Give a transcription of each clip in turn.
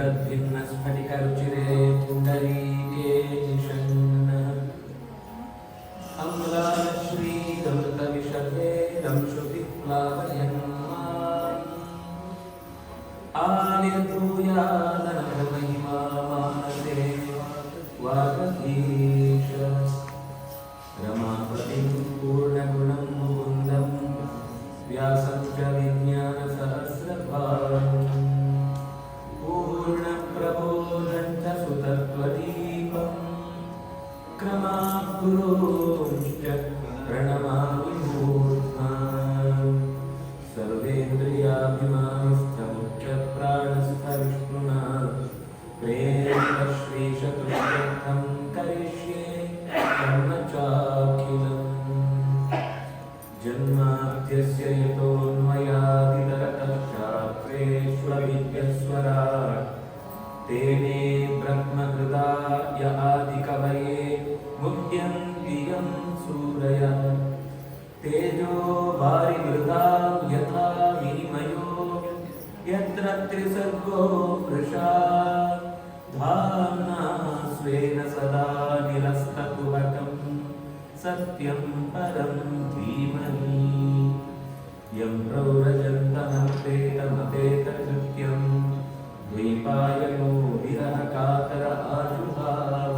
स्फटिकरुचिरे पुण्डरीके निषण्णः अम्लाश्रीरमृतविशते रंशुतिप्लावयन्माम् आनिर्भूयादनघमहिमा मानसे वागधीश रमापतिं पूर्णगुणं मुकुन्दं व्यासं च विज्ञानसहस्रभारम् पूर्णप्रबोधं च सुतत्वदीपं क्रमाद्गुरूंश्च प्रणमामि मूर्ध्ना सर्वेन्द्रियाभिमानिस्थमुच्चप्राणस्थविष्णुना प्रेम श्रीशतुष्टं करिष्ये कर्मचाखिलम् जन्माद्यस्य यतोऽन्वयादितरतश्चाप्रेष्वविद्यस्वराट् तेने ब्रह्महृदाय आदिकवये मुह्यन्ति यं सूरयः तेजो वारिमृदां यथा विनिमयो यत्र त्रिसर्गो वृषा धाम्ना स्वेन सदा निरस्तकुहकं सत्यं परं धीमहि यं प्रव्रजन्तमपेतमपेतकृत्यं द्वैपायनो विरहकातर आजुभाव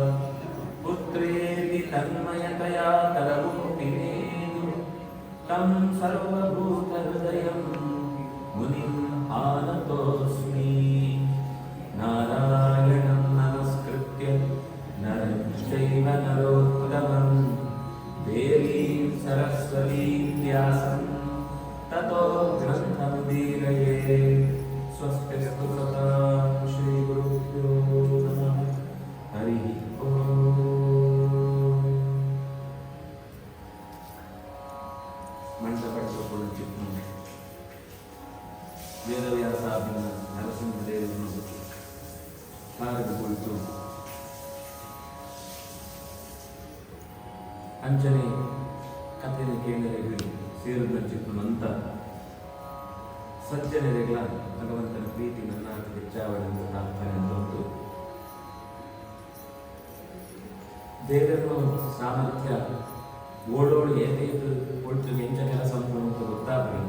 पुत्रेति तन्मयतया तरवोऽपिनेदु तं सर्वभूतहृदयं मुनिम् आनतोऽस्मि नारायणं नमस्कृत्य नरं चैव नरोत्तमं देवीं सरस्वतीं व्यासं ततो ग्रन्थमुदीरये स्वस्तिस्तु सतां श्रीगुरुभ्यो नमः हरिः ओम् ಮಂಟಪಟ್ಟುಕೊಂಡು ಚಿಕ್ಕನು ವೇದವ್ಯಾಸಾಭಿನ ನರಸಿಂಹದೇವನು ಕಾರಣ ಕುಳಿತು ಅಂಚನೆ ಕಥೆಯ ಕೇಂದ್ರಗಳು ಸೇರಿದ ಚಿಕ್ಕನು ಅಂತ ಸಜ್ಜನರೆಗಳ ಭಗವಂತನ ಪ್ರೀತಿ ನನ್ನ ಹೆಚ್ಚಾವಳೆಂದು ಪ್ರಾರ್ಥನೆ ಅಂತಂದು ದೇವರನ್ನು ಸಾಮರ್ಥ್ಯ ಓಡೋಳು ಏನೇದು ಕೊಟ್ಟು ಎಂಚ ಕೆಲಸ ಅಂತ ಗೊತ್ತಾಗ್ರಿ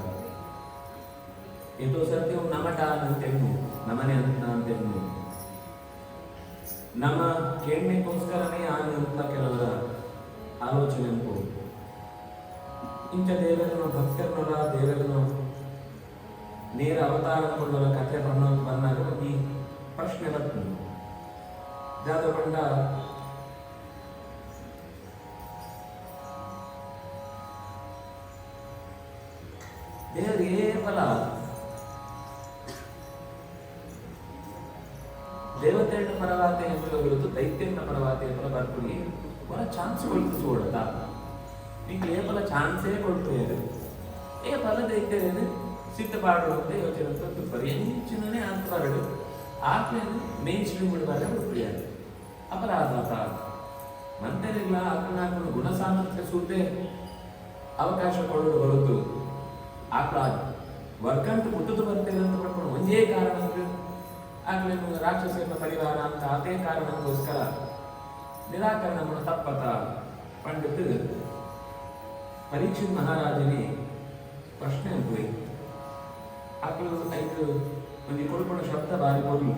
ಎಷ್ಟೋ ಸರ್ತಿ ನಮಟ ಅಂತೆನ್ನು ನಮನೆ ಅಂತ ಅಂತೆನ್ನು ನಮ್ಮ ಕೇಳ್ಮೆಗೋಸ್ಕರನೇ ಅಂತ ಕೆಲವರ ಆಲೋಚನೆ ಅನ್ಕೋ ಇಂಥ ದೇವರನ್ನು ಭಕ್ತರನ್ನ ದೇವರನ್ನು ನೇರ ಅವತಾರಗೊಂಡವರ ಕಥೆ ಬಂದಾಗ ಈ ಪ್ರಶ್ನೆ ಬರ್ತದೆ ಜಾತ ಬಂಡ ದೇವರು ಏವಲ ದೇವತೆಯ ಪರವಾತೆ ಎಂಬುವ ವಿರುದ್ಧ ದೈತ್ಯನ ಪರವಾತೆ ಎಂಬುವ ಬರ್ಕೊಳ್ಳಿ ಒಳ ಚಾನ್ಸ್ ಕೊಟ್ಟು ಸೋಡತ ಈಗ ಏಪಲ ಚಾನ್ಸೇ ಕೊಟ್ಟು ಏ ಫಲ ದೈತ್ಯರೇನು ಸಿದ್ಧಪಾಡು ಅಂತ ಯೋಚನೆ ಅಂತ ಪರಿಯಂಚಿನೇ ಅಂತವರಡು ಆತ್ಮೇನು ಮೇನ್ ಸ್ಟ್ರೀಮ್ ಬಿಡುವಾಗ ಬಿಡ್ಬಿಡಿಯಾರೆ ಅಪರಾಧ ಮಂತ್ರಿಗಳ ಆತ್ಮನಾತ್ಮನ ಗುಣ ಸಾಮರ್ಥ್ಯ ಸುದ್ದೆ ಅವಕಾಶ ಕೊಡೋದು ಹೊರತು ಆಕಳ ವರ್ಗಂಟು ಮುಟ್ಟದು ಬರ್ತೇವೆ ಅಂತ ಪಡ್ಕೊಂಡು ಒಂದೇ ಕಾರಣಕ್ಕೆ ಆಗಲೇ ರಾಕ್ಷಸನ ಪರಿವಾರ ಅಂತ ಅದೇ ಕಾರಣಕ್ಕೋಸ್ಕರ ನಿರಾಕರಣ ತಪ್ಪತ ಪಂಡಿತ ಪರೀಕ್ಷಿತ್ ಮಹಾರಾಜನೇ ಪ್ರಶ್ನೆ ಅನ್ಕೋಯಿ ಆಕಳು ಐದು ಒಂದು ಕೊಡ್ಕೊಂಡ ಶಬ್ದ ಬಾರಿ ಕೊಡಿ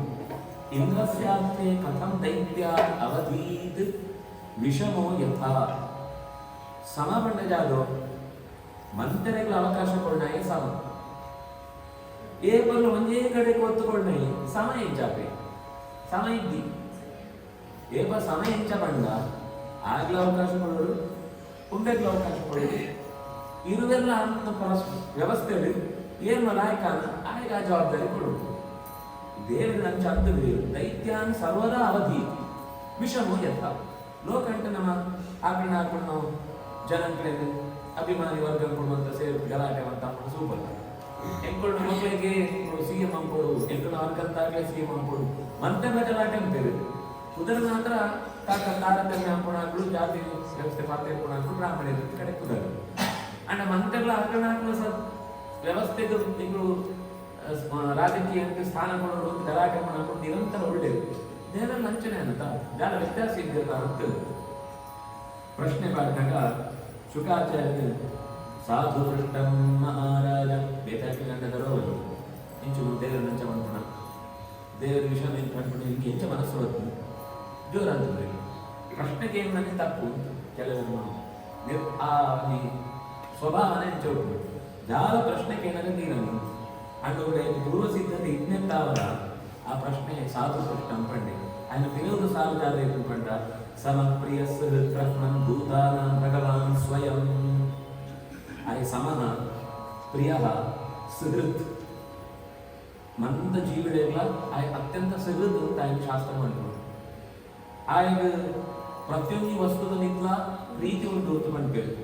ಇಂದ್ರಸ್ಯಾಸ್ತೆ ಕಥಂ ದೈತ್ಯ ಅವಧೀತ್ ವಿಷಮೋ ಯಥಾ ಸಮ ಬಂಡ ಜಾಗೋ ಮಂತ್ರಿಗಳ ಅವಕಾಶ ಕೊಡ್ನಾಯಿ ಸಮ ಏ ಬಲ್ಲ ಒಂದೇ ಕಡೆ ಕೊತ್ತುಕೊಂಡ್ನಾಯಿ ಸಮ ಎಂಚಾಪೆ ಸಮ ಇದ್ದಿ ಏಪ ಸಮ ಎಂಚ ಬಂಡ ಆಗ್ಲ ಅವಕಾಶ ಕೊಡೋರು ಕುಂಬೆಗ್ಲ ಅವಕಾಶ ಕೊಡೋದು ಇರುವೆಲ್ಲ ಅಂತ ವ್ಯವಸ್ಥೆಯಲ್ಲಿ ಏನ್ ಮಲಾಯಕ ಆಗ ಜವಾಬ್ದಾರಿ ಕೊಡೋದು ದೇವರ ಅಂಚ ಅಂತದ್ದು ದೈತ್ಯಾನ್ ಸರ್ವದಾ ಅವಧಿ ವಿಷಮೋ ಯಥ ಲೋಕಂಟ ನಮ್ಮ ಆಕಳನ್ನ ಹಾಕೊಂಡು ನಾವು ಜನಗಳಿಗೆ ಅಭಿಮಾನಿ ವರ್ಗ ಕೊಡುವಂತ ಸೇರು ಗಲಾಟೆ ಅಂತ ಸೂಪರ್ ಎಂಕೊಂಡು ಮಕ್ಕಳಿಗೆ ಸಿಎಂ ಅಂಕೊಡು ಎಂಕೊಂಡು ಅವ್ರಿಗಂತಾಗಲೇ ಸಿಎಂ ಅಂಕೊಡು ಮಂತ್ರಿಗಳ ಗಲಾಟೆ ಅಂತೇಳಿ ಉದರ ಮಾತ್ರ ತಾರತಮ್ಯ ಅಂಕೊಣಗಳು ಜಾತಿ ವ್ಯವಸ್ಥೆ ಪಾತ್ರ ಅಂಕೊಣಗಳು ಬ್ರಾಹ್ಮಣ ಕಡೆ ಕುದರ ಅಂಡ್ ಮಂತ್ರಿಗಳ ಅರ್ಕಣಾತ್ಮ ವ್ಯವಸ್ಥೆಗೆ ನೀವು ರಾಜಕೀಯಕ್ಕೆ ಸ್ಥಾನ ಕೊಡೋದು ಗಲಾಟೆ ಮಾಡ್ಕೊಂಡು ನಿರಂತರ ಒಳ್ಳೆಯದು. ದೇವರ ಲಂಚನೆ ಅಂತ ಜಾಲ ವ್ಯತ್ಯಾಸ ಇದೆಯಲ್ಲ ಅಂತ ಪ್ರಶ್ನೆ ಮಾಡಿದಾಗ ಶುಕಾಚಾರ್ಯ ಸಾಧು ಪೃಷ್ಟಂ ಮಹಾರಾಜ ಬೇತಾಕಿ ಗಂಡದರವರು ಇಂಚು ದೇವರ ಲಂಚ ಮಾಡ್ಕೊಣ ದೇವರ ವಿಷಯ ಏನು ಕಂಡ್ಕೊಂಡು ಹಿಂಗೆ ಹೆಚ್ಚು ಮನಸ್ಸು ಹೊತ್ತು ಜೋರ ಅಂತಂದ್ರೆ ಪ್ರಶ್ನೆಗೆ ಏನು ನನಗೆ ತಪ್ಪು ಕೆಲವರು ಆ ಸ್ವಭಾವನೆ ಹೆಚ್ಚು ಜಾಲ ಪ್ರಶ್ನೆಗೆ ಏನಾದ್ರೆ ನೀರನ್ನು ಅಂಡುಗಡೆ ಪೂರ್ವ ಸಿದ್ಧತೆ ಇದ್ನೆತ್ತಾವರ ಆ ಪ್ರಶ್ನೆ ಸಾಧು ಪೃಷ್ಟ ಅಂಪಂಡೆ ఆయన ತಿಳಿಯುವುದು ಸಾಲು ಜಾಗ ಇಟ್ಟುಕೊಂಡ ಸಮಪ್ರಿಯ ಸಹೃತ್ರಹ್ಮನ್ ಭೂತಾನ ಭಗವಾನ್ ಸ್ವಯಂ ಆಯ ಸಮಃ ಪ್ರಿಯ ಸುಹೃತ್ ಮಂದ ಜೀವಿಡೆಲ್ಲ ಆಯ ಅತ್ಯಂತ ಸುಹೃತ್ ಅಂತ ఆయన ಶಾಸ್ತ್ರ ಮಾಡ್ಕೊಂಡು ఆయన ಪ್ರತಿಯೊಂದು ವಸ್ತುದ ನಿತ್ಲ ಪ್ರೀತಿ ಉಂಟು ಅಂತ ಮಾಡ್ಬೇಕು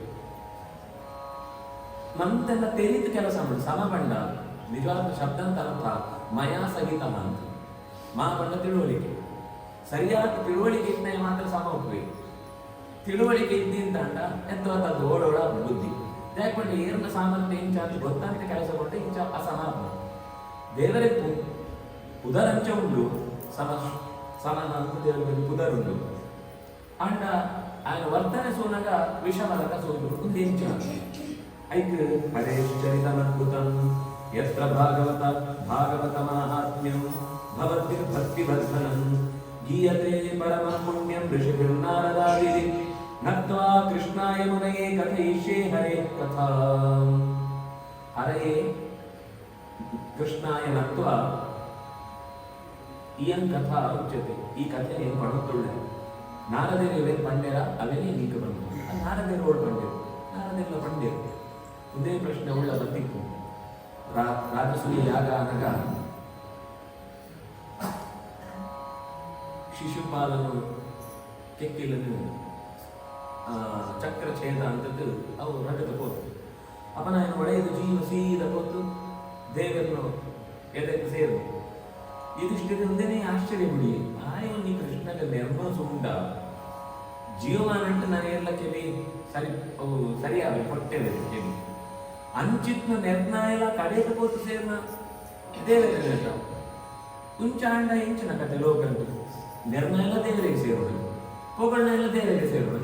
ಮಂತೆಲ್ಲ ತೆರಿತ ಕೆಲಸ ಮಾಡಿ ಸಮಬಂಡ ನಿಜವಾದ ಶಬ್ದಂತ ಅರ್ಥ ಮಯಾ ಸಹಿತ ಅಂತ ಮಹಾಬಂಡ ತಿಳುವಳಿಕೆ ಸರಿಯಾದ ತಿಳುವಳಿಕೆ ಇದ್ದರೆ ಮಾತ್ರ ಸಮ ಹೋಗ್ಬೇಕು. ತಿಳುವಳಿಕೆ ಇದ್ದಿಂದ ಎಂತದ್ದು ಓಡೋಡ ಬುದ್ಧಿ ಯಾಕಂದ್ರೆ ಏರ್ನ ಸಾಮರ್ಥ್ಯ ಇಂಚ ಅಂತ ಗೊತ್ತಂತ ಕೆಲಸ ಕೊಟ್ಟರೆ ಇಂಚ ಅಸಮಾನ ದೇವರೇ ಉದರಂಚ ಉಂಡು ಸಮಾನ ಅಂತ ದೇವರ ಉದರುಂಡು ಅಂಡ ఆయన ವರ್ತನೆ ಸೋನಾಗ ವಿಷಮಲಕ ಸೋದು ಒಂದು ಇಂಚ ಐಕ್ ಹರೇಶ್ಚರಿತಮದ್ಭುತಂ ಯತ್ರ ಭಾಗವತ ಮಾಹಾತ್ಮ್ಯಂ ಭವತಿ ಭಕ್ತಿವರ್ಧನಂ ಗೀಯತೆ ಪರಮ ಪುಣ್ಯಂ ಋಷಿಭಿರ್ನಾರದಾದಿರಿ ನತ್ವಾ ಕೃಷ್ಣಾಯ ಮುನಯೇ ಕಥಯಿಷ್ಯೆ ಹರೇ ಕಥಾ ಹರೇ ಕೃಷ್ಣಾಯ ನತ್ವಾ ಇಯಂ ಕಥಾ ಉಚ್ಯತೆ ಈ ಕಥೆ ಏನು ಪಡುತ್ತುಳ್ಳೆ ನಾರದೇರು ಇವೇನು ಪಂಡ್ಯರ ಅವೇನೇ ನೀಕ ಬಂದು ನಾರದೇರು ಓಡ್ ಪಂಡ್ಯರು ನಾರದೇರ್ಲ ಪಂಡ್ಯರು ಇದೇ ಪ್ರಶ್ನೆ ಉಳ್ಳ ಬಂದಿತ್ತು ರಾಜಸೂಯ ಯಾಗ ಆದಾಗ ಶಿಶುಪಾಲನು ಕೆಕ್ಕಿಲನು ಚಕ್ರ ಛೇದ ಅಂತದ್ದು ಅವು ರಗತ ಕೋತು ಅಪನ ಏನು ಒಡೆಯದು ಜೀವ ಸೀದ ಕೋತು ದೇವರನ್ನು ಎದಕ್ಕೆ ಸೇರು ಇದಿಷ್ಟದಿಂದನೇ ಆಶ್ಚರ್ಯ ಬಿಡಿ ಆಯವನಿ ಕೃಷ್ಣಗ ನಿರ್ಮಸುಂಡ ಜೀವಮಾನಂಟು ನಾನು ಎಲ್ಲ ಕೆಲಿ ಸರಿಯಾಗಿ ಕೊಟ್ಟೇವೆ ಕೆಲಿ ಅಂಚಿತ್ನ ನಿರ್ಣಯ ಕಡೆಗೆ ಕೋತು ಸೇರ್ನ ದೇವರ ಕುಂಚಾಂಡ ಇಂಚಿನ ಕತೆ ಲೋಕಂಟು ನಿರ್ಣಯ ದೇವರಿಗೆ ಸೇರೋಣ ಪೊಗಳನ್ನೆಲ್ಲ ದೇವರಿಗೆ ಸೇರೋಣ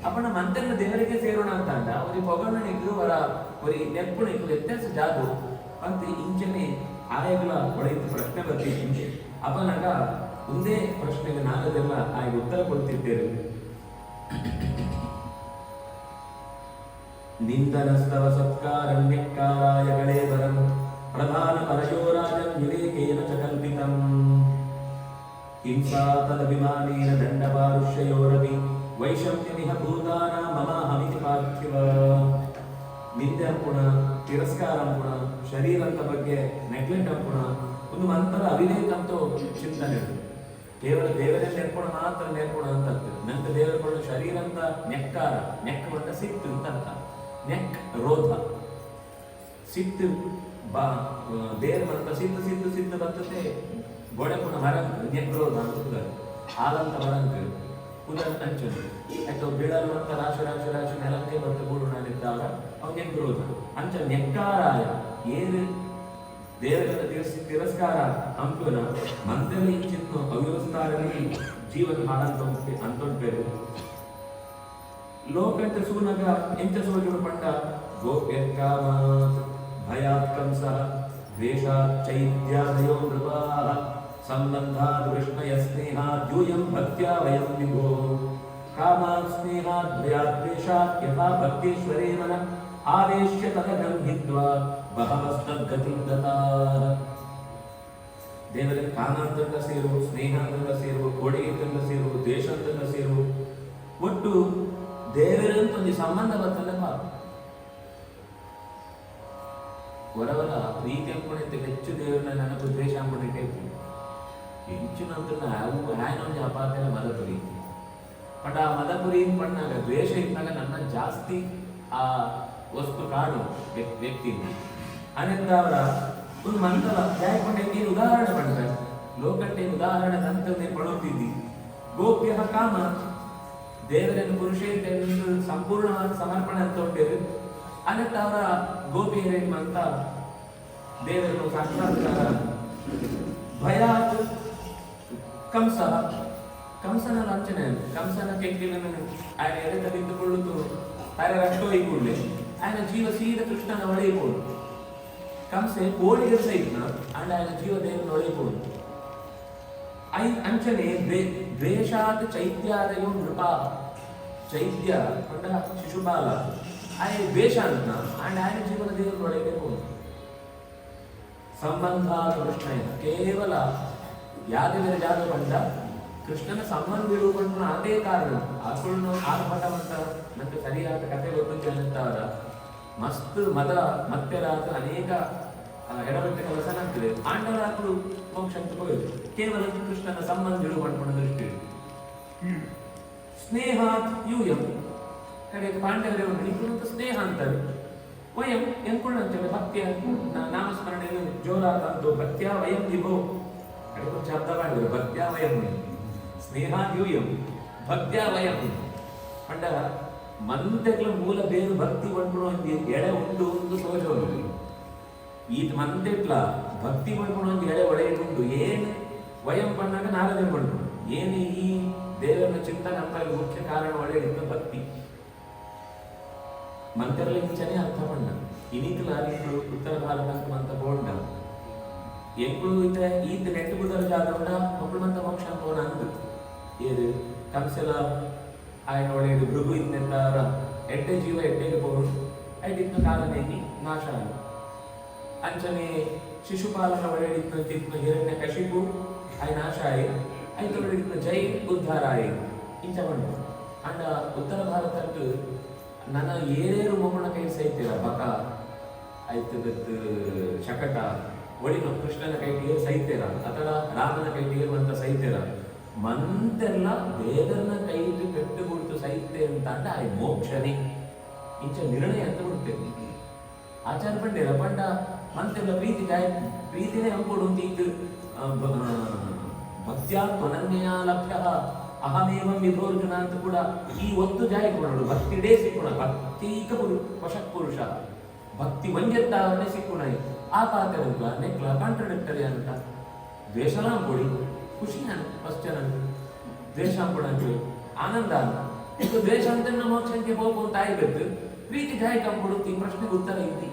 ಅಪ್ಪನ ಮಂತೆಲ್ಲ ದೇವರಿಗೆ ಸೇರೋಣ ಅಂತ ಅವ್ರಿಗೆ ಪೊಗಳನಿಗೂ ಅವರ ಅವ್ರಿಗೆ ನೆಪ್ಪಣಿಗೂ ವ್ಯತ್ಯಾಸ ಜಾದು ಅಂತ ಇಂಚನೆ ಆಯಗಳ ಹೊಳೆಯುತ್ತ ಪ್ರಶ್ನೆ ಬರ್ತಿದ್ದೆ ಅಪ್ಪನಾಗ ಒಂದೇ ಪ್ರಶ್ನೆಗೆ ನಾಗದೆಲ್ಲ ಆಯ್ಕೆ ಉತ್ತರ ಕೊಡ್ತಿದ್ದೇವೆ. ನಿಂದನಸ್ತವ ಸತ್ಕಾರಣ್ಯಕ್ಕಾರಾಯ ಗಣೇವರಂ ಪ್ರಧಾನ ಪರಯೋರಾಜಂ ವಿವೇಕೇನ ಚ ಕಲ್ಪಿತಂ ಹಿಂಸಾ ತದಭಿಮಾನೇನ ದಂಡಪಾರುಷ್ಯಯೋರಪಿ ವೈಷಮ್ಯಮಿಹ ಭೂತಾನ ಮಮಾಹಮಿತಿ ಪಾರ್ಥಿವ ನಿಂದೆ ಅಂಪುಣ ತಿರಸ್ಕಾರ ಅಂಪುಣ ಶರೀರಂತ ಬಗ್ಗೆ ನೆಗ್ಲೆಕ್ಟ್ ಅಂಪುಣ ಒಂದು ಮಂತ್ರ ಅವಿವೇಕ ಅಂತೂ ಚಿಂತನೆ ಕೇವಲ ದೇವರೇ ನೆರ್ಪುಣ ಮಾತ್ರ ನೆರ್ಪುಣ ಅಂತ ನಂತರ ದೇವರ ಕೊಂಡು ಶರೀರ ಅಂತ ನೆಕ್ಕಾರ ನೆಕ್ ಬಂದ ಸಿಟ್ಟು ಅಂತ ನೆಕ್ ರೋಧ ಸಿಟ್ಟು ಬಾ ದೇವರ ಅಂತ ಸಿದ್ದು ಬರ್ತದೆ ಗೋಡೆ ಪುಣ ಮರಂಕ್ ನೆಕ್ ರೋಧ ಅಂತ ಹಾಲಂತ ಮರಂಕ್ ಪುನಃ ಅಂಚನೆ ಯಾಕೆ ಬೀಳಲು ಅಂತ ರಾಶಿ ನೆಲಕ್ಕೆ ಮತ್ತು ಗೂಡು ನಾನಿದ್ದಾಗ ಅವ್ ನೆಕ್ ರೋಧ ಅಂಚ ನೆಕ್ಕಾರಾಯ ಏರು ದೇವರ ತಿರಸ್ಕಾರ ಅಂಪುನ ಮಂತ್ರಲಿ ಚಿನ್ನು ಅವ್ಯವಸ್ಥಾರಲ್ಲಿ ಜೀವನ ಹಾಳಂತ ಅಂತೊಂಡ್ಬೇರು ಲೋಕಂತ ಸೂನಗ ಎಂಚ ಸೋಜುಡು ಪಂಡ ಗೋಪ್ಯಕಾಮಾತ್ ಭಯಾತ್ ಕಂಸ ದ್ವೇಷಾತ್ ಚೈತ್ಯಾದಯೋ ನೃಪಾಃ ಸಂಬಂಧಾತ್ ಕೃಷ್ಣಯ ಸ್ನೇಹಾತ್ ಯೂಯಂ ಭಕ್ತ್ಯಾ ವಯಂ ವಿಭೋ ಕಾಮಾತ್ ಸ್ನೇಹಾತ್ ಭಯಾತ್ ದ್ವೇಷಾತ್ ಯಥಾ ಭಕ್ತೇಶ್ವರೇ ಮನ ಆವೇಶ್ಯ ತದಗಂ ಹಿತ್ವಾ ಬಹವಸ್ತದ್ಗತಿಂ ದತಾಃ ದೇವರ ಕಾಮಾಂತಂಗ ಸೇರು ಸ್ನೇಹಾಂತಂಗ ಸೇರು ಕೋಡಿಗೆಂತಂಗ ಸೇರು ದ್ವೇಷಾಂತಂಗ ಸೇರು ಒಟ್ಟು ದೇವರಂತ ಒಂದು ಸಂಬಂಧ ಬರ್ತಲ್ಲ ಹೊರವರ ಪ್ರೀತಿ ಅಂದ್ಕೊಂಡಿದ್ದೆ ಹೆಚ್ಚು ದೇವರನ್ನ ನನಗೂ ದ್ವೇಷ ಅಂದ್ಕೊಂಡಿಟ್ಟೆ ಹೆಚ್ಚಿನಂತನ್ನ ಅವು ಹ್ಯಾನೊಂದು ಅಪಾರ್ಥ ಮದಪುರಿ ಬಟ್ ಆ ಮದಪುರಿ ಪಣ್ಣಾಗ ದ್ವೇಷ ಇದ್ದಾಗ ನನ್ನ ಜಾಸ್ತಿ ಆ ವಸ್ತು ಕಾಡು ವ್ಯಕ್ತಿ ಅನಂತ ಅವರ ಒಂದು ಮಂತ್ರ ಜಾಯ್ಕೊಂಡೆ ನೀನು ಉದಾಹರಣೆ ಮಾಡ್ತಾರೆ ಲೋಕಟ್ಟೆ ಉದಾಹರಣೆ ನಂತರ ಪಡುತ್ತಿದ್ದಿ ಗೋಪ್ಯ ಕಾಮ ದೇವರನ್ನು ಪುರುಷೇಂದ್ರನ್ನು ಸಂಪೂರ್ಣವಾದ ಸಮರ್ಪಣೆ ಅಂತ ಹೊಂದಿರು ಅನಂತ ಅವರ ಗೋಪಿಯರೇನು ಅಂತ ದೇವರನ್ನು ಸಾಕ್ಷಾತ್ಕಾರ ಭಯಾತ್ ಕಂಸ ಕಂಸನ ಲಾಂಛನೆ ಕಂಸನ ಕೆಂಕಿನ ఆయన ಎದೆ ತೆಗೆದುಕೊಳ್ಳುತ್ತು ఆయన ರಕ್ತ ಒಯ್ಕೊಳ್ಳಿ ఆయన ಜೀವ ಸೀದ ಕೃಷ್ಣನ ಒಳೆಯಬಹುದು ಕಂಸೆ ಕೋಳಿಗೆ ಸಹಿತ ಅಂಡ್ ఆయన ಜೀವ ದೇವನ ಒಳೆಯಬಹುದು ಅಂಚನೆ ದ್ವೇಷಾತ್ ಚೈತ್ಯಾದಯೋ ನೃಪ ಚೈತ್ಯ ಕೊಂಡ ಶಿಶುಪಾಲ ఆయన ದ್ವೇಷ ಅಂತ ಅಂಡ್ ఆయన ಜೀವನ ದೇವನ ಒಳೆಯಬಹುದು ಸಂಬಂಧ ಕೃಷ್ಣ ಕೇವಲ ಯಾದವರ ಜಾಗ ಬಂದ ಕೃಷ್ಣನ ಸಂಬಂಧ ಇಡುವುದನ್ನು ಅದೇ ಕಾರಣ ಆಕಳನ್ನು ಆರ್ಭಟವಂತ ಮತ್ತು ಸರಿಯಾದ ಕಥೆ ಗೊತ್ತು ಅನ್ನುತ್ತಾರ ಮಸ್ತ್ ಮದ ಮತ್ತೆರಾದ ಅನೇಕ ಎಡವಟ್ಟ ಕೆಲಸ ಆಗ್ತದೆ ಆಂಡರಾಕಳು ಮೋಕ್ಷಕ್ಕೆ ಹೋಯಿತು ಕೇವಲ ಕೃಷ್ಣನ ಸಂಬಂಧ ಇಡುವಂತ ದೃಷ್ಟಿ ಸ್ನೇಹಾತ್ ಯೂಯಂ ಕಡೆ ಪಾಂಡವರೇ ನಿಪುಣಂತ ಸ್ನೇಹ ಅಂತಾರೆ ವಯಂ ಎಂಕೊಳ್ಳ ಅಂತೇಳಿ ಭಕ್ತಿಯ ನಾಮಸ್ಮರಣೆ ಜೋರಾದ ಭಕ್ತ್ಯ ವಯಂ ವಿಭೋ ಕಡೆ ಶಬ್ದ ಮಾಡಿದ್ರು ಭಕ್ತ್ಯ ವಯಂ ಸ್ನೇಹ ಯೂಯಂ ಭಕ್ತ್ಯ ವಯಂ ಪಂಡ ಮಂದೆಗಳ ಮೂಲ ಬೇರು ಭಕ್ತಿ ಬಂದ್ಬಿಡು ಒಂದು ಎಳೆ ಉಂಟು ಒಂದು ಸೋಜೋದು ಈತ ಮಂದೆಟ್ಲ ಭಕ್ತಿ ಬಂದ್ಬಿಡು ಒಂದು ಎಳೆ ಒಡೆಯುಂಟು ಏನು ವಯಂ ಬಂದಾಗ ನಾರದೇ ಬಂದ್ರು ಏನು ಈ ದೇವರ ಚಿಂತನೆ ಅಂತ ಮುಖ್ಯ ಕಾರಣ ಒಡೆಯಿತ್ತು ಭಕ್ತಿ ಮಂತ್ರల ಇಂಚನೆ ಅರ್ಥ ಪಂಡ ಇನಿಕಲ ಅನಿಕಲು ಉತ್ತರ ಭಾರತ ಅಂತ ಬೋಂಡ ಎಂಕುಳು ಈತ ನೆಟ್ಟು ಬುದರ ಜಾಗವನ್ನ ಮಕ್ಕಳು ಮಂತ ಮೋಕ್ಷ ಅಂತ ಅಂದು ಏದು ಕಂಸಲ ఆయన ಒಳ್ಳೆಯದು ಭೃಗು ಇತ್ತೆಂತಾರ ಎಡ್ಡೆ ಜೀವ ಎಡ್ಡೆಗೆ ಬೋದು ಐದಿತ್ತು ಕಾಲನೇಗಿ ನಾಶ ಅಂಚನೆ ಶಿಶುಪಾಲನ ಒಳ್ಳೆಯಿತ್ತು ತಿತ್ತು ಹಿರಣ್ಯ ಕಶಿಪು ಆಯ್ ನಾಶ ಆಯಿ ಐದು ಒಳ್ಳೆಯಿತ್ತು ಜೈ ಉದ್ಧಾರ ಆಯಿ ಇಂಚ ಬಂದು ಅಂಡ ಉತ್ತರ ಭಾರತಕ್ಕೆ ನನ್ನ ಏರೇರು ಮೊಮ್ಮನ ಕೈ ಸೈತೀರ ಬಕ ಆಯ್ತು ಗತ್ತು ಶಕಟ ಒಳಿನ ಕೃಷ್ಣನ ಕೈಟಿಗೆ ಸೈತೀರ ಅಥವಾ ರಾಮನ ಕೈಟಿಗೆ ಅಂತ ಸೈತೀರ ಮಂತೆಲ್ಲ ದೇವರನ್ನ ಕೈಲಿ ಪೆಟ್ಟು ಕೊಡ್ತು ಸೈತೆ ಅಂತ ಅಂಡ ಆಯ್ ಮೋಕ್ಷನೇ ಇಂಚ ನಿರ್ಣಯ ಅಂತ ಕೊಡ್ತೇವೆ ಆಚಾರ ಪಂಡಿರ ಪಂಡ ಮಂತೆಲ್ಲ ಪ್ರೀತಿ ಕಾಯ್ ಪ್ರೀತಿನೇ ಅಂಕೊಡು ಅಂತ ಇದು ಭಕ್ತ್ಯಾ ತ್ವನನ್ಯ ಲಭ್ಯ ಅಹಮೇವಂ ವಿಭೋರ್ಜುನ ಅಂತ ಕೂಡ ಈ ಒತ್ತು ಜಾಯಿ ಕೊಡೋದು ಭಕ್ತಿ ಡೇ ಸಿಕ್ಕುಣ ಭಕ್ತೀಕ ವಶಕ್ ಪುರುಷ ಭಕ್ತಿ ವಂದ್ಯತ್ತಾವನ್ನೇ ಸಿಕ್ಕುಣ ಆ ಪಾತ್ರ ನೆಕ್ಲ ಕಾಂಟ್ರಡಿಕ್ಟರಿ ಅಂತ ದ್ವೇಷನ ಕೊಡಿ ಖುಷಿ ಫಸ್ಟ್ ಜನ ದ್ವೇಷ ಕೊಡಂತೆ ಆನಂದ ಇದು ದ್ವೇಷ ಅಂತ ಮೋಕ್ಷಕ್ಕೆ ಹೋಗುವಂತ ಆಗಿತ್ತು ಪ್ರೀತಿ ಜಾಯಿ ಕಂಪುಡು ಈ ಪ್ರಶ್ನೆಗೆ ಉತ್ತರ ಇದ್ದಿ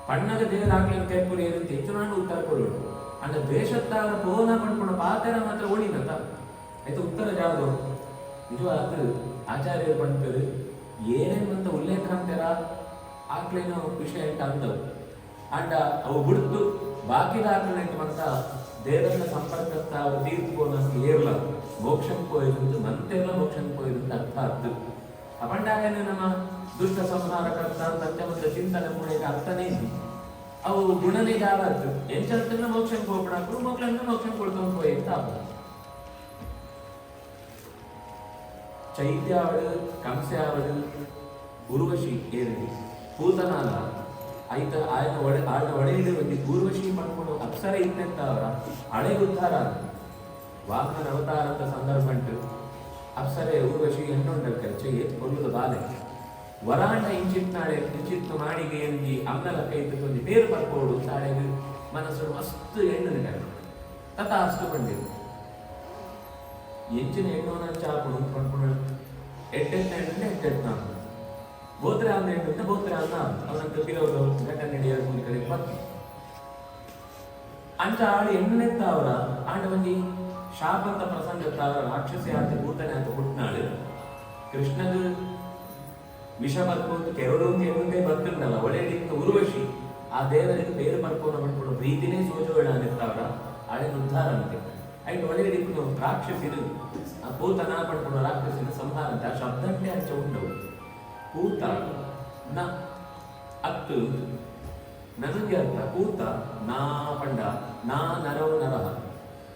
ಪಣ್ಣಗ ದೇವರಾಗ್ಲಿ ಅಂತ ಕೇಳ್ಕೊಂಡು ಏನಂತ ಹೆಚ್ಚು ನಾನು ಉತ್ತರ ಕೊಡೋದು ಅಂದ ದ್ವೇಷತ್ತಾಗ ಪೋನ ಪಡ್ಕೊಂಡು ಪಾತ್ರ ಮಾತ್ರ ಓಡಿನತ್ತ ಆಯ್ತು ಉತ್ತರ ಯಾವುದು ನಿಜವಾದ ಆಚಾರ್ಯರು ಬಂದರು ಏನೇನಂತ ಉಲ್ಲೇಖ ಅಂತಾರ ಆಕ್ಲೇನೋ ವಿಷಯ ಅಂತ ಅಂದವು ಅಂಡ ಅವು ಬಿಡ್ತು ಬಾಕಿದ ಆಕಳಕ್ಕೆ ಅಂತ ದೇವರ ಸಂಪರ್ಕತ್ತ ಅವರು ತೀರ್ಪೋನಂತ ಏರ್ಲ ಮೋಕ್ಷಕ್ಕೆ ಹೋಯ್ತು ಮಂತೆಲ್ಲ ಮೋಕ್ಷಕ್ಕೆ ಹೋಯ್ತು ಅರ್ಥ ಆದ್ದು ಅಪಂಡಾಯನ ನಮ್ಮ ದುಷ್ಟ ಸಂಹಾರಕರ್ತ ಅಂತ ಚಿಂತನೆ ಮೂಡಿಗೆ ಅರ್ಥನೇ ಇದ್ದು ಅವು ಗುಣನೇ ಯಾವತ್ತು ಎಂಚಂತ ಮೋಕ್ಷಕ್ಕೆ ಹೋಗ್ಬಿಡಾಕು ಮೋಕ್ಷಕ್ಕೆ ಕೊಡ್ಕೊಂಡು ಹೋಯ್ತು ಆಗ್ಬೋದು ಚೈತ್ಯಾವಳು ಕಂಸ್ಯಾವಳು ಉರ್ವಶಿ ಏರಿ ಪೂತನಾಲ ಆಯ್ತ ಆಯ್ನ ಒಡೆಯಲು ಒಂದು ಊರ್ವಶಿ ಮಾಡ್ಕೊಂಡು ಅಪ್ಸರ ಇತ್ತಂತ ಅವರ ಹಳೆ ಉದ್ಧಾರ ವಾಮನ ಅವತಾರ ಅಂತ ಸಂದರ್ಭ ಉಂಟು ಅಪ್ಸರೆ ಊರ್ವಶಿ ಹೆಣ್ಣುಂಡಕ್ಕೆ ಚೈ ಕೊಲ್ಲುದು ಬಾಲೆ ವರಾಂಡ ಇಂಚಿತ್ನಾಳೆ ಇಂಚಿತ್ತು ಮಾಡಿಗೆ ಎಂದಿ ಅಮ್ಮಲ ಕೈ ಒಂದು ಬೇರು ಬರ್ಕೋಡು ತಾಳೆಗೆ ಮನಸ್ಸು ಮಸ್ತ್ ಹೆಣ್ಣು ತತ ಅಷ್ಟು ಬಂದಿರು ಎಂಚಿನ ಹೆಣ್ಣುನ ಚಾಪುಡು ಪಡ್ಕೊಂಡು ಎಟ್ಟೆಟ್ಟ ಹೆಣ್ಣು ಎಟ್ಟೆಟ್ಟ ಬೋತ್ರ ಅನ್ನ ಹೆಣ್ಣು ಬೋತ್ರ ಅನ್ನ ಅವನಂತ ಪಿರೋದು ಘಟನೆ ನಡೆಯೋದು ಮೂಲ ಕಡೆ ಬರ್ತಿ ಅಂಚ ಆಳು ಹೆಣ್ಣೆತ್ತ ಅವರ ಆಂಡ ಒಂದು ಶಾಪಂತ ಪ್ರಸಂಗ ಅವರ ರಾಕ್ಷಸಿ ಆತ ಭೂತನೆ ಅಂತ ಹುಟ್ಟಿನಾಳು ಕೃಷ್ಣದು ವಿಷ ಬರ್ಕೊಂಡು ಕೆರಡು ಎಂದೇ ಬರ್ತಿರ್ನಲ್ಲ ಒಳ್ಳೆಯದಿತ್ತು ಉರ್ವಶಿ ಆ ದೇವರಿಗೆ ಬೇರು ಬರ್ಕೊಂಡು ಮಾಡ್ಕೊಂಡು ಪ್ರೀತಿನೇ ಸೋಜೋಳ ಅನ್ನಿರ್ತಾವ್ರ ಆಳಿನ ಉದ್ಧಾರ ಅಂತೆ ಐದು ಒಳ್ಳೆಯದಿತ್ತು ರಾಕ್ಷಸಿರು ಆ ಪೂತನ ಪಡ್ಕೊಂಡು ರಾಕ್ಷಸಿನ ಸಂಹಾರ ಅಂತ ಆ ಶಬ್ದಕ್ಕೆ ಅಂಚ ಉಂಟವು ಪೂತ ನ ಅತ್ತು ನನಗೆ ಅರ್ಥ ಪೂತ ನಾ ಪಂಡ ನಾ ನರವು ನರಹ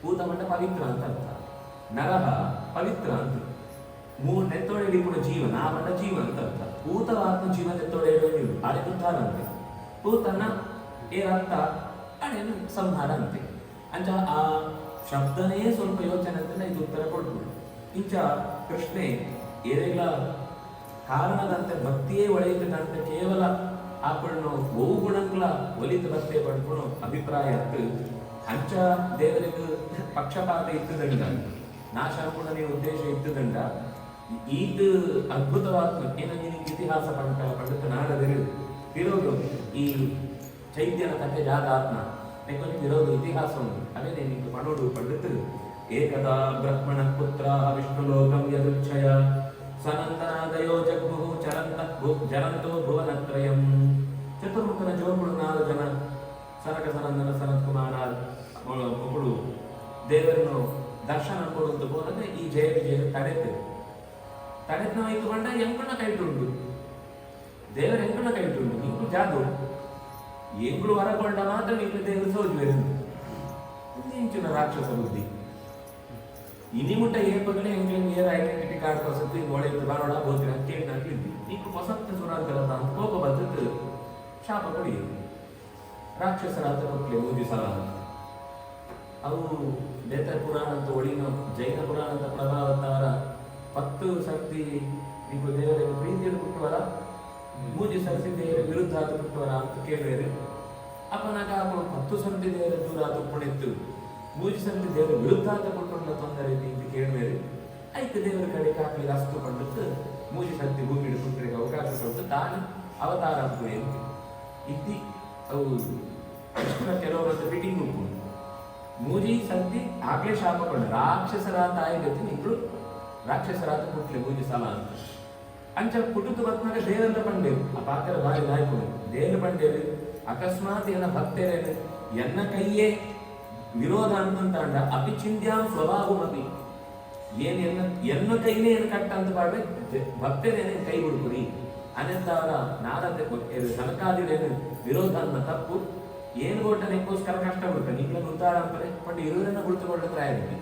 ಪೂತ ಪಂಡ ಪವಿತ್ರ ಅಂತ ಅರ್ಥ ನರಹ ಪವಿತ್ರ ಅಂತ ಮೂರು ನೆತ್ತೊಳೆ ಕೂಡ ಜೀವ ನಾ ಪಂಡ ಜೀವ ಅಂತ ಅರ್ಥ ಪೂತವಾತ್ಮ ಜೀವ ನೆತ್ತೊಳೆ ಹಳೆ ಉದ್ಧಾರ ಅಂತೆ ಪೂತನ ಏನರ್ಥ ಹಳೆಯನ್ನು ಸಂಹಾರ ಅಂತೆ ಅಂಚ ಆ ಶಬ್ದನೇ ಸ್ವಲ್ಪ ಯೋಚನೆ ಅಂತ ಇದು ಉತ್ತರ ಕೊಡ್ಬೋದು ಇಂಚ ಪ್ರಶ್ನೆ ಏನೆಲ್ಲ ಕಾರಣದಂತೆ ಭಕ್ತಿಯೇ ಒಳೆಯುತ್ತಂತೆ ಕೇವಲ ಆಪಣ್ಣು ಬಹು ಗುಣಗಳ ಒಲಿತ ಭಕ್ತಿಯ ಪಡ್ಕೊಂಡು ಅಭಿಪ್ರಾಯ ಅಂಚ ದೇವರಿಗೆ ಪಕ್ಷಪಾತ ಇತ್ತದಂಡ ನಾಶ ಕೂಡ ಉದ್ದೇಶ ಇತ್ತದಂಡ ಇದು ಅದ್ಭುತವಾದ ಏನಂದ್ರೆ ನಿಮ್ಗೆ ಇತಿಹಾಸ ಪಂಡಿತ ನಾಡದಿರು ಇರೋದು ಈ ಚೈತ್ಯನ ಕಥೆ ಜಾದ ಆತ್ಮ ನೆಕ್ಕೊಂದು ಇರೋದು ಇತಿಹಾಸ ಉಂಟು ಅದೇ ನಿಮ್ಗೆ ಪಣೋಡು ಪಂಡಿತರು ಏಕದಾ ಬ್ರಹ್ಮಣ ಪುತ್ರ ವಿಷ್ಣುಲೋಕಂ ಯದುಚ್ಛಯ ಸನಂತನಾದಯೋ ಜಗ್ಮುಹು ಜರಂತೋ ಭುವನತ್ರಯಂ ಚತುರ್ಮುಖನ ಜೋಗುಳು 4 ಜನ ಸನಕ ಸನಂದನ ಸನತ್ ಕುಮಾರ ಒಬ್ಬಳು ದೇವರನ್ನು ದರ್ಶನ ಕೊಡುವಂತ ಹೋದ್ರೆ ಈ ಜಯ ವಿಜಯ ತಡೆದ್ನ ಇಟ್ಟುಕೊಂಡ ಎಂಕಣ ಕೈಟುಂಡು ದೇವರ ಎಂಕಣ ಕೈಟುಂಡು ಇಂಕು ಜಾದು ಎಂಗಳು ಹೊರಗೊಂಡ ಮಾತ್ರ ಇಂಕು ದೇವರು ಸೋಜುವೆ ಇಂಚಿನ ರಾಕ್ಷಸ ಬುದ್ಧಿ ಇನಿಮುಟ್ಟ ಏಪಗಳೇ ಎಂಗ್ಲಿಂಗ್ ಏರ್ ಐಡೆಂಟಿಟಿ ಕಾರ್ಡ್ ಕೊಸತ್ತು ಒಳ್ಳೆ ಬಾರೋಡ ಬೋದಿನ ಕೇಟ್ ನಾಕಿದ್ದಿ ಇಂಕು ಹೊಸತ್ತ ಸುರಾಂತರದ ಕೋಪ ಬದ್ದದ್ದು ಶಾಪ ಕೊಡಿ ರಾಕ್ಷಸರ ಅಂತ ಕೊಟ್ಲೆ ಮೂಜಿ ಸಲ ಅವು ಬೇತ ಪುರಾಣ ಅಂತ ಒಳಿನ ಜೈನ ಪುರಾಣ ಅಂತ ಪ್ರಭಾವತಾರ 10 ಸರ್ತಿ ನೀವು ದೇವರ ಪ್ರೀತಿಯನ್ನು ಕೊಟ್ಟವರ ಮೂಜಿ ಸರ್ತಿ ದೇವರ ವಿರುದ್ಧ ಆತ ಕೊಟ್ಟವರ ಅಂತ ಕೇಳಿದರೆ ಅಪ್ಪನಾಗ 10 ಸರ್ತಿ ದೇವರ ದೂರ ಆತ ಪುಣಿತ್ತು ಮೂಜಿ ಸರ್ತಿ ದೇವರ ವಿರುದ್ಧ ಆತ ಕೊಟ್ಟವನ್ನ ತೊಂದರೆ ಅಂತ ಕೇಳಿದರೆ ಆಯ್ತು ದೇವರ ಕಡೆ ಕಾಕಲಿ ಅಸ್ತು ಕೊಂಡದ್ದು ಮೂಜಿ ಸರ್ತಿ ಭೂಮಿ ಕೊಟ್ಟರಿಗೆ ಅವಕಾಶ ಕೊಟ್ಟು ತಾನು ಅವತಾರ ಆಗ್ತದೆ ಅಂತ ಇದ್ದಿ ಅವು ಕೃಷ್ಣ ಕೆಲವರಂತ ಫಿಟಿಂಗ್ ಉಂಟು ಮೂಜಿ ಸರ್ತಿ ಆಗ್ಲೇ ಶಾಪ ಕೊಂಡ ರಾಕ್ಷಸರ ತಾಯಿ ಗತಿ ನಿಂಗಳು ರಾಕ್ಷಸರಾದ ಕುಟ್ಲೆ ಮೂಜಿ ಸಲ ಅಂತ ಅಂಚ ಕುಟುಂಬ ಬತ್ನಾಗ ದೇವರ ಪಂಡೇರು ಆ ಪಾತ್ರ ಬಾರಿ ನಾಯ್ಕೊಂಡು ದೇವರ ಪಂಡೇರು ಅಕಸ್ಮಾತ್ ಏನ ಭಕ್ತರೇನು ಎನ್ನ ಕೈಯೇ ವಿರೋಧ ಅಂತಂತಾಂಡ ಅಪಿ ಚಿಂದ್ಯಾಂ ಸ್ವಭಾವಮಪಿ ಏನ್ ಎನ್ನ ಕೈನೇ ಏನು ಕಟ್ಟ ಅಂತ ಪಾಡ್ರೆ ಭಕ್ತರೇನೇ ಕೈ ಹುಡುಕುರಿ ಅನ್ನೆಂದವರ ನಾರದೆ ಸನಕಾದಿರೇನು ವಿರೋಧ ಅನ್ನ ತಪ್ಪು ಏನು ಕೊಟ್ಟ ನೆಕ್ಕೋಸ್ಕರ ಕಷ್ಟ ಬಿಡ್ತ ನಿಂಗೆ ಉದ್ದಾರ ಅಂತಾರೆ ಬಟ್ ಇರುವುದನ್ನ ಕುಳಿತುಕೊಳ್ಳದ್ರೆ ಆಯ್ತು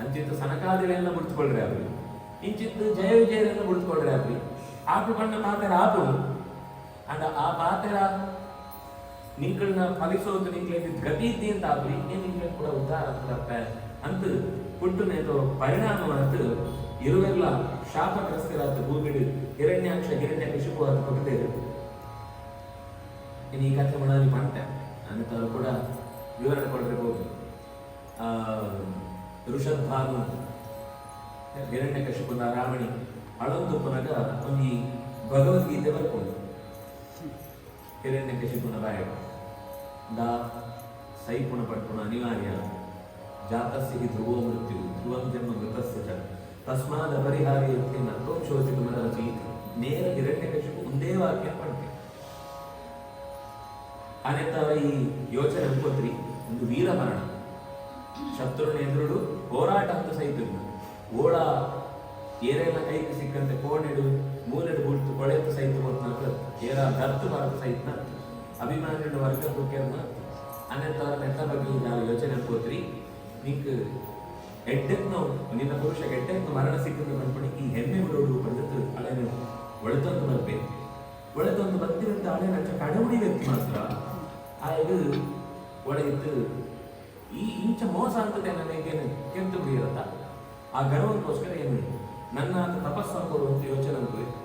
ಅಂಚಿತ್ತು ಸನಕಾದಿಗಳನ್ನ ಬಿಡ್ತುಕೊಳ್ರಿ ಅವ್ರಿ ಇಂಚಿತ್ತು ಜಯ ವಿಜಯರನ್ನ ಬಿಡ್ತುಕೊಳ್ರಿ ಅವ್ರಿ ಆಪು ಬಣ್ಣ ಪಾತ್ರ ಆಪು ಅಂಡ್ ಆ ಪಾತ್ರ ನಿಂಗಳನ್ನ ಫಲಿಸೋದು ನಿಂಗೆ ಗತಿ ಇದ್ದಿ ಅಂತ ಆಗ್ರಿ ಏನ್ ನಿಂಗೆ ಕೂಡ ಉದ್ದಾರ ಆಗ್ತದೆ ಅಂತ ಕುಟ್ಟು ನೇತು ಪರಿಣಾಮ ಅಂತ ಇರುವೆಲ್ಲ ಶಾಪಗ್ರಸ್ತರಾದ ಭೂಮಿಡು ಹಿರಣ್ಯ ಕಶಿಪು ಅಂತ ಕೊಟ್ಟಿದ್ದೇವೆ ಇನ್ನು ಈ ಕಥೆ ಮಣಿ ಪಂಟೆ ಅನ್ನತವರು ಕೂಡ ವಿವರಣೆ ಕೊಡಬೇಕು ಋಷಭಾನು ಹಿರಣ್ಯ ಕಶಿಪುನ ರಾವಣಿ ಅಳಂದುಪ್ಪನಾಗ ಒಂದು ಈ ಭಗವದ್ಗೀತೆ ಬರ್ಕೊಂಡು ಹಿರಣ್ಯ ಕಶಿಪುನ ರಾಯ ದಾ ಸೈಪುಣ ಪಟ್ಪುಣ ಅನಿವಾರ್ಯ ಜಾತಸ್ಯ ಧ್ರುವೋ ಮೃತ್ಯು ಧ್ರುವಂ ಜನ್ಮ ಮೃತಸ್ಯ ಚ ತಸ್ಮಾದ ಪರಿಹಾರಿ ನತ್ತೋಂ ಶೋಚಿತು ಮನರಚಿ ನೇರ ಹಿರಣ್ಯ ಕಶಿಪು ಒಂದೇ ವಾಕ್ಯ ಪಂಟೆ ಅನ್ನೆತ್ತವರ ಈ ಯೋಚನೆ ಅನ್ಕೋತ್ರಿ ಒಂದು ವೀರಮರಣ ಶತ್ರುನ ಎದುರುಡು ಹೋರಾಟ ಅಂತ ಸಹಿತ ಓಡ ಏರೆಲ್ಲ ಕೈಗೆ ಸಿಕ್ಕಂತೆ ಕೋಣೆಡು ಮೂಲೆಡು ಬಿಡ್ತು ಕೊಳೆತು ಸಹಿತ ಹೋಗ್ತ ಏರ ದರ್ತು ಬರತು ಸಹಿತ ಅಭಿಮಾನಿಗಳು ವರ್ಗ ಕುಕ್ಕೆರ್ನ ಅನ್ನೆತ್ತವರ ನೆತ್ತ ಬಗ್ಗೆ ನಾವು ಯೋಚನೆ ಅನ್ಕೋತ್ರಿ ನಿಂಕ್ ಎಡ್ಡೆಕ್ನು ನಿನ್ನ ಪುರುಷ ಎಡ್ಡೆಕ್ನು ಮರಣ ಸಿಕ್ಕಂತ ಬಂದ್ಬಿಡಿ ಈ ಹೆಮ್ಮೆ ಬಿಡೋಡು ಬಂದದ್ದು ಅಳೆನು ಒಳೆತೊಂದು ಬರ್ಬೇಕು ಒಳೆತೊಂದು ಬಂದಿರಂತ ಹಳೆ ನಂಚ ಕಡವುಡಿ ವ್ಯಕ್ತಿ ಮಾತ್ರ ಆ ಇದು ಒಳಗಿತ್ತು ಈ ಇಂಚ ಮೋಸ ಅಂತದೆ ನನಗೇನು ಕೆಂತು ಬಿಡಿರತ್ತ ಆ ಗರ್ವಕ್ಕೋಸ್ಕರ ಏನು ನನ್ನ ಅಂತ ತಪಸ್ಸು ಕೊಡುವಂತ ಯೋಚನೆ ಅನ್ಕೋಬೇಕು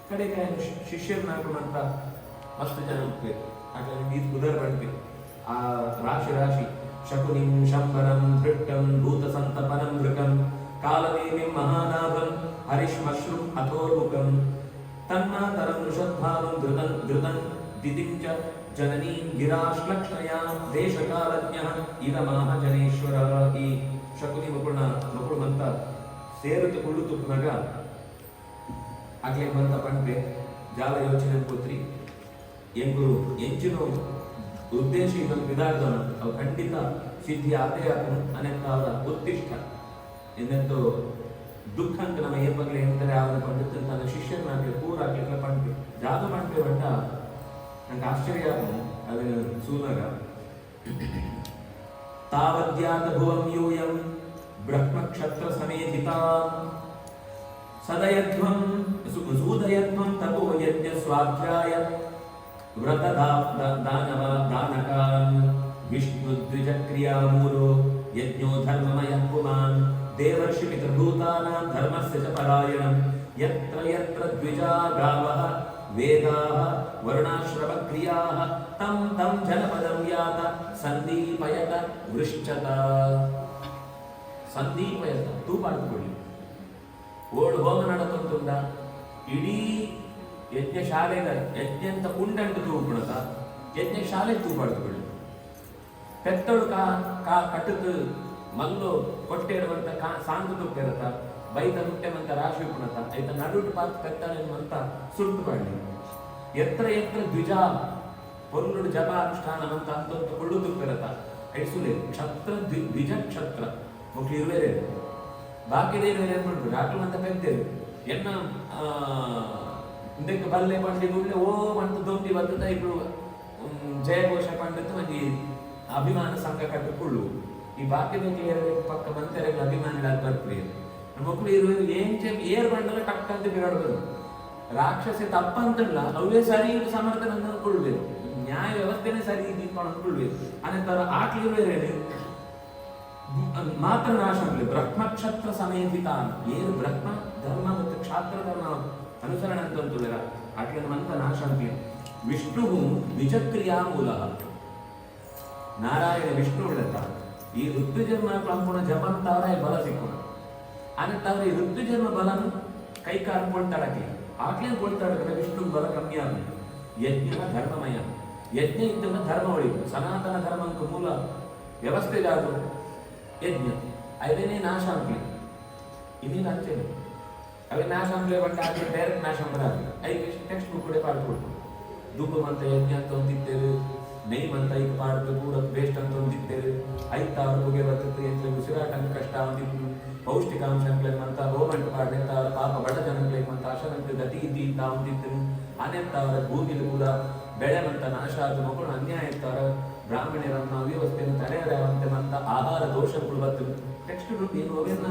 ಕಡೆಗೆ ಶಿಷ್ಯರನ್ನ ಹಾಕೊಂಡಂತ ಮಸ್ತ್ ಜನ ಅನ್ಕೋಬೇಕು ಹಾಗಾಗಿ ಇದು ಉದರ ಮಾಡ್ಬೇಕು ಆ ರಾಶಿ ಶಕುನಿಂ ಶಂಬರಂ ಧೃಟ್ಟಂ ಭೂತ ಸಂತಪನಂ ಮೃಗಂ ಕಾಲದೇವಿಂ ಮಹಾನಾಭಂ ಹರಿಶ್ಮಶ್ರುಂ ಅಥೋರ್ಮುಖಂ ತನ್ಮಾತರಂ ಋಷದ್ಭಾವಂ ಧೃತಂ ದಿತಿಂಚ ಜನನೀಂ ಗಿರಾಶ್ಲಕ್ಷ್ಣಯಾಂ ದೇಶಕಾಲಜ್ಞಃ ಇದಮಾಹ ಜನೇಶ್ವರ ಈ ಶಕುನಿ ಮಕ್ಕಳು ಮಂತ ಸೇರುತ್ತ ಕುಳ್ಳು ತುಪ್ಪನಾಗ ಆಗ್ಲೇ ಬಂತ ಪಂಡ್ರೆ ಜಾಲ ಯೋಚನೆ ಪುತ್ರಿ ಎಂಗುರು ಎಂಚಿನ ಉದ್ದೇಶ ಇನ್ನೊಂದು ವಿಧಾನ ಅವು ಖಂಡಿತ ಸಿದ್ಧಿ ಆದೇ ಆತನು ಅನೆಂತ ಅವರ ಉತ್ತಿಷ್ಟ ಎನ್ನೆಂದು ದುಃಖ ಅಂತ ನಮ್ಮ ಏಪಗ್ಲೆ ಎಂದರೆ ಅವನ ಪಂಡಿತ ತನ್ನ ಶಿಷ್ಯನಾಗಿ ಪೂರ ಆಗ್ಲಿಕ್ಕೆ ಪಂಡ್ರೆ ಜಾದು ಪಂಡ್ರೆ ಬಂಟ ನಂಗೆ ಆಶ್ಚರ್ಯ ಅದನ್ನು ಸೂನಗ ತಾವದ್ಯಾತ ಭುವಂ ಯೂಯಂ ಬ್ರಹ್ಮಕ್ಷತ್ರ ಸಮೇಧಿತಾ ಸದಯಧ್ವಂ ಸೂದಯಧ್ವಂ ತಪೋ ಯಜ್ಞ ಸ್ವಾಧ್ಯಾಯ ವ್ರತ ದಾನವ ದಾನಕಾನ್ ವಿಷ್ಣು ದ್ವಿಜ ಕ್ರಿಯಾಮೂಲೋ ಯಜ್ಞೋ ಧರ್ಮಮಯ ಪುಮಾನ್ ದೇವರ್ಷಿ ಪಿತೃಭೂತಾನಾಂ ಧರ್ಮಸ್ಯ ಚ ಪರಾಯಣಂ ಯತ್ರ ಯತ್ರ ದ್ವಿಜಾ ಗಾವಃ ವೇದಾಃ ವರ್ಣಾಶ್ರಮಕ್ರಿಯಾಃ ತಂ ತಂ ಜನಪದಂ ಯಾತ ಸಂದೀಪಯತ ವೃಶ್ಚತ. ಸಂದೀಪಯತ ತೂಪಾಡ್ಕೊಳ್ಳಿ. ಓಡು ಹೋಮ ನಡಕೊಂತುಂಡ ಇಡೀ ಯಜ್ಞಶಾಲೆಗ ಯಜ್ಞಂತ ಉಂಡಂಟು ತೂಪುಣತ ಯಜ್ಞಶಾಲೆ ತೂಪಾಡ್ಕೊಳ್ಳಿ. ಪೆತ್ತಳು ಕಾ ಕಟ್ಟದು ಮಲ್ಲು ಕೊಟ್ಟೆಡುವಂತ ಸಾಂದು ತುಪ್ಪಿರತ ಬೈತ ಮುಟ್ಟೆಮಂತ ರಾಶಿ ಪುಣತ ಐತ ನಡುಟು ಪಾತ್ ಪೆತ್ತಳೆನ್ನುವಂತ ಸುಟ್ಟು ಬಳ್ಳಿ ಎತ್ರ ಎತ್ರ ದ್ವಿಜ ಪೊರ್ಲುಡು ಜಪ ಅನುಷ್ಠಾನವಂತ ಅಂತಂತ ಕೊಳ್ಳು ತುಪ್ಪಿರತ ಐಸುಲೆ ಕ್ಷತ್ರ ದ್ವಿಜ ಕ್ಷತ್ರ ಮುಖ್ಯ ಇರುವೇರೆ ಬಾಕಿದೇರು ಏನ್ಬಿಟ್ರು ಡಾಕ್ಟರ್ ಅಂತ ಕರಿತೇವೆ ಎನ್ನ ಇದಕ್ಕೆ ಬಲ್ಲೆ ಪಂಡಿತ ಓ ಅಂತ ದೊಂದಿ ಬರ್ತದ ಇಬ್ರು ಜಯಘೋಷ ಪಂಡಿತ ಮಂದಿ ಅಭಿಮಾನ ಸಂಘ ಕಟ್ಟಿಕೊಳ್ಳು ಈ ಬಾಕಿದ ಪಕ್ಕ ಬಂತಾರೆ ಅಭಿಮಾನಿಗಳ ಬರ್ತೀವಿ ಮಕ್ಕಳು ಇರುವರು ಏರ್ ಬಂಡಲ ಟಕ್ ಅಂತ ಬಿರಾಡ್ಬೋದು. ರಾಕ್ಷಸ ತಪ್ಪಂತಲ್ಲ ಅವೇ ಸರಿ ಸಮರ್ಥನೆ ಅಂದ್ಕೊಳ್ಬೇಕು, ನ್ಯಾಯ ವ್ಯವಸ್ಥೆನೇ ಸರಿ ಇದ್ಕೊಂಡು ಅಂದ್ಕೊಳ್ಬೇಕು. ಅನಂತರ ಆಟ್ಲಿರುವೇರೇನೆ ಮಾತ್ರ ನಾಶ ಆಗಲಿ ಬ್ರಹ್ಮಕ್ಷತ್ರ ಸಮೇಧಿತ ಏನು ಬ್ರಹ್ಮ ಧರ್ಮ ಮತ್ತು ಕ್ಷಾತ್ರ ಧರ್ಮ ಅನುಸರಣೆ ಅಂತಂತುಳಿರ ಆಟ್ಲಿನ ಮಂತ ನಾಶ ಆಗಲಿ. ವಿಷ್ಣು ನಿಜಕ್ರಿಯಾ ಮೂಲ ನಾರಾಯಣ ವಿಷ್ಣು ಉಳ್ಳತ ಈ ಋತುಜನ್ಮ ಪಂಪುಣ ಜಪಂತವರ ಬಲ ಸಿಕ್ಕೋಣ ಅನ್ನತ್ತವ್ರ ಈ ಋತುಜನ್ಮ ಬಲನು ಕೈ ಕಾರ್ಕೊಳ್ತಾಡಕ್ಕೆ ಆಟ್ಲೇನು ಕೊಳ್ತಾಡಕ್ಕೆ ವಿಷ್ಣು ಬಲ ಕಮ್ಮಿ ಆಗಲಿ. ಯಜ್ಞ ಧರ್ಮಮಯ ಯಜ್ಞ ಇದ್ದನ್ನ ಧರ್ಮ ಉಳಿದು ಸನಾತನ ಧರ್ಮಕ್ಕೆ ಮೂಲ ವ್ಯವಸ್ಥೆ ಯಾವುದು ಯಜ್ಞ ಅದೇನೇ ನಾಶ ಆಗಲಿ ಇನ್ನೇನು ಹಂಚೇನೆ ಅವೇ ನಾಶ ಆಗಲೇ ಬಂದ ಆಗಲಿ ಡೈರೆಕ್ಟ್ ನಾಶ ಆಗಲಿ. ಐದು ಟೆಕ್ಸ್ಟ್ ಬುಕ್ ಕೂಡ ಪಾಡ್ಕೊಡ್ತು ಧೂಪ ಮಂತ ಯಜ್ಞ ಅಂತ ಒಂದಿತ್ತೇವೆ ನೈ ಮಂತ ಐದು ಪಾಡ್ತು ಪೂರ ಬೇಸ್ಟ್ ಅಂತ ಒಂದಿತ್ತೇವೆ ಐತಾವ್ರ ಬುಗೆ ಬರ್ತದೆ ಅಂತ ಉಸಿರಾಟಂಕ ಕಷ್ಟ ಒಂದಿತ್ತು ಪೌಷ್ಟಿಕಾಂಶ ಅಂತ ರೋಮಂಟ ಪಾಡ್ನೆಂತ ಪಾಪ ಬಡ ಜನಗಳಿಗೆ ಅಂತ ಅಶನಂತ ಗತಿ ಇದ್ದಿ ಅಂತ ಒಂದಿತ್ತು ಅನೆಂತವರ ಭೂಮಿಲಿ ಕೂಡ ಬೆಳೆ ಮಂತ ನಾಶ ಆದ ಮಕ್ಕಳು ಅನ್ಯಾಯ ಇರ್ತಾರ ಬ್ರಾಹ್ಮಣರನ್ನ ಅವ್ಯವಸ್ಥೆಯನ್ನು ತಡೆಯರಂತೆ ಮಂತ ಆಹಾರ ದೋಷಗಳು ಬರ್ತದೆ. ಟೆಕ್ಸ್ಟ್ ಬುಕ್ ಏನು ಅವೇನ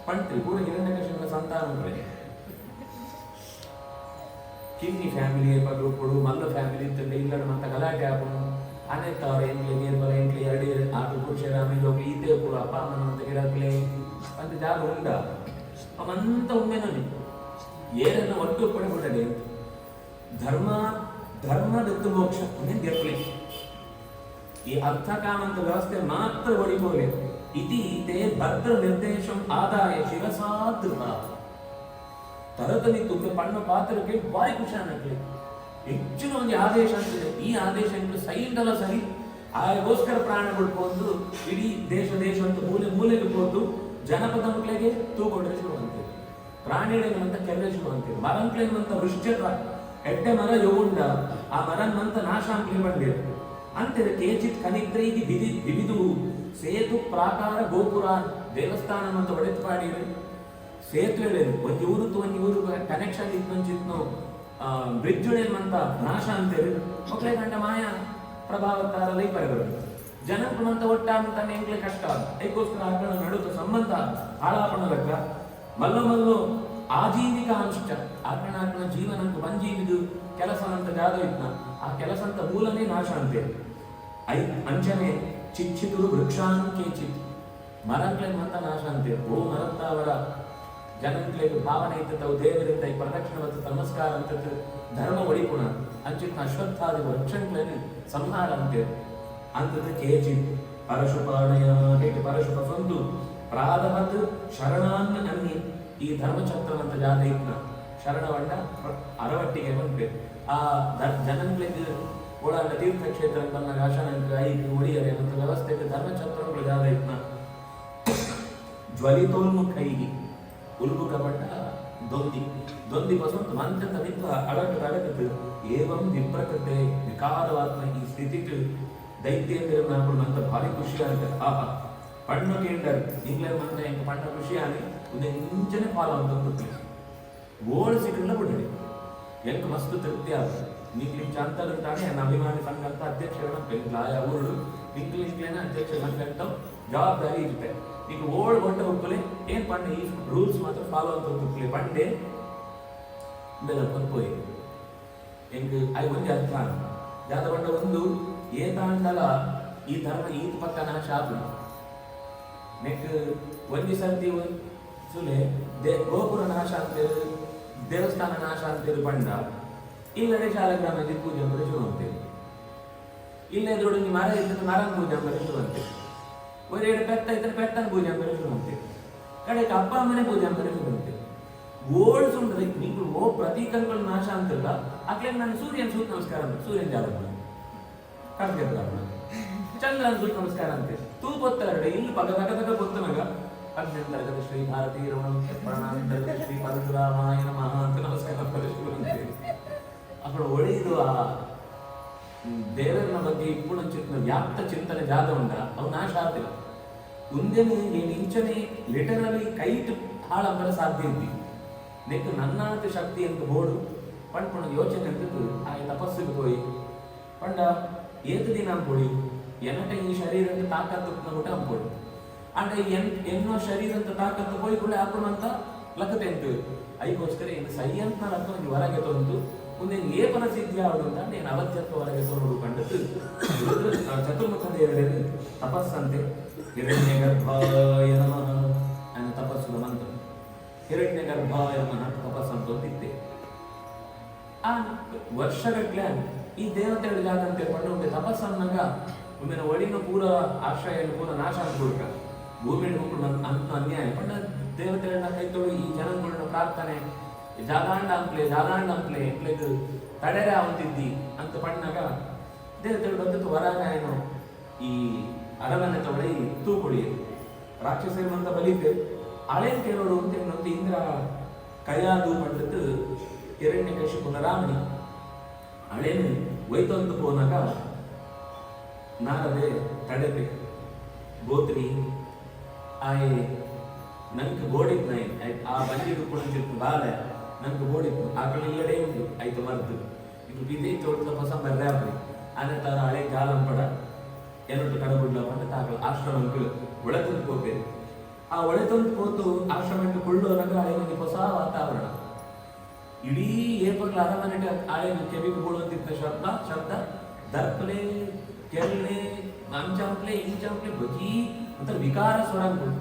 ಪಂಟ್ರಿ ಪೂರ ಹಿರಣ್ಯಕಶಿಪುನ ಸಂತಾನಗಳಿಗೆ ಕಿನ್ನಿ ಫ್ಯಾಮಿಲಿ ಗ್ರೂಪ್ಗಳು ಮಲ್ಲ ಫ್ಯಾಮಿಲಿ ಇರ್ತದೆ ಇಲ್ಲ ಮಂತ ಗಲಾಟೆ ಹಾಕೊಂಡು ಅನೆತ್ತವ್ರ ಎಂಟ್ಲಿ ನೀರು ಬರ ಎಂಟ್ಲಿ ಎರಡು ಆಟು ಪುರುಷರ ಆಮೇಲೆ ಹೋಗಿ ಈತೆ ಪೂರ ಅಪ್ಪ ಅಮ್ಮನ ಅಂತ ಗಿಡಕ್ಲೆ ಅಂತ ಜಾಗ ಉಂಡ ಅವಂತ ಒಮ್ಮೆ ನೋಡಿ ಏನನ್ನು ಒಟ್ಟು ಪಡೆಬಿಡಲಿ ಧರ್ಮ ಧರ್ಮದತ್ತು ಮೋಕ್ಷ ಗೆಪ್ಪಲಿ ಈ ಅರ್ಥಕಾಮಂತ ವ್ಯವಸ್ಥೆ ಮಾತ್ರ ಹೊಡಿಕೋಬೇಕು. ಇತಿ ತೇ ಭದ್ರ ನಿರ್ದೇಶಂ ಆದಾಯ ಶಿರಸಾದೃಹ ತರತನಿ ತುಂಬ ಪಣ್ಣ ಪಾತ್ರಕ್ಕೆ ಬಾರಿ ಖುಷಿ ಅನ್ನಕ್ಕೆ ಹೆಚ್ಚಿನ ಒಂದು ಆದೇಶ ಅಂತಿದೆ. ಈ ಆದೇಶಗಳು ಸೈಂಡಲ ಸರಿ ಆಗೋಸ್ಕರ ಪ್ರಾಣ ಬಿಡ್ಕೊಂಡು ಇಡೀ ದೇಶ ಅಂತ ಮೂಲೆಗೆ ಹೋದ್ದು ಜನಪದ ಮಕ್ಕಳಿಗೆ ತೂಕೊಂಡ್ರೆ ಶುರು ಅಂತೀವಿ, ಪ್ರಾಣಿಗಳೇನಂತ ಕೆರೆ ಶುರು ಅಂತೀವಿ, ಮರಂಕ್ಲೇನಂತ ವೃಶ್ಚಕ ಎಡ್ಡೆ ಮರ ಯೋಗುಂಡ ಆ ಮರನ್ನಂತ ನಾಶ ಅಂಕ್ಲಿ ಬಂದಿರು ಅಂತಿದೆ. ಕೇಚಿತ್ ಕನಿತ್ರೈಗಿ ವಿವಿಧು ಸೇತು ಪ್ರಾಕಾರ ಗೋಪುರ ದೇವಸ್ಥಾನ ಅಂತ ಒಡೆದು ಪಾಡಿರು ಸೇತುವೆ ಒಂದು ಊರು ಒಂದು ಊರು ಕನೆಕ್ಷನ್ ಇತ್ತು ಬ್ರಿಡ್ಜ್ ಅಂತ ನಾಶ ಅಂತೇಳಿ ಮಕ್ಕಳೇ ಗಂಡ ಮಾಯಾ ಪ್ರಭಾವತಾರ ಲೈಪರಗಳು ಜನಕ್ಕಂತ ಒಟ್ಟಾಂತ ಎಂಗ್ಲೆ ಕಷ್ಟ ಅದಕ್ಕೋಸ್ಕರ ಆಕಳ ನಡುತ್ತ ಸಂಬಂಧ ಹಾಳಾಪಣ ಲೆಕ್ಕ ಮಲ್ಲೋ ಆಜೀವಿಕ ಅಂಶ ಆಕಳ ಜೀವನ ಅಂತ ಬಂಜೀವಿದು ಕೆಲಸ ಅಂತ ಜಾಗ ಇದ್ನ ಆ ಕೆಲಸ ಅಂತ ಮೂಲನೇ ನಾಶ ಅಂತೇಳಿ ಅಂಚನೆ ಚಿಚ್ಚಿದುರು ವೃಕ್ಷಾನ್ ಕೇಚಿತ್ ಮರಕ್ಲೇನ್ ಅಂತ ನಾಶ ಅಂತೇಳಿ ಓ ಮರತ್ತ ಅವರ ಜನಕ್ಲೇನು ಭಾವನೆ ಇದ್ದವು ದೇವರಿಂದ ಈ ಪ್ರದಕ್ಷಿಣ ಮತ್ತು ನಮಸ್ಕಾರ ಅಂತ ಧರ್ಮ ಒಡಿಪುಣ ಅಂಚಿತ್ ಅಶ್ವತ್ಥಾದಿ ವೃಕ್ಷಗಳೇನು ಸಂಹಾರ ಅಂತೇಳಿ ಅಂತದ ಕೇಚಿತ್ ಪರಶುಪಾಣಯ ಹೇಗೆ ಪರಶುಪ ಸಂದು ಪ್ರಾರಭತ್ ಶರಣಾನ್ನ ಅನ್ನಿ ಈ ಧರ್ಮಚಕ್ರವಂತ ಜಾಗ ಇದ್ನ ಶರಣವಂಡ ಅರವಟ್ಟಿಗೆ ಬಂದ್ಬೇಕು ಆ ಜನಗಳಿಗೆ ಓಡಾಡ ತೀರ್ಥಕ್ಷೇತ್ರ ತನ್ನ ರಾಶನಂಕ ಐದು ಒಡಿಯರೆ ಮತ್ತು ವ್ಯವಸ್ಥೆಗೆ ಧರ್ಮಚಕ್ರಗಳು ಜಾಗ ಇದ್ನ ಜ್ವಲಿತೋನ್ಮುಖೈಗಿ ಉಲ್ಬುಕಪಟ್ಟ ದೊಂದಿ ಬಸವಂತ ಮಂಚದ ನಿಂತು ಅಡಗದು ಏವಂ ವಿಪ್ರಕೃತೆ ವಿಕಾರವಾತ್ಮ ಈ ಸ್ಥಿತಿಗೆ ದೈತ್ಯೇಂದ್ರ ಅಂತ ಭಾರಿ ಖುಷಿ ಆಗುತ್ತೆ. ಆಹಾ ಪಣ್ಣು ಕೇಂದ್ರ ಇಂಗ್ಲೆಂಡ್ ಮಂತ ಎಂಕ ಪಣ್ಣ ಖುಷಿ ಆಗಿ ಒಂದು ಇಂಚನೆ ಫಾಲೋ ಅಂತ ಓಡ್ ಸಿಕ್ಕಲ್ಲ ಬಿಡ್ರಿ ಎಂಕ ಮಸ್ತ್ ತೃಪ್ತಿ ಆಗುತ್ತೆ. ನಿಂಗ್ಲಿಂಗ್ ಅಂತಾನೆ ನನ್ನ ಅಭಿಮಾನಿ ಸಂಘ ಅಂತ ಅಧ್ಯಕ್ಷ ಆಯಾ ಊರು ಇಂಗ್ಲಿಷ್ಲೇನ ಅಧ್ಯಕ್ಷ ಸಂಘ ಅಂತ ಜವಾಬ್ದಾರಿ ಇರುತ್ತೆ. ಈಗ ಓಲ್ಡ್ ಬಂಡ ಉಪ್ಪಲೆ ಏನ್ ಪಂಡ ಈ ರೂಲ್ಸ್ ಮಾತ್ರ ಫಾಲೋ ಅಂತ ಉಪ್ಪಲೆ ಪಂಡೆ ಬೆಲ್ಲ ಪಂಪೋಯಿ ಎಂಗ್ ಐ ಒಂದು ಅರ್ಥ ಜಾತ ಬಂಡ ಒಂದು ಏತಾಂಡಲ ಈ ಧರ್ಮ ಈ ಪಕ್ಕ ನಾಶ ಆತು ನೆಕ್ ಒಂದು ಸರ್ತಿ ಸುಲೆ ಗೋಪುರ ನಾಶ ಅಂತೇಳಿ ದೇವಸ್ಥಾನ ನಾಶ ಅಂತೇಳಿ ಪಂಡ ಇಲ್ಲಡೆ ಶಾಲಗ್ರಾಮದ ಪೂಜೆ ಅಂದರೆ ಶುರು ಅಂತೇವೆ. ಇಲ್ಲದ್ರೊಡು ನೀವು ಮರ ಇದ್ದರೆ ಮರನ ಪೂಜೆ ಅಂದರೆ ಶುರು ಅಂತೇವೆ. ಒರೆರಡು ಪೆತ್ತ ಇದ್ದರೆ ಪೆತ್ತನ ಪೂಜೆ ಅಂದರೆ ಶುರು ಅಂತೇವೆ. ಕಡೆಗೆ ಅಪ್ಪ ಅಮ್ಮನೆ ಪೂಜೆ ಅಂದರೆ ಶುರು ಅಂತೇವೆ. ಗೋಲ್ಸ್ ಉಂಟದೆ ನೀವು ಓ ಪ್ರತೀಕಗಳು ನಾಶ ಅಂತಲ್ಲ. ಆಕಲೆ ನಾನು ಸೂರ್ಯನ ಸೂತ್ ನಮಸ್ಕಾರ ಅಂತ ಸೂರ್ಯನ ಜಾಗ ಕರ್ಗೆಲ್ಲ ಚಂದ್ರನ ಸೂತ್ ನಮಸ್ಕಾರ ಅಂತೆ ತೂಪೊತ್ತರಡೆ ಇಲ್ಲಿ ಪಗದಗದಗ ಪೊತ್ತನಗ ಅಗ್ನಿಂದರ್ಗದ ಶ್ರೀ ಭಾರತೀ ರಮಣ ಪ್ರಣಾಂತರ್ಗದ ಶ್ರೀ ಪರಶುರಾಮಾಯ ನಮಃ ಅಂತ ನಮಸ್ಕಾರ ಶುರು ಅಂತೇವೆ. ಅక్కడ ಒಡೆಯುದು ಆ ದೇವರನ ಬಗ್ಗೆ ಇಪ್ಪುಣ ವ್ಯಾಪ್ತ ಚಿಂತನೆ ಜಾಗ ಉಂಡ ಅವು ನಾಶ ಆಗ್ತಿಲ್ಲ. ಮುಂದೆನೇ ನೀನು ಇಂಚನೆ ಲಿಟರಲಿ ಕೈಟ್ ಹಾಳಾಗಲು ಸಾಧ್ಯ ಇದ್ದಿ ನೆಕ್ಕು ನನ್ನಾತ ಶಕ್ತಿ ಅಂತ ಬೋಡು ಪಂಡ್ ಯೋಚನೆ ಅಂತದ್ದು ಆ ತಪಸ್ಸಿಗೆ ಹೋಯಿ ಪಂಡ ಏತು ದಿನ ಅಂಬೋಡಿ ಎನ್ನಟ ಈ ಶರೀರಕ್ಕೆ ತಾಕತ್ತು ಊಟ ಅಂಬೋಡು ಅಂಡ ಎನ್ನೋ ಶರೀರಂತ ತಾಕತ್ತು ಹೋಗಿ ಕೂಡ ಹಾಕೋಣಂತ ಲಕ್ಕತೆ ಅಂತ ಅದಕ್ಕೋಸ್ಕರ ಏನು ಸೈ ಅಂತ ಲಕ್ಕ ಹೊರಗೆ ತಂದು ಮುಂದೆ ಏಪನ ಸಿದ್ಧಿ ಆಗುದು ಅಂತ నేను ಅವತ್ಯತ್ವ ಹೊರಗೆ ತೋರು ಕಂಡದ್ದು ಚತುರ್ಮುಖ ದೇವರಲ್ಲಿ ತಪಸ್ಸಂತೆ ಹಿರಣ್ಯ ಗರ್ಭಾಯ ನಮಃ ನನ್ನ ತಪಸ್ಸು ಮಂತ್ರ ಹಿರಣ್ಯ ಗರ್ಭಾಯ ನಮಃ ತಪಸ್ಸಂತ ಅಂತಿದ್ದೆ. ಆ ವರ್ಷಗಟ್ಲೆ ಈ ದೇವತೆಗಳ ಜಾಗ ಅಂತ ಹೇಳ್ಕೊಂಡು ಒಮ್ಮೆ ತಪಸ್ಸನ್ನಾಗ ಒಮ್ಮೆ ಒಳಿನ ಪೂರ ಆಶ್ರಯ ಪೂರ ನಾಶ ಅನ್ಕೊಡ್ಕ ಭೂಮಿ ಹೋಗ್ಬಿಡು ಅಂತ ಅನ್ಯಾಯ ಪಂಡ ದೇವತೆಗಳನ್ನ ಕೈ ತೊಳು ಈ ಜನಗಳನ್ನ ಪ್ರಾರ್ಥನೆ ಜಾಗಾಂಡ ಅಂಪ್ಲೆ ಎಂಪ್ಲೆದು ತಡೆರೆ ಅವಂತಿದ್ದಿ ಅಂತ ಪಣ್ಣಾಗ ದೇವತೆಗಳು ಬಂದದ್ದು ವರಾಗಾಯನು ಈ ಅರಮನೆ ತೊಗೊಳ್ಳಿ ತೂಕೊಳಿ ರಾಕ್ಷಸರು ಅಂತ ಬಲಿದ್ದೆ ಹಳೇನ್ ಕೇಳೋಡು ಅಂತ ಇನ್ನೊಂದು ಇಂದ್ರ ಕೈಯಾದು ಪಂಡದ್ದು ಹಿರಣ್ಯ ಕಶಿಪುನ ರಾಮಣಿ ಹಳೇನು ಒಯ್ತೊಂದು ಹೋನಾಗ ನಾರದೆ ತಡೆದೆ ಗೋತ್ರಿ ಆಯ್ ನಂಗೆ ಬೋಡಿತ್ತು ನೈ ಆ ಬಂದಿದ್ದು ಕುಳಿತಿತ್ತು ಬಾಲೆ ನಂಗೆ ಬೋಡಿತ್ತು ಆ ಕಡೆ ಇಲ್ಲಡೆ ಉಂಟು ಆಯ್ತು ಮರ್ದು ಇದು ಬಿದ್ದೆ ತೋಟದ ಹೊಸ ಬರ್ರಾಬ್ರಿ ಆನೆ ತರ ಹಳೆ ಜಾಲಂಪಡ ಏನೊಟ್ಟು ಕಡಬುಡ್ಲ ಪಂಡ ತಾಕಲು ಆಶ್ರಮಕ್ಕೆ ಒಳತೊಂದು ಹೋಗ್ಬೇಕು. ಆ ಒಳತೊಂದು ಕೂತು ಆಶ್ರಮಕ್ಕೆ ಕೊಳ್ಳುವಾಗ ಹಳೆ ಒಂದು ಹೊಸ ವಾತಾವರಣ ಇಡೀ ಏಪಗಳ ಅರಮನೆ ಹಳೆ ಕೆವಿಗೆ ಬೋಳುವಂತಿದ್ದ ಶಬ್ದ ದರ್ಪಲೆ ಕೆರಳೆ ಅಂಚಂಪ್ಲೆ ಇಂಚಂಪ್ಲೆ ಬಜಿ ಅಂತ ವಿಕಾರ ಸ್ವರಂಗಳು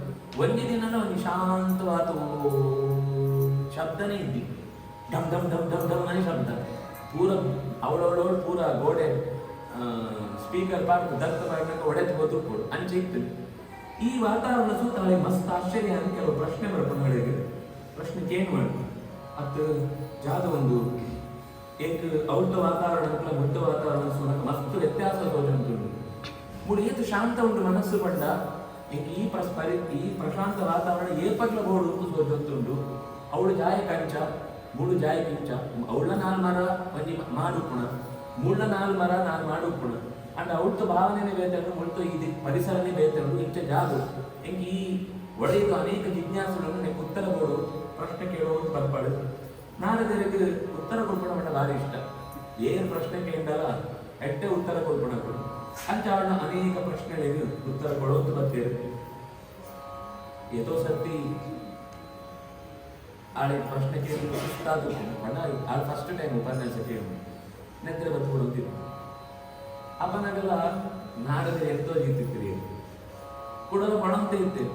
ಒಂದೇ ದಿನ ಒಂದು ಶಾಂತವಾದ ಶಬ್ದನೇ ಇದ್ದಿ ಡಮ್ ಡಮ್ ಡಮ್ ಡಮ್ ಡಮ್ ಅನೇ ಶಬ್ದ ಪೂರ ಅವಳವಳವಳು ಪೂರ ಗೋಡೆ ಸ್ಪೀಕರ್ ಪಾರ್ಕ್ ದತ್ತ ಪಾರ್ಕ್ ಒಡೆದು ಹೋದ್ರು ಅಂಚೆ ಇತ್ತು. ಈ ವಾತಾವರಣ ಸೂತ ಹಳೆ ಮಸ್ತ್ ಆಶ್ಚರ್ಯ ಅಂತ ಕೆಲವು ಪ್ರಶ್ನೆ ಬರ್ಕೊಂಡ್ಗಳಿಗೆ ಪ್ರಶ್ನೆ ಕೇನ್ ಮಾಡಿ ಅದು ಜಾಗ ಒಂದು ಏಕ ಔಟ ವಾತಾವರಣ ಮುಟ್ಟ ವಾತಾವರಣ ಸುನಕ ಮಸ್ತ್ ವ್ಯತ್ಯಾಸ ತೋಜುಂಟು ಮೂಡು ಏತು ಶಾಂತ ಉಂಟು ಮನಸ್ಸು ಪಂಡ ಈ ಪ್ರಶಾಂತ ವಾತಾವರಣ ಏಪಗ್ಲ ಬೋಡು ತೋಜುಂಟುಂಡು ಅವಳು ಜಾಯ ಕಂಚ ಮೂಡು ಜಾಯ ಕಿಂಚ ಅವಳ ನಾಲ್ ಮರ ಒಂಜಿ ಮಾಡುಪುಣ ಮುಳ್ಳ ನಾಲ್ ಮರ ನಾಲ್ ಮಾಡುಪುಣ ಅಂಡ್ ಅವಳ್ತು ಭಾವನೆನೇ ಬೇತಂಡು ಮುಳ್ತು ಇದು ಪರಿಸರನೇ ಬೇತಂಡು ಇಂಚ ಜಾಗು ಎಂಗೆ ಈ ಒಡೆಯುದು ಅನೇಕ ಜಿಜ್ಞಾಸುಗಳನ್ನು ನೆಕ್ ಉತ್ತರ ಕೊಡು ಪ್ರಶ್ನೆ ಕೇಳೋದು ಬರ್ಪಾಡು ನಾರದರಿಗೆ ಉತ್ತರ ಕೊಡ್ಕೊಳ ಭಾರಿ ಇಷ್ಟ ಏನು ಪ್ರಶ್ನೆ ಕೇಳಲ್ಲ ಎಟ್ಟೆ ಉತ್ತರ ಕೊಡ್ಕೊಳ ಕೊಡು ಅಂಚ ಅವಳ ಅನೇಕ ಪ್ರಶ್ನೆಗಳಿಗೆ ಉತ್ತರ ಕೊಡೋದು ಬರ್ತೀರಿ. ಏತೋ ಸರ್ತಿ ಆಳೆ ಪ್ರಶ್ನೆ ಕೇಳಿ ಸುಸ್ತಾದ ಆಳ ಫಸ್ಟ್ ಟೈಮ್ ಉಪನ್ಯಾಸ ಕೇಳಿ ನೆದ್ರೆ ಬತ್ತು ಕೊಡುತ್ತಿದ್ದು ಅಪ್ಪನಾಗೆಲ್ಲ ನಾಡದೆ ಎತ್ತೋ ಜೀತಿರ್ತೀರಿ ಕೊಡಲು ಪಣಂತೆ ಇರ್ತೇವೆ.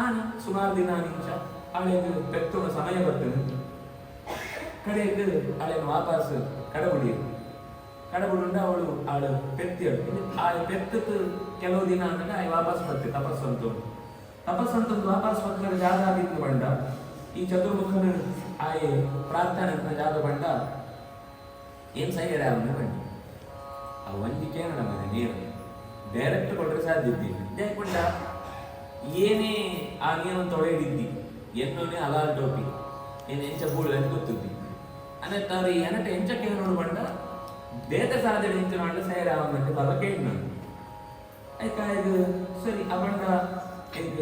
ಆನೆ ಸುಮಾರು ದಿನ ನಿಮಿಷ ಹಳೆಗೆ ಪೆತ್ತೋನ ಸಮಯ ಬರ್ತದೆ ಕಡೆಗೆ ಹಳೆಯನ್ನು ವಾಪಸ್ ಕಡಬುಡುಂಡ ಅವಳು ಆಳು ಪೆತ್ತಿ ಆ ಪೆತ್ತದ್ದು ಕೆಲವು ದಿನ ಅಂದಾಗ ಆಯ್ ವಾಪಸ್ ಬರ್ತದೆ ತಪಸ್ಸಂತಂದು ವಾಪಸ್ ಬರ್ತಾರೆ ಜಾಗ ಆಗಿದ್ದು ಬಂಡ ಈ ಚತುರ್ಮುಖನ ಆಯ್ ಪ್ರಾರ್ಥನೆ ಅಂತ ಜಾಗ ಬಂಡ ಏನ್ ಸೈಡ್ ಅವನ್ನ ಬನ್ನಿ ಆ ಒಂದಿ ಕೇಳೋಣ ಮನೆ ನೀರು ಡೈರೆಕ್ಟ್ ಕೊಟ್ಟರೆ ಸಾಧ್ಯ ಇದ್ದೀನಿ ಯಾಕೊಂಡ ಏನೇ ಆ ನೀರನ್ನು ತೊಳೆದಿದ್ದಿ ಎನ್ನೋನೇ ಅಲಾಲ್ ಟೋಪಿ ಏನು ಎಂಚ ಬೂಳು ಅಂತ ಗೊತ್ತಿದ್ದಿ ಅನ್ನತ್ತಾರೆ ಏನಟ ಎಂಚ ಕೇಳೋಣ ಬಂಡ ಬೇತ ಸಾಧನೆ ಎಂಚ ಮಾಡಿ ಸೈಡ್ ಅವನ್ನಂತೆ ಬರ ಕೇಳಿ ನಾನು ಆಯ್ತಾ ಇದು ಸರಿ ಅವಂಡ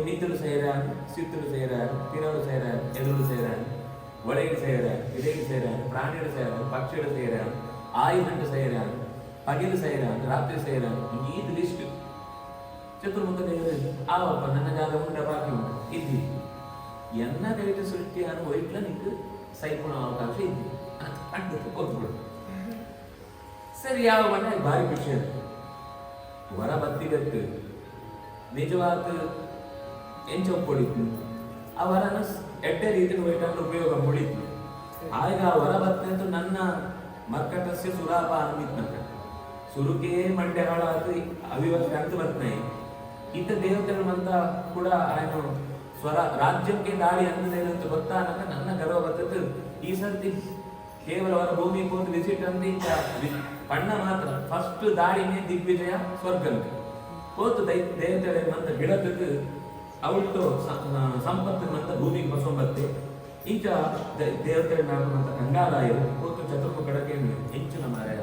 ನಿದ್ದರು ಸೇರಾನು ಸಿತ್ತರು ಸೇರಾನು ತಿನ್ನೋರು ಸೇರಾನು ಎದುರು ಸೇರಾನು ಒಳಗಿನ ಸೇರಾನು ಇಡಗಿನ ಸೇರಾನು ಪ್ರಾಣಿಗಳು ಸೇರಾನು ಪಕ್ಷಿಗಳು ಸೇರಾನು ಆಯುಧಂಟು ಸೇರಾನು ಪಗಿಲು ಸೇರಾನು ರಾತ್ರಿ ಸೇರಾನು ಇದು ಲಿಸ್ಟ್ ಚತುರ್ಮುಖ ದೇವರು ಆವಪ್ಪ ನನ್ನ ಜಾಗ ಉಂಡ ಬಾಕಿ ಉಂಟು ಇದ್ದಿ ಎನ್ನ ಕೈಟ ಸೃಷ್ಟಿಯನ್ನು ಒಯ್ಟ್ಲ ನಿಂಗೆ ಸೈಪುಣ ಅವಕಾಶ ಇದ್ದಿ ಅಂಟು ಕೊತ್ಬಿಡು ಸರಿ ಯಾವ ಬಣ್ಣ ಭಾರಿ ಖುಷಿ ಅದು ಹೊರ ಬತ್ತಿಗತ್ತು ನಿಜವಾದ ಎಂಚ ಒಪ್ಪಿತ್ತು ಅವರನ್ನು ಎಡ್ಡೆ ರೀತಿಯ ಒಯ್ಟನ್ನು ಉಪಯೋಗ ಮುಡಿತು ಆಗ ಹೊರ ಬರ್ತಂತೂ ನನ್ನ ಮರ್ಕಟಸ್ಯ ಸುಲಾಭ ಅಂದಿದ್ನಂತೆ ಸುರುಕೆ ಮಂಡ್ಯ ಹಾಳಾದ ಅವಿವಸ್ಥೆ ಅಂತ ಬರ್ತಾನೆ ಇತ್ತ ದೇವತೆಗಳು ಮಂತ ಕೂಡ ఆయన ಸ್ವರ ರಾಜ್ಯಕ್ಕೆ ದಾಳಿ ಅಂತ ಗೊತ್ತಾನಕ ನನ್ನ ಗರ್ವ ಬರ್ತದೆ ಈ ಸರ್ತಿ ಕೇವಲ ಅವರ ಭೂಮಿ ಹೋಗಿ ವಿಸಿಟ್ ಅಂತ ಪಣ್ಣ ಮಾತ್ರ ಫಸ್ಟ್ ದಾಳಿನೇ ದಿಗ್ವಿಜಯ ಸ್ವರ್ಗಕ್ಕೆ ಹೋತು ದೇವತೆಗಳ ಮಂತ ಗಿಡಕ್ಕೆ ಅವಳು ಸಂಪತ್ತು ಮಂತ ಭೂಮಿಗೆ ಬಸೊಂಬತ್ತೆ ಈಗ ದೇವತೆಗಳ ನಾಲ್ಕು ಕಂಗಾಲಾಯರು ಹೋತು ಚತುರ್ಮುಖಡಕ್ಕೆ ಹೆಚ್ಚಿನ ಮಾರಾಯ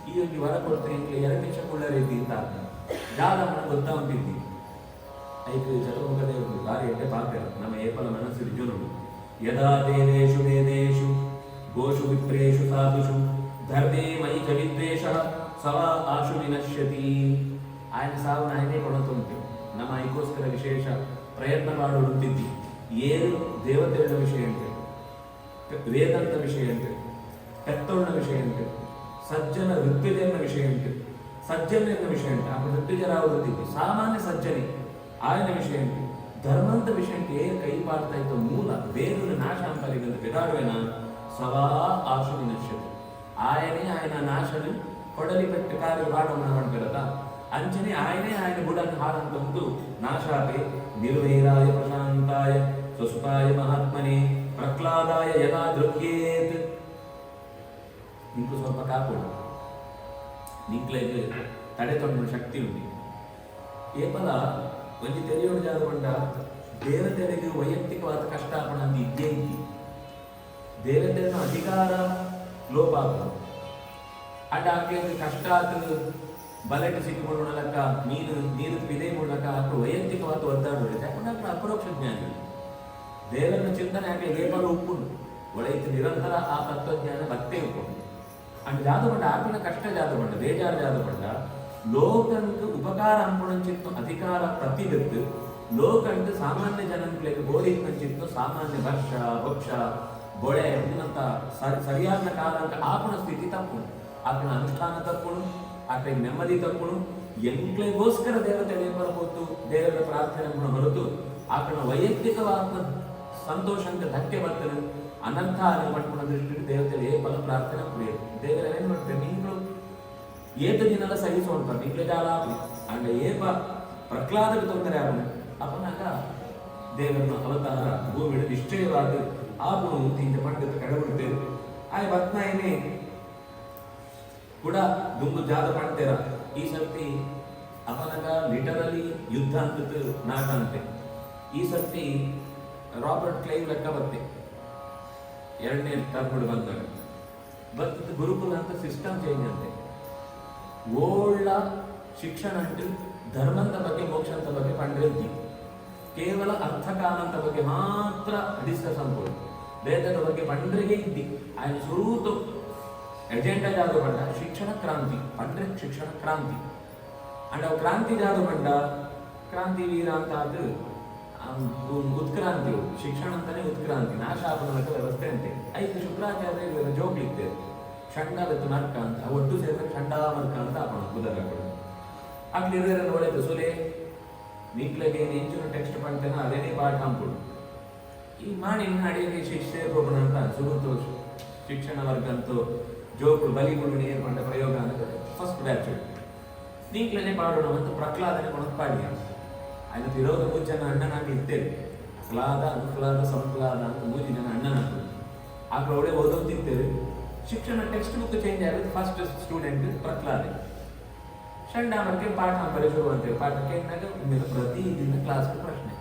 ಈ ಒಂದು ವರ ಕೊಡ್ತೇನೆ 2 ನಿಮಿಷ ಕೊಳ್ಳ ರೀತಿ ಅಂತ ಜಾಲ ಮನ ಗೊತ್ತಾ ಉಂಟಿದ್ದಿ ಐದು ಚತುರ್ಮುಖ ದೇವರು ಬಾರಿ ಎಟ್ಟೆ ಪಾತ್ರ ನಮ್ಮ ಏಪಲ ಮನಸ್ಸು ರಿಜುನುಡು ಯದಾ ದೇವೇಶು ವೇದೇಶು ಗೋಷು ವಿಪ್ರೇಷು ಸಾಧುಷು ಧರ್ಮೇ ಮೈ ಜವಿದ್ವೇಷ ಸವ ಆಶು ವಿನಶ್ಯತಿ ఆయన ಸಾವು ఆయనే ಕೊಡುತ್ತುಂಟು ನಮ್ಮ ಐಗೋಸ್ಕರ ವಿಶೇಷ ಪ್ರಯತ್ನ ಮಾಡುತ್ತಿದ್ದಿ ಏಳು ದೇವತೆಗಳ ವಿಷಯ ಉಂಟು ವೇದಾಂತ ವಿಷಯ ಉಂಟು ಪೆತ್ತೋಳ ವಿಷಯ ಉಂಟು ಸಜ್ಜನ ಋತ್ವಿಜನ ವಿಷಯ ಉಂಟು ಸಜ್ಜನ ವಿಷಯ ಉಂಟು ಆ ಋತ್ವಿಜರಾಗುತ್ತಿದ್ದು ಸಾಮಾನ್ಯ ಸಜ್ಜನೆ ఆయన ವಿಷಯ ಉಂಟು ಧರ್ಮಂತ ವಿಷಯಕ್ಕೆ ಕೈ ಪಾಡ್ತಾ ಇತ್ತು ಮೂಲ ಬೇರು ನಾಶ ಅಂತರಿಗಂತ ಬಿಗಾಡುವೆನ ಸವಾ ಆಶು ವಿನಶ್ಯತೆ ఆయన ನಾಶನು ಕೊಡಲಿ ಪೆಟ್ಟು ಕಾರ್ಯ ಬಾಡವನ್ನ ಮಾಡ್ಬಿಡದ ಅಂಚನೆ ఆయన ಬುಡನ್ನು ಹಾರಂತ ಒಂದು ನಾಶಾಪೆ ನಿರ್ವೈರಾಯ ಪ್ರಶಾಂತಾಯ ಸ್ವಸುತಾಯ ಮಹಾತ್ಮನೆ ಪ್ರಹ್ಲಾದಾಯ ಯದಾ ದೃಗ್ಯೇತ್ ನಿಂಕು ಸ್ವಲ್ಪ ಕಾಪುಡು ನಿಂಕ್ಲೆಗೆ ತಡೆ ತೊಂಡ ಶಕ್ತಿ ಉಂಟು ಏಪಲ ಒಂಜಿ ತೆರೆಯೋಡು ಜಾದ ಬಂಡ ದೇವತೆಗಳಿಗೆ ವೈಯಕ್ತಿಕವಾದ ಕಷ್ಟಾಪಣ ಅಂತ ಇದ್ದೇ ಇದ್ದಿ ದೇವತೆಗಳ ಅಧಿಕಾರ ಲೋಪ ಆಗ್ತದೆ ಅಡ್ಡ ಹಾಕಿ ಕಷ್ಟ ಆಗ್ತದೆ ಬಲೆಟ್ ಸಿಕ್ಕಿಕೊಂಡು ಲೆಕ್ಕ ನೀರು ಪಿದೆ ಮೂಲಕ ಅಥವಾ ವೈಯಕ್ತಿಕವಾದ ಒದ್ದಾಡುವುದು ಯಾಕಂದ್ರೆ ಅಪರೋಕ್ಷ ಜ್ಞಾನ ದೇವರ ಚಿಂತನೆ ಯಾಕೆ ಲೇಪಲು ಉಪ್ಪುಂಡು ಒಳೈತು ನಿರಂತರ ಆ ತತ್ವಜ್ಞಾನ ಭಕ್ತಿ ಉಪ್ಪುಂಡು ಅಂಡ್ ಜಾದು ಬಂಡ ಆಪಿನ ಕಷ್ಟ ಜಾದು ಬಂಡ ಬೇಜಾರು ಜಾದು ಬಂಡ ಲೋಕಂದು ಉಪಕಾರ ಅಂಪುಣಂಚಿತ್ತು ಅಧಿಕಾರ ಪ್ರತಿಗತ್ತು ಲೋಕಂದು ಸಾಮಾನ್ಯ ಜನಗಳಿಗೆ ಬೋಧಿಂಚಿತ್ತು ಸಾಮಾನ್ಯ ಭಕ್ಷ ಭಕ್ಷ ಬೊಳೆ ಅಂತ ಸರಿಯಾದ ಕಾಲ ಅಂತ ಆಪಣ ಸ್ಥಿತಿ ತಪ್ಪುಣು ಆತನ ಅನುಷ್ಠಾನ ತಪ್ಪುಣು ಆತನ ನೆಮ್ಮದಿ ತಪ್ಪುಣು ಎಂಕ್ಲೆಗೋಸ್ಕರ ದೇವತೆ ಬರಬಹುದು ದೇವರ ಪ್ರಾರ್ಥನೆ ಹೊರತು ಆತನ ವೈಯಕ್ತಿಕವಾದ ಸಂತೋಷ ಅಂತ ಧಕ್ಕೆ ಬರ್ತದೆ ಅನರ್ಥ ಮಾಡ್ಕೊಂಡ ದೃಷ್ಟಿ ದೇವತೆ ಫಲ ಪ್ರಾರ್ಥನೆ ಕುಡಿಯೋದು ದೇವರ ಏನ್ ಮಾಡ್ತೇವೆ ನೀಗಳು ಏತ ದಿನಲ್ಲ ಸಹಿಸುವಂತ ನಿಂಗೆ ಜಾಲ ಅಂಡ ಏಪ ಪ್ರಹ್ಲಾದಕ್ಕೆ ತೊಂದರೆ ಆಗ ಅಪ್ಪನಾಗ ದೇವರನ್ನು ಅವತಾರ ಭೂಮಿ ನಿಶ್ಚಯವಾದ ಆಪನು ಇಂದ ಪಂಡಿತ ಕಡಬಿಡ್ತೇವೆ ಆಯ್ ಬತ್ನಾಯನೇ ಕೂಡ ದುಂದು ಜಾದ ಪಡ್ತೇರ ಈ ಸರ್ತಿ ಅಪನಗ ಲಿಟರಲಿ ಯುದ್ಧ ಅಂತ ನಾಟ ಅಂತೆ ಈ ಸರ್ತಿ ರಾಬರ್ಟ್ ಕ್ಲೈವ್ ಲೆಕ್ಕ ಬತ್ತೆ 2ನೇ ಟರ್ಮ್ ಬಂದಾಗ ಬರ್ತದ ಗುರುಕುಲ ಅಂತ ಸಿಸ್ಟಮ್ ಚೇಂಜ್ ಅಂತೆ ಓಳ್ಳ ಶಿಕ್ಷಣ ಅಂಟು ಧರ್ಮಂತ ಬಗ್ಗೆ ಮೋಕ್ಷಂತ ಬಗ್ಗೆ ಪಂಡಿದ್ದಿ ಕೇವಲ ಅರ್ಥಕಾಲಂತ ಬಗ್ಗೆ ಮಾತ್ರ ಡಿಸ್ಕಸ್ ಅನ್ಬೋದು ವೇದದ ಬಗ್ಗೆ ಪಂಡ್ರಿಗೆ ಇದ್ದಿ ఆయన ಸುರೂತು ಎಜೆಂಡಾ ಜಾದು ಬಂಡ ಶಿಕ್ಷಣ ಕ್ರಾಂತಿ ಪಂಡ್ರೆ ಶಿಕ್ಷಣ ಕ್ರಾಂತಿ ಅಂಡ್ ಅವು ಕ್ರಾಂತಿ ಜಾದು ಬಂಡ ಕ್ರಾಂತಿ ವೀರ ಅಂತ ಅದು ಉತ್ಕ್ರಾಂತಿ ಶಿಕ್ಷಣ ಅಂತಾನೆ ಉತ್ಕ್ರಾಂತಿ ನಾಶ ಆಪದ ವ್ಯವಸ್ಥೆ ಅಂತೆ ಐದು ಶುಕ್ರಾಚಾರ್ಯ ಜೋಗ್ಲಿಕ್ಕೆ ಷಂಡಾದತ್ತು ನರ್ಕ ಅಂತ ಒಟ್ಟು ಸೇರಿದ್ರೆ ಷಂಡಾಮರ್ಕ ಅಂತ ಆಪಣ ಉದಾಹರಣೆ ಆಗ್ಲಿ ಒಳ್ಳೆದು ಸುಲೆ ನೀಕ್ಲಗೆ ಎಂಚಿನ ಟೆಕ್ಸ್ಟ್ ಪಂತೇನ ಅದೇನೇ ಪಾಠ ಅಂಪುಡು ಈ ಮಾಡಿ ಅಡಿಯಲ್ಲಿ ಶಿಕ್ಷೆ ಹೋಗೋಣ ಅಂತ ಸುರುತು ಶಿಕ್ಷಣ ವರ್ಗ ಅಂತೂ ಜೋಕುಳು ಬಲಿಗಳು ನೇರ್ ಪಂಡ ಪ್ರಯೋಗ ಅಂತ ಫಸ್ಟ್ ಬ್ಯಾಚ್ ನೀಕ್ಲನೆ ಪಾಡೋಣ ಮತ್ತು ಪ್ರಹ್ಲಾದನೆ ಕೊಡೋದು ಪಾಡಿ ఆయన ವಿರೋಧ ಮೂರು ಅಣ್ಣನಾಗಿ ಇರ್ತೇವೆ ಅನುಕ್ಲಾದ ಸಂಕ್ಲಾದ ಅಂತ 3 ಜನ ಅಣ್ಣನಾಗ್ತದೆ ಆಗ ಒಳ್ಳೆ ಓದೋತಿರ್ತೇವೆ ಶಿಕ್ಷಣ ಟೆಕ್ಸ್ಟ್ ಬುಕ್ ಚೇಂಜ್ ಆಗುತ್ತೆ ಫಸ್ಟ್ ಸ್ಟೂಡೆಂಟ್ ಪ್ರಹ್ಲಾದೆ ಷಂಡಾಮರ್ಕೆ ಪಾಠ ಬರೆಸುವ ಅಂತೇಳಿ ಪಾಠಕ್ಕೆ ಪ್ರತಿದಿನ ಕ್ಲಾಸ್ ಪ್ರಶ್ನೆ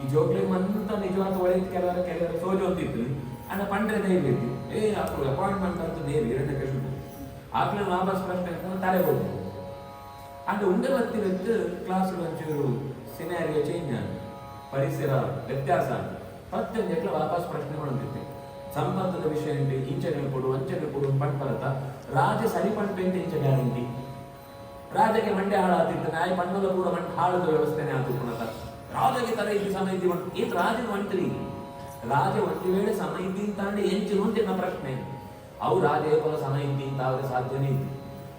ಈ ಜೋಕ್ಲಿ ಮಂತ ನಿಜವಾದ ಒಳ್ಳೆ ಕೆಲವರು ಸೋಜೋತಿತ್ತು ಅನ್ನ ಪಂಡ್ರೆ ಧೈರ್ಯ ಇತ್ತು ಅಪಾಯಿಂಟ್ಮೆಂಟ್ ಅಂತ ನೇರು 2ನೇ ಶುರು ಆಕಳ ವಾಪಸ್ ಪ್ರಶ್ನೆ ತಲೆ ಹೋಗ್ಬೋದು ಅಂಡ್ ಉಂಡೆ ಬರ್ತಿರತ್ತು ಕ್ಲಾಸ್ ಒಂಚೂರು ಸಿನಾರಿಯೋ ಚೇಂಜ್ ಪರಿಸರ ವ್ಯತ್ಯಾಸ ಪ್ರತಿಯೊಂದು ವಾಪಸ್ ಪ್ರಶ್ನೆ ಹೊಂದಿತ್ತೆ ಸಂಪತ್ತದ ವಿಷಯ ಉಂಟು ಇಂಚನೆ ಕೊಡು ಅಂಚನೆ ಕೊಡು ಪಂಡ್ಪರತ ರಾಜ ಸರಿ ಪಂಡ್ಪೆಂತ ಇಂಚ ಗ್ಯಾರಂಟಿ ರಾಜಗೆ ಮಂಡ್ಯ ಹಾಳಾತಿತ್ತು ನಾಯಿ ಪಂಡದ ಕೂಡ ಮಂಡ ಹಾಳದ ವ್ಯವಸ್ಥೆನೇ ಆತು ಪುನಃ ರಾಜಗೆ ತರ ಇದು ಸಮಯ ಈತ ರಾಜ ಮಂತ್ರಿ ರಾಜ ಒಂದು ವೇಳೆ ಸಮಯ ಇದ್ದಿಂತಾಂಡೆ ಎಂಚು ಹೊಂದಿನ ಪ್ರಶ್ನೆ ಅವು ರಾಜ ಏಕಲ ಸಮಯ ಇದ್ದಿಂತ ಅವ್ರಿಗೆ ಸಾಧ್ಯನೇ ಇತ್ತು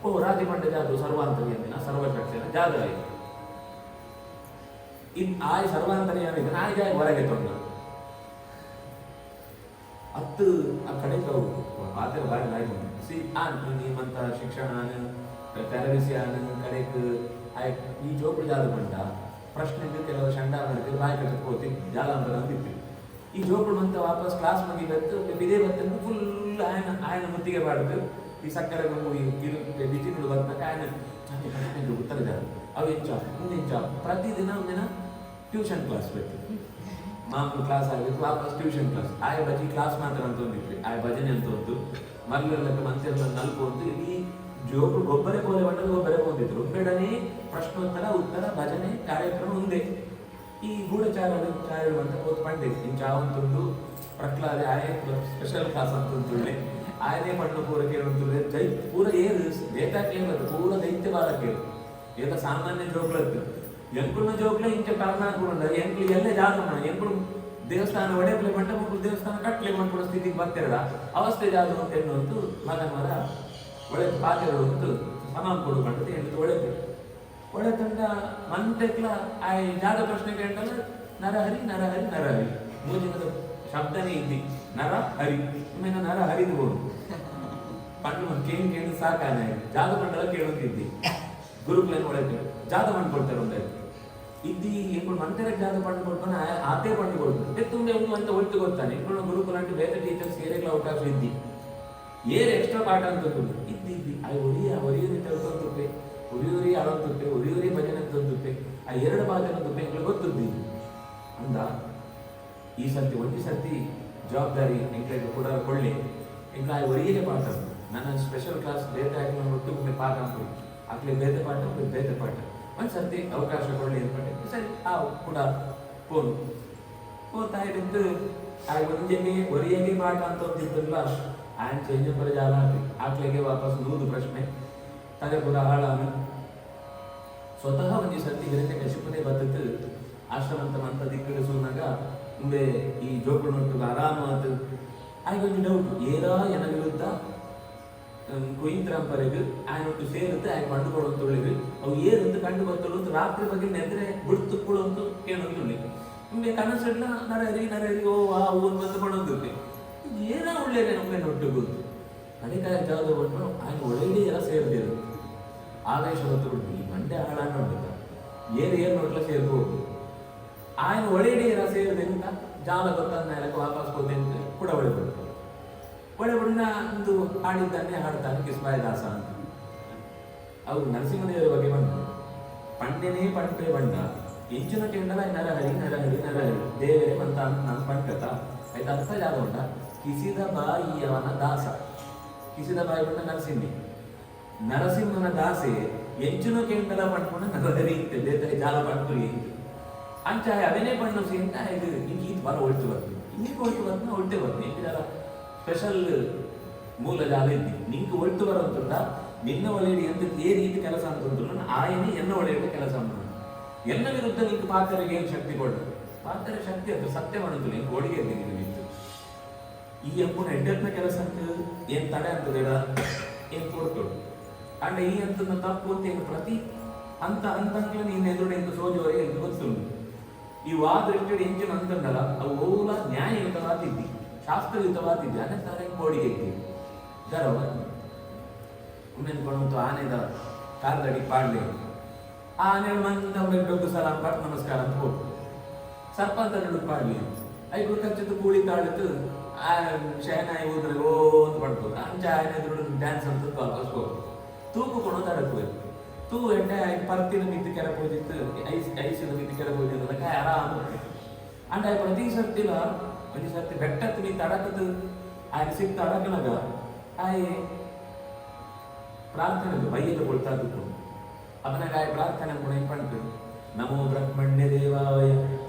ಓ ರಾಜ ಮಂಡ ಜಾದು ಸರ್ವಾಂತರ್ಯಾಮಿನ ಸರ್ವಶಕ್ತಿನ ಜಾದು ಆಯ್ತು ಆಯ್ ಸರ್ವಾಂತರ್ಯಾಮಿನ ಆಯ್ಗಾಯ ಹೊರಗೆ ತೊಂದ ಹತ್ತು ಆ ಕಡೆಗೆ ಅವು ಪಾತ್ರ ಬಾರಿ ಬಾರಿ ಸಿ ನಿಮ್ಮಂತ ಶಿಕ್ಷಣ ತೆರವಿಸಿ ಕಡೆಗೆ ಈ ಜೋಪಡಿ ಜಾದ ಬಂಟ ಪ್ರಶ್ನೆಗೆ ಕೆಲವು ಶಂಡ ಮಾಡಿದ್ರು ಬಾಯಿ ಕಟ್ಟಕ್ಕೆ ಹೋಗ್ತಿ ಜಾಲ ಅಂತ ನಂಬಿತ್ತು ಈ ಜೋಪಡು ಅಂತ ವಾಪಸ್ ಕ್ಲಾಸ್ ಮುಗಿಬತ್ತು ಇದೇ ಬತ್ತಂದು ಫುಲ್ ಆಯನ ಮುತ್ತಿಗೆ ಬಾಡ್ದು ಈ ಸಕ್ಕರೆ ಬಿಜಿಗಳು ಬಂದಾಗ ಆಯನ ಉತ್ತರ ಜಾಗ ಅವು ಇಂಚ ಮುಂದಿಂಚ ಪ್ರತಿದಿನ ಒಂದಿನ ಟ್ಯೂಷನ್ ಕ್ಲಾಸ್ ಬೇಕು ಮಾಮೂಲು ಕ್ಲಾಸ್ ಆಗಿತ್ತು ವಾಪಸ್ ಟ್ಯೂಷನ್ ಕ್ಲಾಸ್ ಆಯ ಬಜಿ ಕ್ಲಾಸ್ ಮಾತ್ರ ಅಂತ ಒಂದಿದ್ರಿ ಆಯ ಭಜನೆ ಅಂತ ಒಂದು ಮರಳೆಲ್ಲ ಮನುಷ್ಯರ ನಲ್ಕು ಒಂದು ಇಡೀ ಜೋಬು ಗೊಬ್ಬರ ಕೋಲೆ ಬಣ್ಣದ ಗೊಬ್ಬರ ಹೋಗಿದ್ರು ಬೇಡನೆ ಪ್ರಶ್ನೋತ್ತರ ಉತ್ತರ ಭಜನೆ ಕಾರ್ಯಕ್ರಮ ಒಂದೇ ಈ ಗೂಢಚಾರರು ಅಂತ ಹೋದ್ ಪಂಡಿತ್ ಇಂಚ ಅಂತುಂಡು ಪ್ರಕ್ಲಾದೆ ಆಯೇ ಸ್ಪೆಷಲ್ ಕ್ಲಾಸ್ ಅಂತಂತುಳ್ಳೆ ಆಯನೇ ಪಣ್ಣು ಪೂರ ಕೇಳುತ್ತುಳ್ಳೆ ಜೈ ಪೂರ ಏರು ಬೇಕಾ ಕೇಳದು ಪೂರ ದೈತ್ಯ ಬಾಲ ಕೇಳು ಏಕ ಸಾಮಾನ್ಯ ಜೋಗ್ಲತ್ತು ಎಂಕುಳ ಜೋಗ್ಲ ಇಂಚ ಕರ್ನಾಟಕ ಎಂಕ್ಳು ಎಲ್ಲೇ ಜಾಗ ಎಂಕುಳು ದೇವಸ್ಥಾನ ಒಡೆಪ್ಲೆ ಮಂಟ ಮಕ್ಕಳು ದೇವಸ್ಥಾನ ಕಟ್ಲೆ ಮಾಡ್ಕೊಡೋ ಸ್ಥಿತಿಗೆ ಬರ್ತಿರಲ್ಲ ಅವಸ್ಥೆ ಜಾಗ ಅಂತ ಎನ್ನುವಂತು ಮರ ಒಳ್ಳೆ ಪಾತ್ರೆಗಳು ಉಂಟು ಸಮಾನ ಕೊಡುಕೊಂಡು ಎನ್ನುವುದು ಒಳ್ಳೆ ತಂಡ ಮಂತೆಕ್ಲ ಆ ಜಾಗ ಪ್ರಶ್ನೆ ಕೇಳಲ್ಲ ನರಹರಿ ನರಹರಿ ನರಹರಿ ಮೂಜಿನದ ಶಬ್ದನೇ ಇದ್ದಿ ನರ ಹರಿ ನಿಮ್ಮೇನ ನರ ಹರಿದು ಹೋಗುದು ಪಂಡು ಕೇಳಿ ಸಾಕಾನ ಜಾಗ ಮಂಡಲ ಕೇಳುತ್ತಿದ್ದಿ ಗುರುಕುಲನ್ ಒಳಗೆ ಜಾಗ ಪಂಡು ಕೊಡ್ತಾರೆ ಅಂತ ಇದ್ದಿ ఇప్పుడు ಮಂತ್ರೆ ಜಾಗ ಪಂಡು ಕೊಡ್ತಾನೆ ಆತೇ ಪಂಡು ಕೊಡ್ತಾರೆ ತುಂಬೆ ಒಂದು ಅಂತ ಒಟ್ಟು ಗೊತ್ತಾನೆ ఇప్పుడు ಗುರುಕುಲ అంటే ಬೇರೆ ಟೀಚರ್ಸ್ ಏರೆಗಳ ಅವಕಾಶ ಇದ್ದಿ ಏರ್ ಎಕ್ಸ್ಟ್ರಾ ಪಾಠ ಅಂತ ಇದ್ದಿ ಅದು ಒರಿಯೂರಿ ತಗೊಂಡುತ್ತೆ ಒರಿಯೂರಿ ಅಳಂತುತ್ತೆ ಒರಿಯೂರಿ ಭಜನೆ ತಂದುತ್ತೆ ಆ ಎರಡು ಭಾಗನ ತುಪ್ಪೆ ಎಂಗ್ಳು ಗೊತ್ತಿದ್ದಿ ಅಂದ ಈ ಸರ್ತಿ ಒಂದು ಸರ್ತಿ ಜವಾಬ್ದಾರಿ ಎಂಗ್ಳಿಗೆ ಕೂಡ ಕೊಳ್ಳಿ ಎಂಗ್ಳ ಆ ಒರಿಯೇ ಪಾಠ ನನ್ನ ಸ್ಪೆಷಲ್ ಕ್ಲಾಸ್ ಬೇರೆ ಹಾಕಿ ಒಟ್ಟು ಪಾಠ ಅಂತ ಆಗ್ಲೇ ಬೇರೆ ಪಾಠ ಬೇರೆ ಪಾಠ ಒಂದು ಸರ್ತಿ ಅವಕಾಶ ಕೊಳ್ಳಿ ಅಂತ ಸರಿ ಆ ಕೂಡ ಫೋನ್ ಹೋಗ್ತಾ ಇದ್ದು ಆ ಒಂದೇನೆ ಒರಿಯಗೆ ಪಾಠ ಅಂತ ಒಂದಿದ್ದಲ್ಲ ఆయన చేంజ్ ప్రజాలాంటి ఆట్లకే వాపస్ నూదు ప్రశ్ನೆ తనే కూడా ಹಾಳಾನು ಸ್ವತಃ ಒಂದು ಸರ್ತಿ ಹಿರಣ್ಯ ಕಶಿಪನೇ ಬರ್ತದೆ ಆಶ್ರಮಂತ ದಿಕ್ಕಲು ಸೂನಾಗ ಮುಂದೆ ಈ ಜೋಪುಣೊಟ್ಟು ಆರಾಮ ಅಂತ ಆಯ್ಕೆ ಒಂದು ಡೌಟ್ ಏರಾ ಎನ ವಿರುದ್ಧ ಕೊಯ್ಯಿಂದ್ರಂಪರೆಗೆ ಆಯ್ನೊಟ್ಟು ಸೇರುತ್ತೆ ಆಯ್ಕೆ ಕಂಡುಕೊಳ್ಳುವಂತ ಉಳಿದು ಅವು ಏರಂತ ಕಂಡು ಬರ್ತಳು ರಾತ್ರಿ ಬಗ್ಗೆ ನೆದ್ರೆ ಬಿಡ್ತುಕೊಳ್ಳು ಅಂತ ಕೇಳೋದು ನಿಮಗೆ ಕನಸಲ್ಲ ನರಹರಿ ಓ ಆ ಊನ್ ಬಂದು ಕೊಡೋದಕ್ಕೆ ಏನೋ ಒಳ್ಳೆಯದೇ ನಮಗೆ ನೊಟ್ಟು ಗೊತ್ತು ಅದಕ್ಕೆ ಜಾಗ ಕೊಟ್ಟು ಆಯ್ಕೆ ಒಳ್ಳೆಯದೇ ಎಲ್ಲ ಸೇರ್ದಿರು ಆವೇಶ ಹೊತ್ತುಬಿಟ್ಟು ಈ ಮಂಡೆ ಹಾಳಾಗ ನೋಡ್ಬೇಕು ಏರು ನೋಡ್ಲ ಸೇರ್ಬೋದು ఆయన ಒಳ್ಳೆಯ ಸೇರಿದೆ ಅಂತ ಜಾಲ ಗೊತ್ತಾದ ನೆಲಕ್ಕೆ ವಾಪಸ್ ಹೋದೆ ಅಂತ ಕೂಡ ಒಳ್ಳೆಬಿಡಿನ ಒಂದು ಹಾಡಿದ್ದಾನೆ ಹಾಡ್ತಾನೆ ಕಿಸ್ಬಾಯ ದಾಸ ಅಂತ ಅವ್ರು ನರಸಿಂಹದೇವರ ಬಗ್ಗೆ ಬಂದು ಪಂಡೆನೇ ಪಂಪೆ ಬಂಡ ಎಂಚಿನ ಕೆಂಡಲ ನರಹರಿ ನರಹರಿ ನರಹರಿ ದೇವರೇ ಅಂತ ನನ್ನ ಪಂಕತ ಆಯ್ತು ಅರ್ಥ ಜಾಗ ಉಂಟ ಕಿಸಿದ ಬಾಯಿಯವನ ದಾಸ ಕಿಸಿದ ಬಾಯಿ ಬಂದ ನರಸಿಂಹಿ ನರಸಿಂಹನ ದಾಸೆ ಎಂಚಿನ ಕೆಂಡಲ ಪಂಡ್ಕೊಂಡು ನರಹರಿ ಇತ್ತೆ ದೇವತೆ ಜಾಲ ಪಂಡ್ಕುಲಿ ಅಂಚ ಅವನೇ ಪಣ್ಣು ಅಂತ ಇದು ಇಂಕಿ ಬಲ ಒಳ್ತು ಬರ್ತೀನಿ ಇನ್ನಿಗೆ ಒಳ್ತು ಬರ್ತೀನಿ ಒಳ್ಟೆ ಬರ್ತೀನಿ ಇದರ ಸ್ಪೆಷಲ್ ಮೂಲ ಜಾಲ ಇದ್ದಿ ನಿಂಗೆ ಒಳ್ತು ಬರೋಂತುಂಡ ನಿನ್ನ ಒಳ್ಳೆಯಡಿ ಅಂತ ಏ ರೀತಿ ಕೆಲಸ ಅಂತಂದ್ರು ಆಯನೇ ಎನ್ನ ಒಳ್ಳೆಯಡೆ ಕೆಲಸ ಮಾಡೋದು ಎಲ್ಲ ವಿರುದ್ಧ ನಿಂಗೆ ಪಾತ್ರೆಗೆ ಏನು ಶಕ್ತಿ ಕೊಡು ಪಾತ್ರೆ ಶಕ್ತಿ ಅಂತ ಸತ್ಯ ಮಾಡೋದು ನಿಂಗೆ ಓಡಿಗೆ ಇದ್ದೀನಿ ನಿಂತು ಈ ಎಂಪುನ ಎಡ್ಡತ್ನ ಕೆಲಸ ಅಂತ ಏನು ತಡೆ ಅಂತದೇಡ ಏನು ಕೊಡ್ತೋಡು ಅಂಡ್ ಈ ಅಂತ ತಪ್ಪು ಅಂತ ಏನು ಪ್ರತಿ ಅಂತ ಅಂತಂದ್ರೆ ನೀನು ಎದುರುಡೆ ಎಂದು ಸೋಜುವರೆ ಎಂದು ಗೊತ್ತುಂಟು ಈ ವಾದ ಎಷ್ಟು ಎಂಚಿನ ಅಂತಂದಲ್ಲ ಅವು ಓಲ ನ್ಯಾಯಯುತವಾದಿದ್ದಿ ಶಾಸ್ತ್ರಯುತವಾದಿದ್ದಿ ಅದೇ ತರ ಗೋಡಿಗೆ ಇದ್ದಿ ಗರವ ಉಣ್ಣೆನ್ಕೊಂಡು ಆನೆದ ಕಾಲ್ದಡಿ ಪಾಡ್ಲೆ ಆನೆ ಮಂದ ಡೊಗ್ಗು ಸಲ ಪಟ್ ನಮಸ್ಕಾರ ಅಂತ ಹೋಗು ಸರ್ಪಂತ ನಡು ಪಾಡ್ಲಿ ಐದು ಖರ್ಚಿದ್ದು ಕೂಳಿ ತಾಳಿತು ಆ ಶಹನಾಯಿ ಹೋದ್ರೆ ಓ ಅಂತ ಪಡ್ಬೋದು ಅಂಚ ಆನೆ ಡ್ಯಾನ್ಸ್ ಅಂತ ವಾಪಸ್ ಹೋಗು ತೂಕು ಕೊಡೋ ತಡಕು ತೂ ಎಣ್ಣೆ ಪರ್ತಿನ ಮಿತ್ತು ಕೆರ ಹೋದಿತ್ತು ಐಸಿನ ಮಿತ್ತು ಕೆರ ಹೋದಿದ್ದಕ್ಕೆ ಆರಾಮ ಅಂಡ್ ಆಯ್ ಪ್ರತಿ ಸರ್ತಿಲ ಒಂದು ಸರ್ತಿ ಬೆಟ್ಟತ್ತು ಮಿತ್ತು ಅಡಕದು ಆಯ್ತು ಸಿಕ್ತು ಅಡಕನಾಗ ಆಯ್ ಪ್ರಾರ್ಥನೆ ಬೈಯದ ಕೊಡ್ತಾದ್ದು ಅವನಾಗ ಆಯ್ ಪ್ರಾರ್ಥನೆ ಕೂಡ ಪಂಟು ನಮೋ ಬ್ರಹ್ಮಣ್ಯ ದೇವಾಯ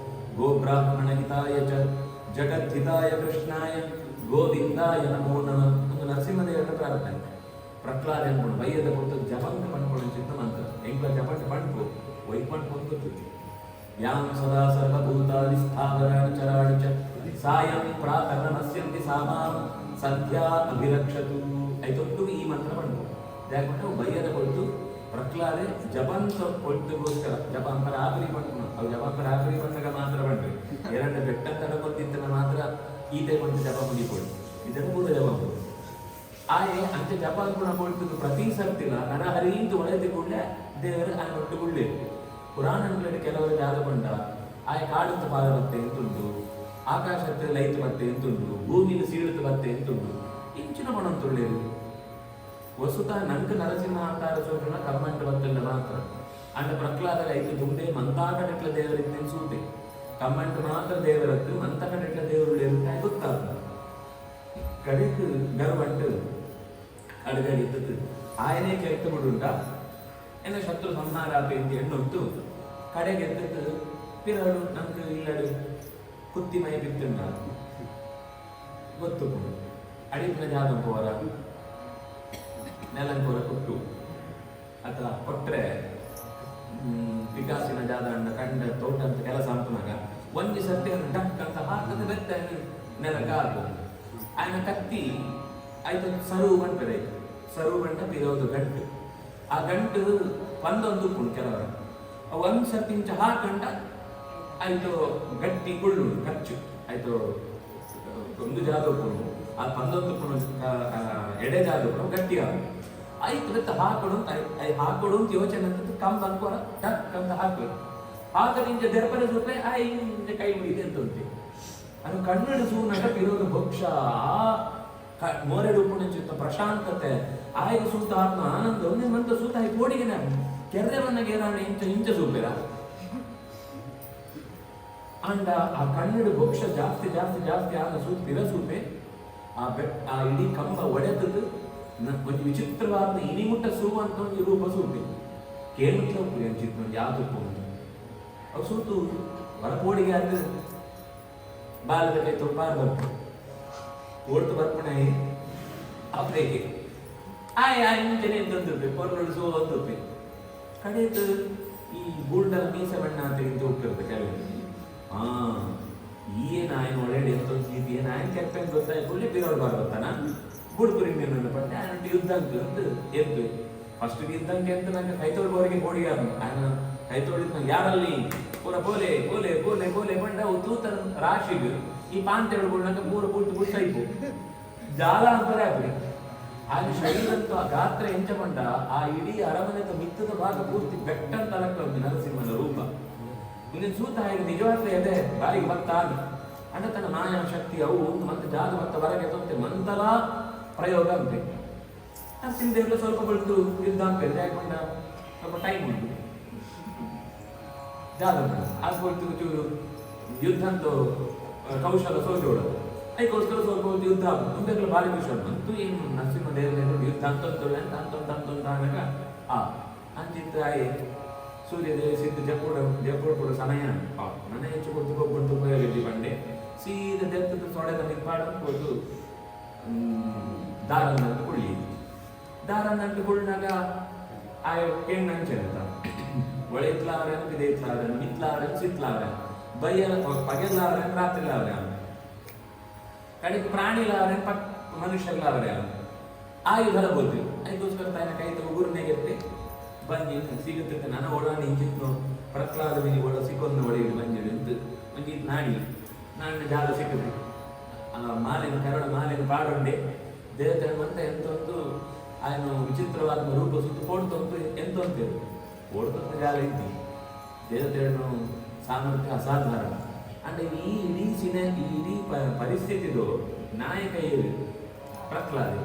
ಗೋ ಬ್ರಾಹ್ಮಣ ಹಿತಾಯ ಚ ಜಗದ್ಹಿತಾಯ ಕೃಷ್ಣಾಯ ಗೋವಿಂದಾಯ ನಮೋ ನಮಃ ಒಂದು ನರಸಿಂಹದೇವರ ಪ್ರಾರ್ಥನೆ ಪ್ರಹ್ಲಾದ ಅನ್ಕೊಂಡು ಬೈಯದ ಕೊಟ್ಟು ಜಪಂತ ಪಂಡ್ಕೊಂಡು ಚಿತ್ತ ಮಂತ್ರ ಎಂಗ್ಲ ಜಪಂತ ಪಂಡ್ಕೊ ವೈಪಂಟ್ ಹೊಂದುತ್ತೆ ಯಾಂ ಸದಾ ಸರ್ವಭೂತಾದಿ ಸ್ಥಾವರಾಣಿ ಚರಾಣಿ ಚ ಸಾಯಂ ಪ್ರಾತಃ ನಮಸ್ಯಂತಿ ಸಾಮಾಂ ಸಂಧ್ಯಾ ಅಭಿರಕ್ಷತು ಐತೊಟ್ಟು ಈ ಮಂತ್ರ ಪಂಡ್ಕೊ ಯಾಕಂದ್ರೆ ಬೈಯದ ಕೊಟ್ಟು ಪ್ರಹ್ಲಾದೆ ಜಪಂತ ಕೊಟ್ಟುಗೋಸ್ಕರ ಜಪಾಂತರ ಆಕರಿ ಪಂಡ್ಕೊಂಡು ಅವು ಜಪಾಂತರ ಆಕರಿ ಪಂಡಗ ಮಾತ್ರ ಪಂಡ್ರಿ ಎರಡು ಬೆಟ್ಟ ತಡಕೊತ್ತಿದ್ದನ ಮಾತ್ರ ಈತೆ ಕೊಂಡು ಜಪ ಮುಗಿಕೊಡು ಇದನ್ನು ಪೂರ ಜಪ ಆಯೆ ಅಂಚೆ ಜಪ ಗುಣ ಕೊಡ್ತದ್ದು ಪ್ರತಿ ಸರ್ತಿಲ್ಲ ನರಹರಿಂದು ಒಳದಿ ಕೂಡಲೇ ದೇವರು ಆಯ್ ಒಟ್ಟು ಗುಳ್ಳೆ ಪುರಾಣಗಳಲ್ಲಿ ಕೆಲವರು ಜಾಗ ಬಂಡ ಆಯ್ ಕಾಡುತ್ತ ಪಾದ ಬತ್ತೆ ಎಂತುಂಟು ಆಕಾಶಕ್ಕೆ ಲೈಟ್ ಬತ್ತೆ ಎಂತುಂಟು ಭೂಮಿಲಿ ಸೀಳುತ್ತ ಬತ್ತೆ ಎಂತುಂಟು ಇಂಚಿನ ಪಣಂತುಳ್ಳೇರು ವಸುತ ನಂಗೆ ನರಸಿಂಹ ಅವತಾರ ಸೋಜನ ಕರ್ಮಂಟ ಬತ್ತಲ್ಲ ಮಾತ್ರ ಅಂಡ ಪ್ರಹ್ಲಾದ ಐದು ದುಂಡೆ ಮಂತಾಕಡೆಟ್ಲ ದೇವರಿಗೆ ನೆನ್ಸೂತೆ ಕಮ್ಮಂಟ ಮಾತ್ರ ದೇವರದ್ದು ಮಂತಕಡೆಟ್ಲ ದೇವರು ಇರುತ್ತಾಯಿ ಗೊತ್ತಾಗ್ತದೆ ಕಡೆಗೆ ಗರ್ವಂಟು ಅಡುಗಡಿದ್ದದ್ದು ಆಯನೇ ಕೆಟ್ಟ ಬಿಡುಂಟ ಎನ್ನ ಶತ್ರು ಸಂಹಾರ ಅಂತ ಎಣ್ಣೊತ್ತು ಕಡೆಗೆ ಎದ್ದದ್ದು ಪಿರಡು ನಮ್ಗೆ ಇಲ್ಲಡು ಕುತ್ತಿ ಮೈ ಬಿತ್ತುಂಡ ಗೊತ್ತು ಅಡಿಪಿನ ಜಾಗ ಪೋರ ನೆಲಂಪುರ ಕೊಟ್ಟು ಅಥವಾ ಕೊಟ್ರೆ ವಿಕಾಸಿನ ಜಾಗ ಅಂಡ ಕಂಡ ತೋಟ ಅಂತ ಕೆಲಸ ಅಂತನಾಗ ಒಂಜಿ ಸರ್ತಿ ಡಕ್ ಅಂತ ಹಾಕದ ಬೆತ್ತ ನೆಲಕ್ಕೆ ಹಾಕೋದು ఆయన కత్తి అయితే సరువు అంటారు సరువు అంటే పిరవదు గంటు ఆ గంటు పందొందుకుండు ಕೆಲವರ ಒಂದು ಸರ್ತಿ ಇಂಚ ಹಾಕಂಡ ಆಯ್ತು ಗಟ್ಟಿ ಗುಳ್ಳು ಖರ್ಚು ಆಯ್ತು ಒಂದು ಜಾದೋಕೊಂಡು ಆ పందొందుకున్న ಎಡೆ ಜಾದೋಕೊಂಡು ಗಟ್ಟಿ ಆಯ್ತು ಬೆತ್ತ ಹಾಕೊಡು ಅಂತ ಯೋಚನೆ ಅಂತ ಕಂಬ ಅನ್ಕೋರ ಟಕ್ ಅಂತ ಹಾಕೋದು ಹಾಕದ ಇಂಚ ದೆರಪನೆ ರೂಪಾಯಿ ಆ ಇಂಚ ಕೈ ಮುಗಿದೆ ಅಂತ ಉಂಟು ಅದು ಕನ್ನಡ ಸೂನಟ ಇರೋದು ಭಕ್ಷ ಆ ಮೋರೆಡು ಉಪನಿಚಿತ್ತ ಪ್ರಶಾಂತತೆ ಆಯ್ಕೆ ಸೂತ ಆತ್ಮ ಆನಂದ ಒಂದೇ ಮಂತ ಸೂತ ಆಯ್ತು ಓಡಿಗೆನ ಕೆರ್ರೆವನ್ನ ಗೇರಾಣ ಇಂಚ ಸೂಪೆರ ಅಂಡ ಆ ಕನ್ನಡ ಭಕ್ಷ ಜಾಸ್ತಿ ಆದ ಸೂತ್ ಪಿರಸೂಪೆ ಆ ಇಡೀ ಕಂಬ ಒಡೆದದ್ದು ಒಂದು ವಿಚಿತ್ರವಾದ ಇನಿಮುಟ್ಟ ಸೂ ಅಂತ ಒಂದು ರೂಪ ಸೂಪೆ ಕೇಳುತ್ತಲೂ ಚಿತ್ರ ಯಾವ್ದು ಅವು ಸೂತು ಹೊರಪೋಡಿಗೆ ಆದ ಬಾಲದ ಕೈ ತೊಪ್ಪಾರ ಬರ್ತು ಓಡ್ತು ಬರ್ಪಣೆ ಅಪ್ರೇಗೆ ಆಯ್ ಇಂಜನೆ ಎಂತಂದುಪ್ಪೆ ಪೊರ್ಲೊಡು ಸೋ ಒಂದುಪ್ಪೆ ಕಡೆದು ಈ ಗೂಲ್ಡಲ್ ಮೀಸೆ ಬಣ್ಣ ಅಂತ ಇಂತ ಹೋಗ್ತಿರುತ್ತೆ ಕೆಲವು ಏನ್ ಆಯ್ನ ಒಳ್ಳೆ ಎಂತ ಏನ್ ಆಯ್ನ ಕೆಟ್ಟ ಗೊತ್ತಾಯ್ತು ಒಳ್ಳೆ ಬಿರೋಡ್ ಬರ್ತಾನ ಬುಡ್ಕುರಿ ಮೇಲೆ ಪಟ್ಟೆ ಆಯ್ನ ಯುದ್ಧ ಅಂತ ಎದ್ದು ಫಸ್ಟ್ ಯುದ್ಧಕ್ಕೆ ಅಂತ ನಂಗೆ ಕೈತೋಳ್ಬವರಿಗೆ ಹೋಡಿಯಾರ ಆಯ್ನ ಕೈತೋಳಿದ್ ಯಾರಲ್ಲಿ ಪೂರ ಬೋಲೆ ಬೋಲೆ ಬೋಲೆ ಬೋಲೆ ಬಂಡ ತೂತ ರಾಶಿಗೆ ಈ ಪಾಂತೆಗಳು ಪೂರ ಪೂರ್ತಿ ಗುಡ್ಸೈಪು ಜಾಲ ಅಂತಾರೆ ಆಗ್ಲಿ ಅಲ್ಲಿ ಶರೀರಂತ ಗಾತ್ರ ಎಂಚ ಬಂಡ ಆ ಇಡೀ ಅರಮನೆದ ಮಿತ್ತದ ಭಾಗ ಪೂರ್ತಿ ಬೆಟ್ಟಂತ ಅಲಕ್ಕೊಂಡು ನರಸಿಂಹನ ರೂಪ ಮುಂದಿನ ಸೂತ ಹಾಗೆ ನಿಜವಾದ ಇದೆ ಬಾರಿಗೆ ಬರ್ತಾನೆ ಅಂಡ ತನ್ನ ಮಾಯಾ ಶಕ್ತಿ ಅವು ಮತ್ತೆ ಜಾಗ ಮತ್ತೆ ಹೊರಗೆ ತೊಂತೆ ಮಂತಲ ಪ್ರಯೋಗ ಅಂತೆ ನರಸಿಂಹದೇವ್ರು ಸ್ವಲ್ಪ ಬಿಟ್ಟು ಯುದ್ಧ ಅಂತ ಹಾಕೊಂಡ ಸ್ವಲ್ಪ ಟೈಮ್ ಉಂಟು ಜಾಗ ಆಗ್ಬೋದು ಚೂರು ಯುದ್ಧ ಅಂತ ಕೌಶಲ ಸೋಜೋಡೋದು ಅದಕ್ಕೋಸ್ಕರ ಸ್ವಲ್ಪ ಯುದ್ಧ ಮುಂದೆಲ್ಲ ಭಾರಿ ವಿಷಯ ಅಂತೂ ಏನು ನರಸಿಂಹ ದೇವರ ಯುದ್ಧ ಅಂತ ಆದಾಗ ಅಂಚಿತ್ತ ಸೂರ್ಯದೇವ ಸಿದ್ದು ಜಪ್ಪೋಡ ಕೂಡ ಸಮಯ ನನ್ನ ಹೆಚ್ಚು ಕೊಟ್ಟು ಉಪಯೋಗಿಸಿ ಬಂಡೆ ಸೀದ ದೆತ್ತದ ಸೊಡೆದ ನಿಪ್ಪಾಡ ಹೋದು ದಾರನ್ನಂತ ಕುಳ್ಳಿ ದಾರನ್ನಂತ ಕುಳ್ಳಿನಾಗ ಆ ಹೆಣ್ಣು ಅಂಚೆಂತ ಒಳೆತ್ಲಾವ್ರನ್ ಬಿದೇತ್ಲಾವ್ರನ್ ಮಿತ್ಲಾವ್ರನ್ ಸಿತ್ಲಾವ್ರನ್ ಬೈಯಲ ಪಗೆಲ್ಲಾವ್ರನ್ ರಾತ್ರಿಲಾವ್ರನ್ ಕಡೆಗೆ ಪ್ರಾಣಿಲಾವ್ರನ್ ಮನುಷ್ಯರ್ಲಾವ್ರನ್ ಆಯುಧಲ ಬೋದ್ವಿ ಅದಕ್ಕೋಸ್ಕರ ತಾಯಿನ ಕೈ ತಗೋ ಗುರುನೆಗೆತ್ತೆ ಬಂದು ಸಿಗುತ್ತೆ ನನ್ನ ಓಡಾಡಿ ಇಂಚಿತ್ತು ಪ್ರಹ್ಲಾದ ಬಿನಿ ಓಡ ಸಿಕ್ಕೊಂದು ಒಡೆಯುದು ಬಂದಿದೆ ಅಂತ ಮಂಜಿ ನಾಡಿ ನನ್ನ ಜಾಗ ಸಿಕ್ಕಿದೆ ಮಾಲಿನ ಕರಡ ಮಾಲಿನ ಪಾಡೊಂಡೆ ದೇವತೆ ಅಂತ ಎಂತೊಂದು ఆయన ವಿಚಿತ್ರವಾದ ರೂಪ ಸುತ್ತು ಕೊಡ್ತಂತು ಎಂತ ಅಂತೇಳಿ ಓಡ್ತಂತ ಜಾಗ ಇದ್ದಿ ದೇವತೆಯನ್ನು ಸಾಮರ್ಥ್ಯ ಅಸಾಧಾರಣ ಅಂದ್ರೆ ಈ ಇಡೀ ಪರಿಸ್ಥಿತಿದು ನಾಯಕ ಏರು ಪ್ರಹ್ಲಾದ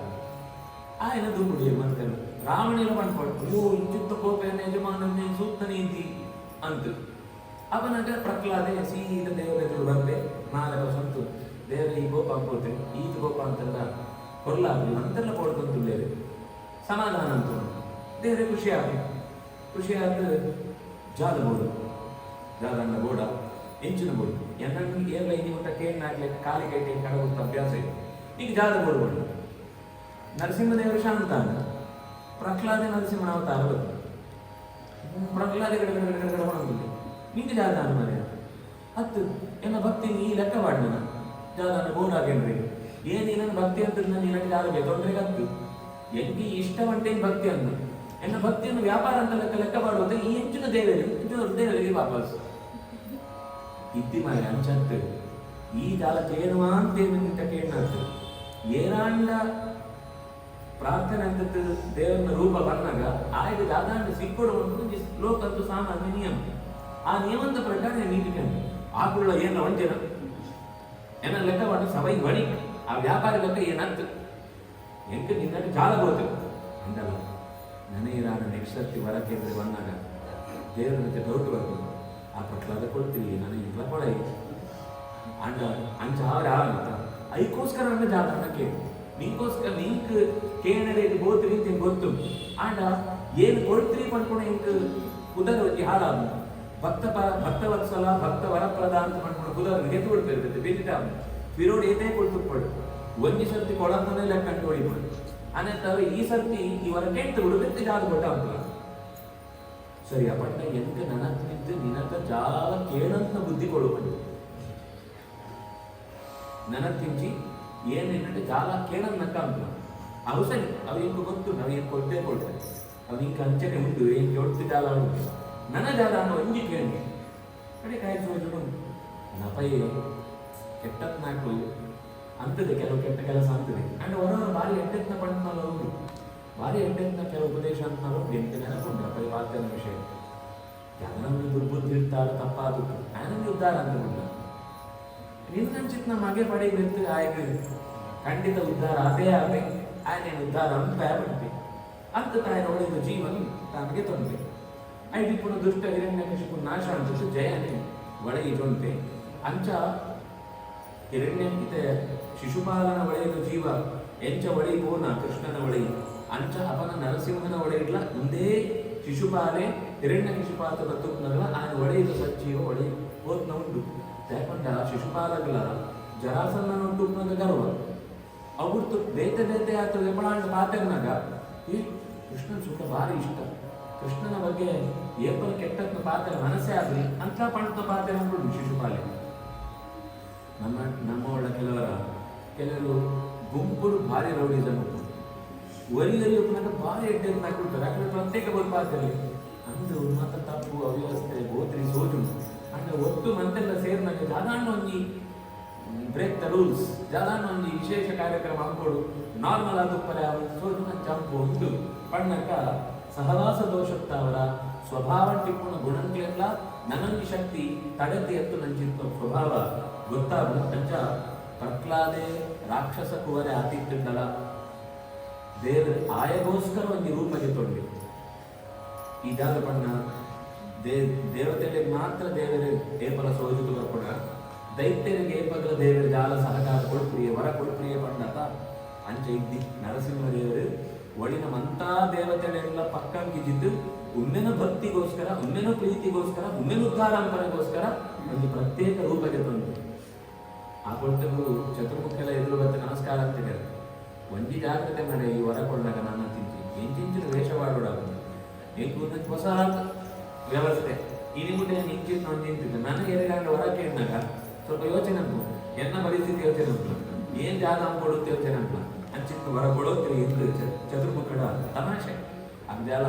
ఆయన ದುಂಬುಡಿ ಮಂತನು ರಾವಣಿನ ಬಂದ್ಕೊಟ್ಟು ಅಯ್ಯೋ ಇಂಚಿತ್ತ ಕೋಪೆಯನ್ನು ಯಜಮಾನನ್ನೇ ಸೂಕ್ತ ನೀತಿ ಅಂತ ಅವನಾಗ ಪ್ರಹ್ಲಾದೆ ಸೀದ ದೇವತೆಗಳು ಬಂದೆ ಮಾಲಕ ಸಂತು ದೇವರ ಈ ಕೋಪ ಅನ್ಕೋತೆ ಈತ ಕೋಪ ಅಂತಲ್ಲ ಕೊರ್ಲಾಗ್ಲಿ ಅಂತೆಲ್ಲ ಕೊಡ್ತಂತುಳ್ಳೇರಿ ಸಮಾಧಾನ ಅಂತ ದೇವರೇ ಖುಷಿಯಾದ ಜಾದಬೋಡು ಜಾದಣ್ಣ ಬೋಡ ಎಂಚಿನ ಬೋಡು ಎನ್ನಂಗೆ ಎಲ್ಲ ಇನಿ ಮುಟ್ಟ ಕೇಳಾಗ್ಲಿಕ್ಕೆ ಕಾಲಿ ಕೈ ಕಡಗುತ್ತ ಅಭ್ಯಾಸ ಇದೆ ಈಗ ಜಾದಬೋಡು ಬೋಡು ನರಸಿಂಹದೇವರು ಶಾಂತ ಪ್ರಹ್ಲಾದ ನರಸಿಂಹನ ಅವತಾರ ಬಂತು ಪ್ರಹ್ಲಾದ ಗಡಗಡಗಡಗಡ ನಿಂಗೆ ಜಾದಾನ ಮನೆ ಹತ್ತು ಎನ್ನ ಭಕ್ತಿ ನೀ ಲೆಕ್ಕ ಮಾಡಿದ ಜಾದಾನ ಬೋಡಾಗೇನ್ರಿ ಏನಿಲ್ಲ ಭಕ್ತಿ ಅಂತ ನೀನು ಜಾದಗೆ ತೊಂದರೆಗೆ ಹತ್ತು ಎಂಗಿ ಇಷ್ಟವಂಟೇನು ಭಕ್ತಿ ಅಂದು ಎನ್ನ ಭಕ್ತಿಯನ್ನು ವ್ಯಾಪಾರ ಅಂತ ಲೆಕ್ಕ ಮಾಡುವುದು ಈ ಹೆಚ್ಚಿನ ದೇವರಿಗೆ ವಾಪಸ್ ಇದ್ದಿ ಮನೆ ಅಂಚಂತ ಈ ಜಾಲಕ್ಕೆ ಏನು ಅಂತೇನು ಕೇಳಿನಾಗ್ತದೆ ಏನಾಂಡ ಪ್ರಾರ್ಥನೆ ಅಂತ ದೇವರ ರೂಪ ಬಂದಾಗ ಆಯ್ದು ದಾದಾಂಡ ಸಿಕ್ಕೊಡು ಒಂದು ಲೋಕದ್ದು ಸಾಮಾನ್ಯ ನಿಯಮ. ಆ ನಿಯಮದ ಪ್ರಕಾರ ನೀಡಿಕೆ ಆಕುಳ್ಳ ಏನ ವಂಚನ ಏನ ಲೆಕ್ಕ ಮಾಡಿ ಸಭೈ ಬಣಿ ಆ ವ್ಯಾಪಾರ ಲೆಕ್ಕ ಏನಂತ ಎಂಕ ನಿನ್ನ ಜಾಲ ಗೋತು ಅಂದಲ್ಲ. ನನಗೆ ನಾನು ನೆಕ್ಸ್ಟ್ ಸರ್ತಿ ಹೊರಕ್ಕೆ ಬಂದಾಗ ದೇವರ ಜೊತೆ ಡೌಟ್ ಬರ್ತದೆ. ಆ ಪಟ್ಲದ ಕೊಡ್ತೀವಿ ನನಗೆ ಇಲ್ಲ ಕೊಡ ಅಂಡ ಅಂಚ ಅವ್ರ ಆಗುತ್ತ ಅದಕ್ಕೋಸ್ಕರ ಅಂದ ಜಾತಕಕ್ಕೆ ನಿಂಗೋಸ್ಕರ ನಿಂಕ್ ಕೇಳರೆ ಇದು ಗೋತ್ರಿ ಅಂತ ಗೊತ್ತು ಆಂಡ ಏನು ಕೊಡ್ತೀರಿ ಪಡ್ಕೊಂಡು ಇಂಕ್ ಉದರ ಹೊತ್ತಿ ಹಾಳಾಗ ಭಕ್ತವತ್ಸಲ ಭಕ್ತ ವರಪ್ರದ ಅಂತ ಮಾಡ್ಕೊಂಡು ಕುದರ್ ಗೆದ್ದು ಬಿಡ್ತಿರ್ತೈತೆ ಬೇಕಿಟ ವಿರೋಡ್ ಏನೇ ಕೊಡ್ತುಪಡು ಒಂದಿ ಸರ್ತಿ ಕೊಡಂತನೇ ಲೆಕ್ಕ ಕಂಡು ಹೊಡಿಬಿಡು ಅನ್ನಂತವ್ರು ಈ ಸರ್ತಿ ಇವರ ಕೆಟ್ಟು ಬಿಡುತ್ತೆ ಜಾಗ ಕೊಟ್ಟ ಅಂತ ಸರಿ ಅಪ್ಪಣ್ಣ ಎಂತ ನನಗಿದ್ದು ನಿನಗ ಜಾಗ ಕೇಳಂತ ಬುದ್ಧಿ ಕೊಡುವುದು ನನ್ನ ತಿಂಚಿ ಏನೇನಂటే ಜಾಲ ಕೇಳನ್ನಕ್ಕ ಅಂತ ಅವು ಸರಿ ಅವು ಏನು ಗೊತ್ತು ನಾವು ಏನು ಕೊಟ್ಟೇ ಕೊಡ್ತೇವೆ ಅವು ಇಂಕ ಅಂಚನೆ ಉಂಟು ಏನು ಕೊಡ್ತಿ ಜಾಲ ಉಂಟು ನನ್ನ ಜಾಲ ಅನ್ನೋ ಒಂಜಿ ಕೇಳಿ ಕಡೆ ಕಾಯಿಸೋದು ನಪೈ ಕೆಟ್ಟತ್ ನಾಕು ಅಂತದೆ ಕೆಲವು ಕೆಟ್ಟ ಕೆಲಸ ಅಂತದೆ ಅಂಡ್ ಹೊರ ಭಾರಿ ಎಟ್ಟೆತ್ನ ಪಂಡ್ನಲ್ಲ ಉಂಟು ಭಾರಿ ಎಟ್ಟೆತ್ನ ಕೆಲವು ಉಪದೇಶ ಅಂತ ಎಂತ ನೆನಪುಂಟು ನಪೈ ಪಾತ್ಯನ ವಿಷಯ ಜನರನ್ನು ದುರ್ಬುದ್ಧಿ ಇರ್ತಾರ ತಪ್ಪಾದ ನನಗೆ ಉದ್ಧಾರ ಅಂತ ಉಂಟು ನಿನ್ನಂಚಿತ್ ನಮ್ಮ ಮಗೆ ಪಡೆಯಬೇಕು ಆಯ್ಕೆ ಖಂಡಿತ ಉದ್ಧಾರ ಅದೇ ಆಗ ಆಯ್ನೇನು ಉದ್ಧಾರ ಅಂತ ಭಯಪಡ್ತೆ ಅಂತ ತಾಯಿ ನೋಡಿದ ಜೀವನ ತನಗೆ ತೊಂದರೆ ಐದು ಪುನಃ ದುಷ್ಟ ಹಿರಣ್ಯಕಶಿಪು ನಾಶ ಅಂತ ಜಯನೇ ಒಳಗಿರುವಂತೆ ಅಂಚ ಹಿರಣ್ಯಂಕಿತ ಶಿಶುಪಾಲನ ಒಳೆಯದು ಜೀವ ಎಂಚ ಒಳೆ ಪೂರ್ಣ ಕೃಷ್ಣನ ಒಳೆ ಅಂಚ ಅವನ ನರಸಿಂಹನ ಒಳೆ ಇಡ್ಲ ಒಂದೇ ಶಿಶುಪಾಲೆ ಹಿರಣ್ಯಕಶಿಪಾತ ಬತ್ತುನಲ್ಲ ಆಯ್ನ ಒಳೆಯದು ಸಜ್ಜೀವ ಒಳೆ ಹೋದ್ನ ಉಂಟು ಯಾಕಂಡ ಶಿಶುಪಾಲಗಳ ಜರಾಸಂದನುಂಟು ಗರ್ವ ಅವ್ರದ್ದು ದೇತೆ ಆತ ಎಬ್ಬಳಾಂಡ ಪಾತೆರ್ನಾಗ ಈ ಕೃಷ್ಣನ ಸುಖ ಭಾರಿ ಇಷ್ಟ ಕೃಷ್ಣನ ಬಗ್ಗೆ ಏಪಲ್ ಕೆಟ್ಟದ್ನ ಪಾತ್ರ ಮನಸ್ಸೇ ಆಗ್ಲಿ ಅಂತ ಪಂಡ್ತ ಪಾತ್ರ ಅಂದ್ಬಿಡು ಶಿಶುಪಾಲೆ ನಮ್ಮೊಳ ಕೆಲವರು ಗುಂಪುರು ಭಾರಿ ರೌಡಿಸಮ್ ಒರಿಗಲ್ಲಿ ಒಬ್ಬನಾಗ ಭಾರಿ ಎಡ್ಡೆದು ಹಾಕಿಬಿಡ್ತಾರೆ ಯಾಕಂದ್ರೆ ಪ್ರತ್ಯೇಕ ಬರ್ಪಾತಿರಲಿ ಅಂದು ಮತ ತಪ್ಪು ಅವ್ಯವಸ್ಥೆ ಗೋತ್ರಿ ಸೋಜು ಅಂಡ್ ಒಟ್ಟು ಮಂತೆಲ್ಲ ಸೇರಿನಾಗ ಜಾದಾಂಡ ಒಂಜಿ ಬ್ರೇಕ್ ದ ರೂಲ್ಸ್ ಜಾದಾಂಡ ಒಂಜಿ ವಿಶೇಷ ಕಾರ್ಯಕ್ರಮ ಹಾಕೊಡು ನಾರ್ಮಲ್ ಆದುಪ್ಪರೆ ಸೋಜು ಚಂಪು ಉಂಟು ಪಣ್ಣಕ್ಕ ಸಹವಾಸ ದೋಷತ್ತವರ ಸ್ವಭಾವ ಟಿಪ್ಪುಣ ಗುಣಕ್ಲೆಲ್ಲ ನನಂಜಿ ಶಕ್ತಿ ತಡೆದಿ ಎತ್ತು ನಂಚಿತ್ತ ಸ್ವಭಾವ ಗೊತ್ತಾಗ ಅಂಚ ಪ್ರಹ್ಲಾದೆ ರಾಕ್ಷಸ ಕುವರೆ ಆತಿತ್ತಲ್ಲ ದೇವರು ಆಯಗೋಸ್ಕರ ಒಂದು ರೂಪಕ್ಕೆ ತೊಂಡಿ ಈ ಜಾಗ ಬಣ್ಣ ದೇವತೆಗಳಿಗೆ ಮಾತ್ರ ದೇವರ ಏಪಲ ಸೋಜುದು ಬರ್ಕೊಡ ದೈತ್ಯರಿಗೆ ಏಪಗಳ ದೇವರ ಜಾಲ ಸಹಕಾರ ಕೊಡ್ಪ್ರಿಯ ವರ ಕೊಡ್ಪ್ರಿಯ ಪಂಡತ ಅಂಚೆ ಇದ್ದಿ ನರಸಿಂಹ ದೇವರು ಒಳಿನ ಮಂತಾ ದೇವತೆಗಳೆಲ್ಲ ಪಕ್ಕಂಗಿದ್ದು ಒಮ್ಮೆನ ಭಕ್ತಿಗೋಸ್ಕರ ಒಮ್ಮೆನ ಪ್ರೀತಿಗೋಸ್ಕರ ಒಮ್ಮೆನ ಉದ್ಧಾರಾಂತರಗೋಸ್ಕರ ಒಂದು ಪ್ರತ್ಯೇಕ ರೂಪಕ್ಕೆ ತಂದು ಆ ಕೊಟ್ಟರು ಚತುರ್ಮುಖೆಲ್ಲ ಎದುರು ಬತ್ತ ನಮಸ್ಕಾರ ಅಂತಿದ್ದಾರೆ ಒಂಜಿ ಜಾಗ್ರತೆ ಮಾಡಿ ಈ ವರ ಕೊಂಡಾಗ ನನ್ನ ತಿಂಚಿ ಎಂಚಿಂಚಿನ ವೇಷವಾಡೋಡಾಗ ಏನು ಹೊಸ ವ್ಯವಸ್ಥೆ ಇನಿಮುಟ್ಟೆ ನಿಂಚಿನ ನೋಡಿ ನಿಂತಿದ್ದೆ ನನಗೆ ಎರಡು ವರ ಕೇಳಿದಾಗ ಸ್ವಲ್ಪ ಯೋಚನೆ ಅಂತ ಎನ್ನ ಪರಿಸ್ಥಿತಿ ಯೋಚನೆ ಅಂತ ಏನ್ ಜಾಗ ಕೊಡುತ್ತೆ ಯೋಚನೆ ಅಂತ ಅಂಚಿತ್ತು ವರ ಕೊಡೋತ್ರಿ ಇದ್ದು ಚತುರ್ಮುಖಡ ತಮಾಷೆ ಅದೆಲ್ಲ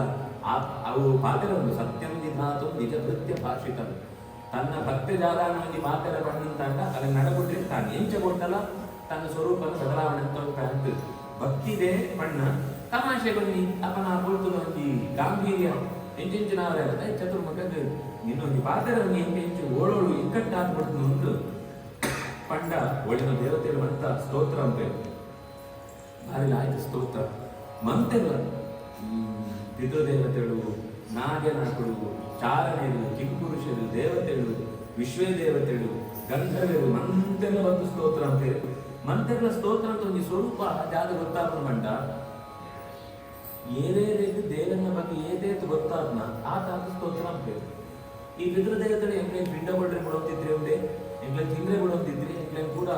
ಅವು ಪಾತ್ರ ಒಂದು ಸತ್ಯಂ ನಿಧಾತು ನಿಜ ನೃತ್ಯ ಭಾಷಿತ ತನ್ನ ಭಕ್ತಿ ಜಾದಾನವಾಗಿ ಪಾತ್ರ ಬಂದಂತಾಗ ಅದನ್ನ ನಡಬಿಟ್ಟಿರ್ತಾನೆ ಎಂಚ ಕೊಟ್ಟಲ್ಲ ತನ್ನ ಸ್ವರೂಪದ ಬದಲಾವಣೆ ಅಂತ ಭಕ್ತಿದೆ ಬಣ್ಣ ತಮಾಷೆ ಬನ್ನಿ ಅಪನ ಕೊಡ್ತದ ಒಂದು ಗಾಂಭೀರ್ಯ ಎಂಚಿನಾವರೇ ಚತುರ್ಮುಖದ ಇನ್ನೊಂದು ಪಾತ್ರ ಎಂಚು ಓಡೋಳು ಇಕ್ಕಟ್ಟಾಗ್ಬಿಡ್ತು ಒಂದು ಪಂಡ ಒಳ್ಳಿನ ದೇವತೆಗಳು ಅಂತ ಸ್ತೋತ್ರ ಅಂತ ಭಾರಿ ಆಯ್ತು ಸ್ತೋತ್ರ ಮಂತೆಲ್ಲ ಪಿತೃದೇವತೆಗಳು ನಾಗನಾಥಗಳು ಚಾರಣೆಗಳು ಕಿಂಪುರುಷರು ದೇವತೆಗಳು ವಿಶ್ವೇ ದೇವತೆಗಳು ಗಂಧರ್ವರು ಮಂತೆಲ್ಲ ಒಂದು ಸ್ತೋತ್ರ ಅಂತ ಮಂತೆಗಳ ಸ್ತೋತ್ರ ಅಂತ ಒಂದು ಸ್ವರೂಪ ಜಾಗ ಗೊತ್ತಾಗ್ನ ಮಂಡ ಏನೇನು ದೇವನ ಬಗ್ಗೆ ಏದೇತು ಗೊತ್ತಾದ್ನ ಆ ತಾತ ಸ್ತೋತ್ರ ಅಂತ ಈ ಪಿತೃದೇವತೆಗಳು ಎಂಕ್ಲೇನ್ ಪಿಂಡ ಕೊಡ್ರೆ ಬಿಡೋದಿದ್ರಿ ಒಂದೇ ಎಂಕ್ಲೇನ್ ತಿಂದ್ರೆ ಬಿಡೋದಿದ್ರಿ ಎಂಕ್ಲೇನ್ ಕೂಡ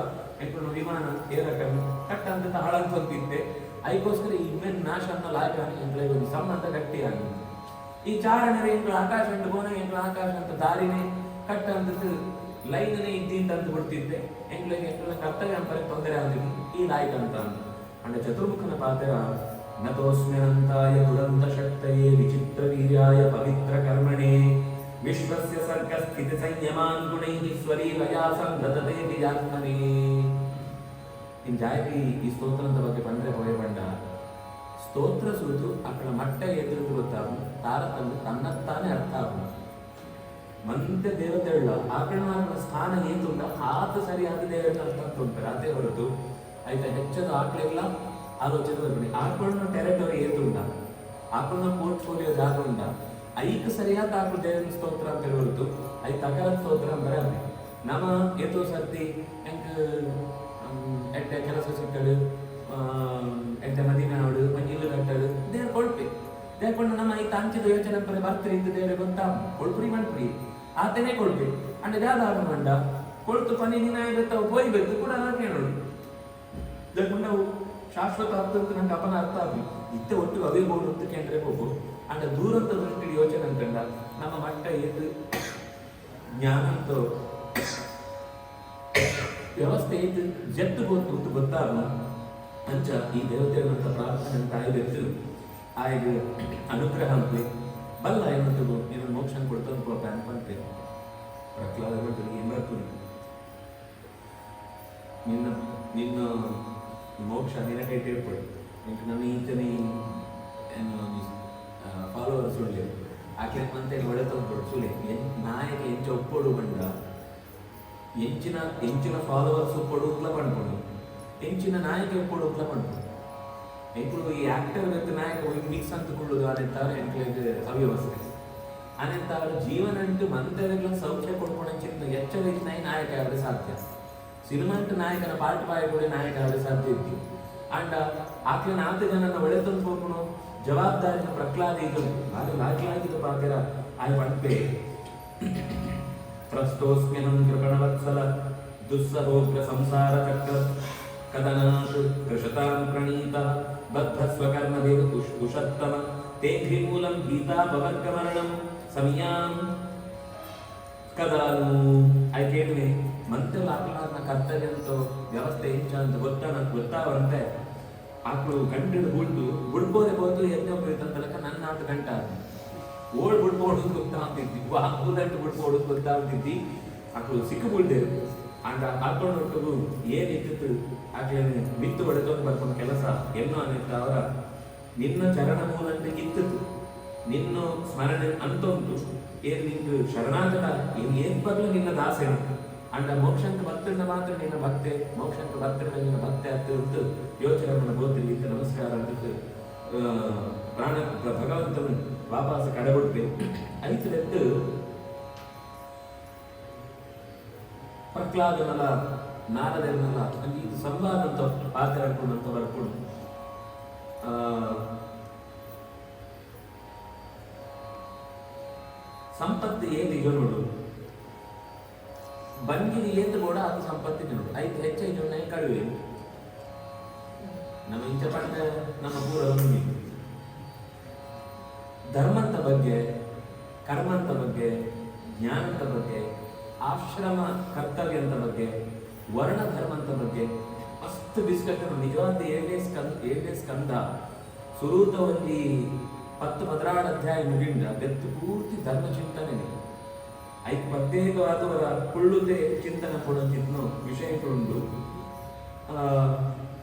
ಎಂಕ್ಲೇನು ವಿಮಾನ ಏರಕನ್ನು ಕಟ್ಟ ಅಂತ ಹಾಳಂತ ಹೊಂದಿದ್ದೆ ಅದಕ್ಕೋಸ್ಕರ ಇನ್ಮೇಲೆ ನಾಶ ಅನ್ನೋ ಲಾಯಕ ಎಂಕ್ಲೇನ್ ಒಂದು ಸಂಬಂಧ ಗಟ್ಟಿ ಆಗಿ ಈ ಚಾರಣೆ ಎಂಕ್ಳು ಆಕಾಶ ಅಂತ ಬೋನ ಎಂಕ್ಳು ಆಕಾಶ ಅಂತ ದಾರಿನೇ ಕಟ್ಟ ಅಂತ ಲೈನ್ನೇ ಇದ್ದಿಂದ ಅಂತ ಬಿಡ್ತಿದ್ದೆ ಎಂಕ್ಳಿಗೆ ಎಂಕ್ಳ ಕರ್ತವ್ಯ ಅಂಪರೆ ತೊಂದರೆ ಆಗ್ತಿದ್ವಿ ಈ ಲಾಯಕ ಅಂತ ಅಂಡ ಚತುರ್ಮುಖನ ಪಾತ್ರ ನತೋಸ್ಮ್ಯನಂತಾಯ ದುರಂತ ಶಕ್ತಯೇ ವಿಚಿತ್ರ ವೀರ್ಯಾಯ ಪವಿತ್ರ ಕರ್ಮಣೆ ವಿಶ್ವಸ್ಯ ಸರ್ಗ ಸ್ಥಿತಿ ಸಂಯಮಾನ್ ಗುಣೈಃ ಸ್ವರೀಲಯಾ ಸಂಗತತೆ ವಿಜಾತ್ಮನೇ ಇನ್ನು ಜಾಯ್ತಿ ಈ ಸ್ತೋತ್ರದ ಬಗ್ಗೆ ಬಂದರೆ ಹೊರೆ ಬಂಡ ಸ್ತೋತ್ರ ಸೂತು ಅక్కడ ಮಟ್ಟ ಎದುರು ಗೊತ್ತಾಗು ತಾರತಮ್ಯ ತನ್ನತ್ತಾನೆ ಅರ್ಥ ಆಗು ಮಂತೆ ದೇವತೆಗಳ ಆಕಳನ ಸ್ಥಾನ ಏತುಂಟ ಆತ ಸರಿಯಾದ ದೇವತೆ ಅರ್ಥ ಉಂಟಾರೆ ಅದೇ ಹೊರತು ಆಯ್ತಾ ಹೆಚ್ಚದು ಆಕಳೆಲ್ಲ ಆಲೋಚನೆ ಬರ್ಬೇಡಿ ಆಕಳನ ಟೆರಿಟರಿ ಏತುಂಟ ಆಕಳನ ಪೋರ್ಟ್ಫೋಲಿಯೋ ಜಾಗ ಉಂಟ ಐಕ್ ಸರಿಯಾದ ಆಕಳು ದೇವನ ಸ್ತೋತ್ರ ಅಂತ ಹೊರತು ಐ ತಕರ ಸ್ತೋತ್ರ ಅಂದ್ರೆ ಅದೇ ನಮ್ಮ ಏತೋ ಸರ್ತಿ ಹೆಂಗೆ ಎಟ್ಟೆ ಕೆಲಸ ಸಿಕ್ಕಳು ಎಟ್ಟೆ ಮದಿನ ಅವಳು ಇಲ್ಲು ಕಟ್ಟಳು ದೇವ್ರು ಕೊಳ್ಪೆ ದೇವ್ಕೊಂಡು ನಮ್ಮ ಈ ತಾಂಚಿದ ಯೋಚನೆ ಪರ ಬರ್ತಾರೆ ಇದ್ದು ದೇವ್ರಿಗೆ ಗೊತ್ತಾ ಕೊಳ್ಪುರಿ ಮಾಡ್ಪುರಿ ಆತನೇ ಕೊಳ್ಪೆ ಅಂದ್ರೆ ಯಾವ್ದು ಮಂಡ ಕೊಳ್ತು ಪನಿ ದಿನ ಇರುತ್ತಾವು ಹೋಯ್ಬೇಕು ಕೂಡ ಕೇಳೋದು ದೇವ್ಕೊಂಡು ನಾವು ಶಾಶ್ವತ ಅರ್ಥ ಅಂತ ನಂಗೆ ಅಪನ ಅರ್ಥ ಆಗಲಿ ಇತ್ತೆ ಒಟ್ಟು ಅವೇ ಬೋರ್ಡು ಅಂತ ಕೇಂದ್ರ ಹೋಗು ಅಂದ್ರೆ ದೂರಂತ ದೃಷ್ಟಿ ಯೋಚನೆ ಅಂತಂದ ನಮ್ಮ ಮಟ್ಟ ಎದ್ದು ಜ್ಞಾನ ಅಂತ ವ್ಯವಸ್ಥೆ ಇದ್ದು ಜತ್ತು ಗೊತ್ತು ಗೊತ್ತಾಗ ಅಂಚ ಈ ದೇವತೆಗಳಂತ ಪ್ರಾರ್ಥನೆ ತಾಯಿಗೆತ್ತು ಆಯ್ದು ಅನುಗ್ರಹ ಅಂತ ಬಲ್ಲ ಏನಂತ ಏನೋ ಮೋಕ್ಷ ಕೊಡ್ತಾನೆ ಅನ್ಕೊಂತೆ ಪ್ರಹ್ಲಾದ ಏನ್ ಬರ್ತೀನಿ ನಿನ್ನ ನಿನ್ನ ಮೋಕ್ಷ ನಿನ್ನ ಕೈ ಟೇರ್ಪಡು ಇಂಕ ನನ್ನ ಈತನೇ ಏನು ಫಾಲೋವರ್ಸ್ ಉಳ್ಳಿ ಆಕೆ ಮಂತೆ ಒಳ್ಳೆ ತಂದ್ಕೊಡು ಸುಲೆ ನಾಯಕ ಎಂಚ ಒಪ್ಪೋಡು ಬಂಡ ಎಂಚಿನ ಫಾಲೋವರ್ಸ್ ಕೊಡುತ್ತಲ ಪಡ್ಕೊಂಡು ಎಂಚಿನ ನಾಯಕ ಕೊಡುತ್ತಲ ಪಡ್ಕೊಂಡು ಎಂಕುಳು ಈ ಆಕ್ಟರ್ ವ್ಯಕ್ತಿ ನಾಯಕ ಮಿಕ್ಸ್ ಅಂತ ಕೊಳ್ಳುದು ಅನೆಂತಾರೆ ಎಂಕ್ಲಿಗೆ ಅವ್ಯವಸ್ಥೆ ಅನೆಂತಾರೆ ಜೀವನ ಅಂಟು ಮಂತ್ರಿಗಳ ಸೌಖ್ಯ ಕೊಡ್ಕೊಂಡು ಎಚ್ಚರ ನಾಯಕ ಆಗದೆ ಸಾಧ್ಯ ಸಿನಿಮಾ ಅಂಟು ನಾಯಕನ ಪಾರ್ಟ್ ಬಾಯ್ ಕೂಡ ನಾಯಕ ಆಗದೆ ಸಾಧ್ಯ ಇತ್ತು ಅಂಡ ಆಕೆ 4 ಜನನ ಒಳ್ಳೆ ತಂದ್ಕೊಂಡು ಜವಾಬ್ದಾರಿನ ಪ್ರಹ್ಲಾದ ಇದು ಭಾಗ್ಯವಾಗಿದ್ದು ಪಾತ್ರ ಆಯ್ ಪಂಪೆ ಪ್ರಸ್ತೋಸ್ಮ್ಯಹಂ ಕೃಪಣವತ್ಸಲ ದುಸ್ಸಹೋಗ್ರ ಸಂಸಾರ ಚಕ್ರ ಕದನಾತ್ ಕೃಷತಾಂ ಪ್ರಣೀತ ಬದ್ಧ ಸ್ವಕರ್ಮದೇವ ಕುಶತ್ತಮ ತೇಘ್ರಿ ಮೂಲಂ ಗೀತಾ ಪವರ್ಗಮರಣಂ ಸಮಯಾಂ ಕದಾನು ಆಯ್ಕೆ ಮಂತ್ರಿಗಳ ಆಕಳನ್ನ ಕರ್ತವ್ಯ ಅಂತ ವ್ಯವಸ್ಥೆ ಹೆಚ್ಚ ಅಂತ ಗೊತ್ತಾವಂತೆ ಆಕಳು ಗಂಟೆಡು ಬಿಡ್ಬೋದೆ ಹೋದು ಯಜ್ಞ ತನಕ ನನ್ನ 4 ಗಂಟೆ ಓಡ್ ಬಿಡ್ಬೋಡು ಗೊತ್ತಾಗ್ತಿದ್ದಿ ಹಾಕುದಂಟು ಬಿಡ್ಬೋಡು ಗೊತ್ತಾಗ್ತಿದ್ದಿ ಆಕಳು ಸಿಕ್ಕು ಬಿಡ್ದೇರು ಆಗ ಹಾಕೊಂಡು ಹೊರಟು ಏನಿತ್ತು ಆಕಳನ್ನು ಬಿತ್ತು ಹೊಡೆದೊಂದು ಬರ್ಕೊಂಡು ಕೆಲಸ ಎನ್ನೋ ಅನ್ನಿತ್ತ ಅವರ ನಿನ್ನ ಚರಣ ಮೂಲಂತೆ ಕಿತ್ತಿತ್ತು ನಿನ್ನ ಸ್ಮರಣೆ ಅಂತೊಂದು ಏನ್ ನಿಂದು ಶರಣಾಗತ ಏನ್ ಬದಲು ನಿನ್ನ ದಾಸೆನ ಅಂಡ ಮೋಕ್ಷಂಕ ಭಕ್ತರನ್ನ ಮಾತ್ರ ನಿನ್ನ ಭಕ್ತೆ ಮೋಕ್ಷಂಕ ಭಕ್ತರನ್ನ ನಿನ್ನ ಭಕ್ತೆ ಹತ್ತಿರ ಯೋಚನೆ ನನ್ನ ಗೋತ್ರಿ ಇಂತ ನಮಸ್ಕಾರ ಅಂತ ಪ್ರಾಣ ಭಗವಂತನು ವಾಪಸ್ ಕಡೆಬಿಡ್ತೆ ಐದು ಪ್ರಹ್ಲಾದನಲ್ಲ ನಾರದನಲ್ಲ ಇದು ಸಂವಾದ ಅಂತ ಪಾತ್ರ ಅಂತ ಬರ್ಕೊಂಡು ಸಂಪತ್ತು ಏನಿದೆ ನೋಡು ಬಂಗಿರಿ ಏತು ಕೂಡ ಅದು ಸಂಪತ್ತಿನ ನೋಡು ಐದು ಹೆಚ್ಚು ಕಳುವೆ ನಮ್ಮ ಇಂಚ ಪಂಡ ನಮ್ಮ ಪೂರ ಒಂದು ಧರ್ಮಂತ ಬಗ್ಗೆ ಕರ್ಮಂತ ಬಗ್ಗೆ ಜ್ಞಾನಂತ ಬಗ್ಗೆ ಆಶ್ರಮ ಕರ್ತವ್ಯಂತ ಬಗ್ಗೆ ವರ್ಣ ಧರ್ಮಂತ ಬಗ್ಗೆ ಮಸ್ತ್ ಡಿಸ್ಕಷನ್ ನಿಜವಾದ 7ನೇ ಸ್ಕಂದ ಸುರೂತ ಒಂದು 10-16 ಅಧ್ಯಾಯ ಮುಗಿಂದ ಬೆತ್ತು ಪೂರ್ತಿ ಧರ್ಮ ಚಿಂತನೆ ಐದು ಪ್ರತ್ಯೇಕವಾದವರ ಕುಳ್ಳುದೇ ಚಿಂತನೆ ಕೊಡುತ್ತಿದ್ನು ವಿಷಯಗಳುಂಡು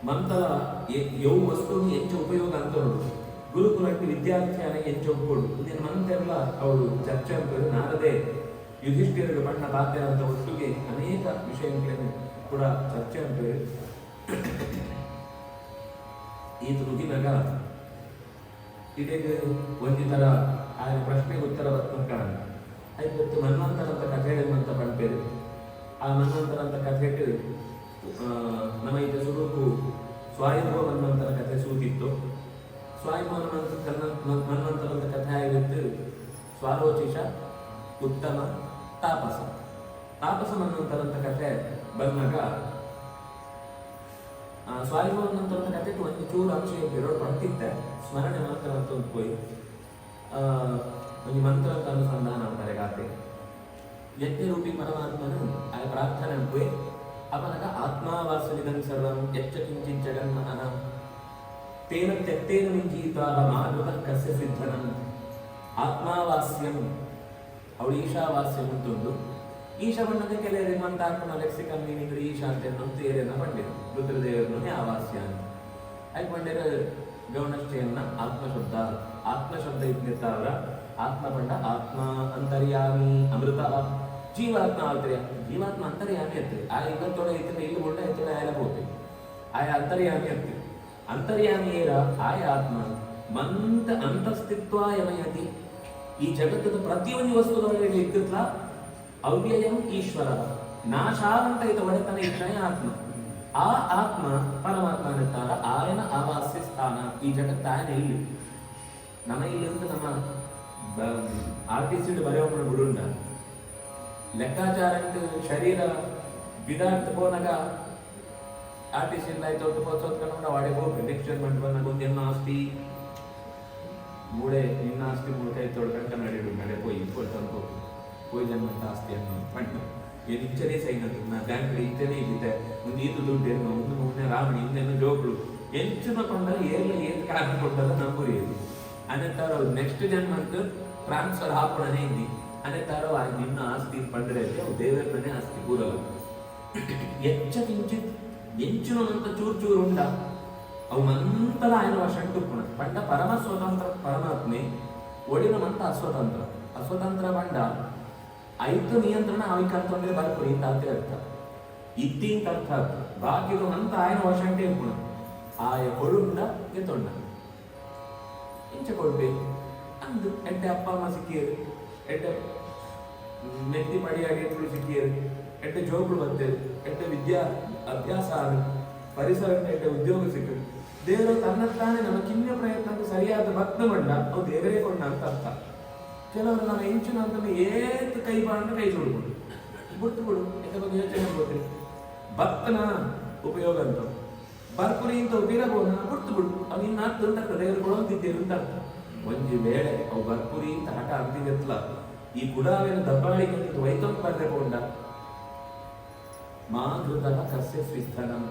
ಮಂತರ ಯೌ ವಸ್ತು ಹೆಚ್ಚು ಉಪಯೋಗ ಅಂತ ಗುರುಕುಲಕ್ಕೆ ವಿದ್ಯಾರ್ಥಿಯಾನ ಹೆಚ್ಚು ಒಪ್ಪಿಕೊಡು ಇಂದಿನ ಮಂತೆಲ್ಲ ಅವಳು ಚರ್ಚೆ ಅಂತ ನಾರದೆ ಯುಧಿಷ್ಠಿರಿಗೆ ಬಣ್ಣ ಬಾಧ್ಯ ಅಂತ ಒಟ್ಟಿಗೆ ಅನೇಕ ವಿಷಯಗಳನ್ನು ಕೂಡ ಚರ್ಚೆ ಅಂತ ಈತ ಮುಗಿದಾಗ ಇದಕ್ಕೆ ಒಂದು ತರ ಆ ಪ್ರಶ್ನೆಗೆ ಉತ್ತರ ಬರ್ತಂತ ಕಾರಣ ಆಯ್ತು ಮನ್ವಂತರ ಅಂತ ಕಥೆ ಹೇಳುವಂತ ಪಡ್ಬೇರು ಆ ಮನ್ವಂತರ ಅಂತ ಕಥೆ ನಮ್ಮ ಇದು ಸ್ವರೂಪು ಸ್ವಾಯಂಭವ ಮನ್ವಂತರ ಕಥೆ ಸೂತಿತ್ತು ಸ್ವಾಯಂಭವ ಮನ್ವಂತರ ಅಂತ ಕಥೆ ಆಗಿತ್ತು ಸ್ವಾರೋಚಿಷ ಉತ್ತಮ ತಾಪಸ ತಾಪಸ ಮನ್ವಂತರ ಅಂತ ಕಥೆ ಬಂದಾಗ ಸ್ವಾಯಂಭವ ಮನ್ವಂತರ ಕಥೆಗೆ ಒಂದು ಚೂರು ಅಂಶ ಇರೋದು ಬರ್ತಿತ್ತೆ ಸ್ಮರಣೆ ಮಾತ್ರ ಅಂತ ಒಂದು ಹೋಯ್ ಒಂದು ಮಂತ್ರ ಅಂತ ಅನುಸಂಧಾನ ಅಂತಾರೆ ಗಾತೆ ಯಜ್ಞರೂಪಿ ಪರಮಾತ್ಮನು ಆ ಪ್ರಾರ್ಥನೆ ಹೋಯ್ ಅವನಗ ಆತ್ಮಾವಾಸವಿದಂ ಸರ್ವಂ ಯಚ್ಚ ಕಿಂಚಿತ್ ಜಗನ್ಮನಃ ತೇನ ತ್ಯಕ್ತೇನ ವಿಂಜೀತಾಹ ಮಾರುತಃ ಕಸ್ಯ ಸಿದ್ಧನಂ ಆತ್ಮಾವಾಸ್ಯಂ ಅವಳು ಈಶಾವಾಸ್ಯಂ ಅಂತೊಂದು ಈಶ ಬಣ್ಣದ ಕೆಲವರು ಮಂತ ಹಾಕೋಣ ಲೆಕ್ಸಿಕಲ್ ಮೀನಿಂಗ್ ಈಶ ಅಂತ ತೇರನ್ನ ಪಂಡಿತ ರುದ್ರದೇವರನ್ನು ಆವಾಸ್ಯ ಅಂತ ಆಯ್ತು ಪಂಡಿರ ಗೌಣಶ್ಚಯನ್ನ ಆತ್ಮಶಬ್ದ ಆತ್ಮಶಬ್ದ ಇದ್ದಿರ್ತಾವ್ರ ಆತ್ಮ ಪಂಡ ಆತ್ಮ ಅಂತರ್ಯಾಮಿ ಅಮೃತ ಜೀವಾತ್ಮ ಆತ್ರಿಯ ಜೀವಾತ್ಮ ಅಂತರ್ಯಾಮಿ ಇರ್ತದೆ ಆ ಇವತ್ತೊಡೆ ಇದ್ರೆ ಇಲ್ಲಿ ಉಂಡ ಎತ್ತೊಡೆ ಆಯಲ ಹೋಗ್ತದೆ ಆಯ ಅಂತರ್ಯಾಮಿ ಇರ್ತದೆ ಅಂತರ್ಯಾಮಿ ಏರ ಆಯ ಆತ್ಮ ಮಂತ ಅಂತಸ್ತಿತ್ವ ಯಮಯತಿ ಈ ಜಗತ್ತದ ಪ್ರತಿಯೊಂದು ವಸ್ತುಗಳಿಗೆ ಇದ್ದಿರ್ಲ ಅವ್ಯಯಂ ಈಶ್ವರ ನಾಶಾವಂತ ಇದ್ದ ಒಡೆತನ ಇದ್ದಾನೆ ಆತ್ಮ ಆ ಆತ್ಮ ಪರಮಾತ್ಮ ಅನ್ನುತ್ತಾರ ಆಯನ ಆವಾಸ್ಯ ಸ್ಥಾನ ಈ ಜಗತ್ತು ಆಯನ ಇಲ್ಲಿ ನಮ್ಮ ಇಲ್ಲಿ ಅಂತ ನಮ್ಮ ಆರ್ಟಿಸ್ಟ್ ಬರೆಯೋಣ ಬಿಡುಂಡ ಲೆಕ್ಕಾಚಾರ ಶರೀರ ಬಿದಾಡ್ತು ಹೋನಾಗ ಆರ್ಟಿಸ್ಟ್ ಇಂದ ಆಯ್ತು ಹೊತ್ತು ವಾಡೆ ಹೋಗ್ರಿ ನೆಕ್ಸ್ಟ್ ಜನ್ಮೆಂಟ್ ಬಂದಾಗ ಒಂದು ಎನ್ನ ಆಸ್ತಿ ಮೂಡೆ ನಿನ್ನ ಆಸ್ತಿ ಮೂಡೆ ತೊಳ್ಕಂಕ ನಡೆ ಹೋಗಿ ಕೊಡ್ತಂದು ಹೋಗಿ ಜನ್ಮೆಂಟ್ ಆಸ್ತಿ ಅನ್ನೋ ಪಂಡ ಏನು ಇಚ್ಚನೇ ಸೈನದು ನಾ ಬ್ಯಾಂಕ್ ಇಚ್ಚನೇ ಇದ್ದಿದ್ದೆ ಒಂದು ಈದು ದುಡ್ಡು ಏನು ಒಂದು ಮುನ್ನೆ ರಾವಣಿ ಇನ್ನೇನು ಜೋಗಳು ಎಂಚಿನ ಕೊಂಡಾಗ ಏನ್ ಕಾರಣ ಕೊಟ್ಟಲ್ಲ ನಂಬುರಿ ಅನ್ನತ್ತಾರೋ ನೆಕ್ಸ್ಟ್ ಜನ್ಮಂತ ಟ್ರಾನ್ಸ್ಫರ್ ಹಾಕೋಣನೇ ಇದ್ದಿ ಅನ್ನತ್ತಾರೋ ನಿನ್ನ ಆಸ್ತಿ ಪಂಡ್ರೆ ಅವು ದೇವರನ್ನೇ ಆಸ್ತಿ ಪೂರವ ಎಚ್ಚ ಕಿಂಚಿತ್ ಎಂಚಿನಂತ ಚೂರು ಉಂಡ ಅವು ಮಂತಲ ఆయన ವಶం ತುಪ್ಪಣ ಪಂಡ ಪರಮ ಸ್ವತಂತ್ರ ಪರಮಾತ್ಮೆ ಒಡಿನ ಮಂತ ಅಸ್ವತಂತ್ರ ಪಂಡ ಐದು ನಿಯಂತ್ರಣ ಆವಿಕಂತಂದ್ರೆ ಬರ್ಪುರಿ ಅಂತ ಅರ್ಥ ಇದ್ದಿಂತ ಅರ್ಥ ಬಾಕಿದು ಮಂತ ఆయన ವಶಂಟೆ ಇರ್ಪುಣ ಆಯ ಕೊಡುಂಡ ಎತ್ತೊಂಡ ಇಂಚ ಕೊಡ್ಬೇಕು ಅಂದು ಎಡ್ಡೆ ಅಪ್ಪ ಅಮ್ಮ ಸಿಕ್ಕಿಯರು ಎಡ್ಡೆ ಮೆತ್ತಿ ಮಡಿಯಾಗಿ ಎತ್ತಲು ಸಿಕ್ಕಿಯರು ಎಡ್ಡೆ ಜೋಗುಳು ಬರ್ತೇವೆ ಎಡ್ಡೆ ವಿದ್ಯಾ ಅಭ್ಯಾಸ ಆದ ಪರಿಸರ ಎಡ್ಡೆ ಉದ್ಯೋಗ ಸಿಕ್ಕರು ದೇವರು ತನ್ನತ್ತಾನೆ ನಮ್ಮ ಕಿನ್ಯ ಪ್ರಯತ್ನಕ್ಕೆ ಸರಿಯಾದ ಭಕ್ತ ಮಂಡ ಅವು ದೇವರೇ ಕೊಂಡ ಅಂತ ಅರ್ಥ ಕೆಲವರು ನಮ್ಮ ಇಂಚಿನ ಅಂತ ಏತ್ ಕೈ ಬಾಂಡ ಕೈ ಸುಡ್ಬಿಡು ಬಿಟ್ಟು ಬಿಡು ಎತ್ತ ಬಗ್ಗೆ ಯೋಚನೆ ಮಾಡ್ಬೋದು ಭಕ್ತನ ಉಪಯೋಗ ಅಂತ ಬರ್ಪುರಿ ಅಂತ ಉಪಯೋಗ ಬಿಟ್ಟು ಬಿಡು ಅವು ಇನ್ನ ಅಂತ ದೇವರು ಕೊಡೋದಿದ್ದೇವೆ ಅಂತ ಅರ್ಥ ಒಂದು ವೇಳೆ ಅವು ಬರ್ಪುರಿ ಅಂತ ಹಠ ಅಂತಿದೆತ್ತಲ ಈ ಗುಡಾವಿನ ದಬ್ಬಾಳಿಗೆ ವೈತಂತ ಬರ್ಕೊಂಡ ಮಾತೃತಃ ಕಸ್ಯ ಸ್ವಿಸ್ಥನಂ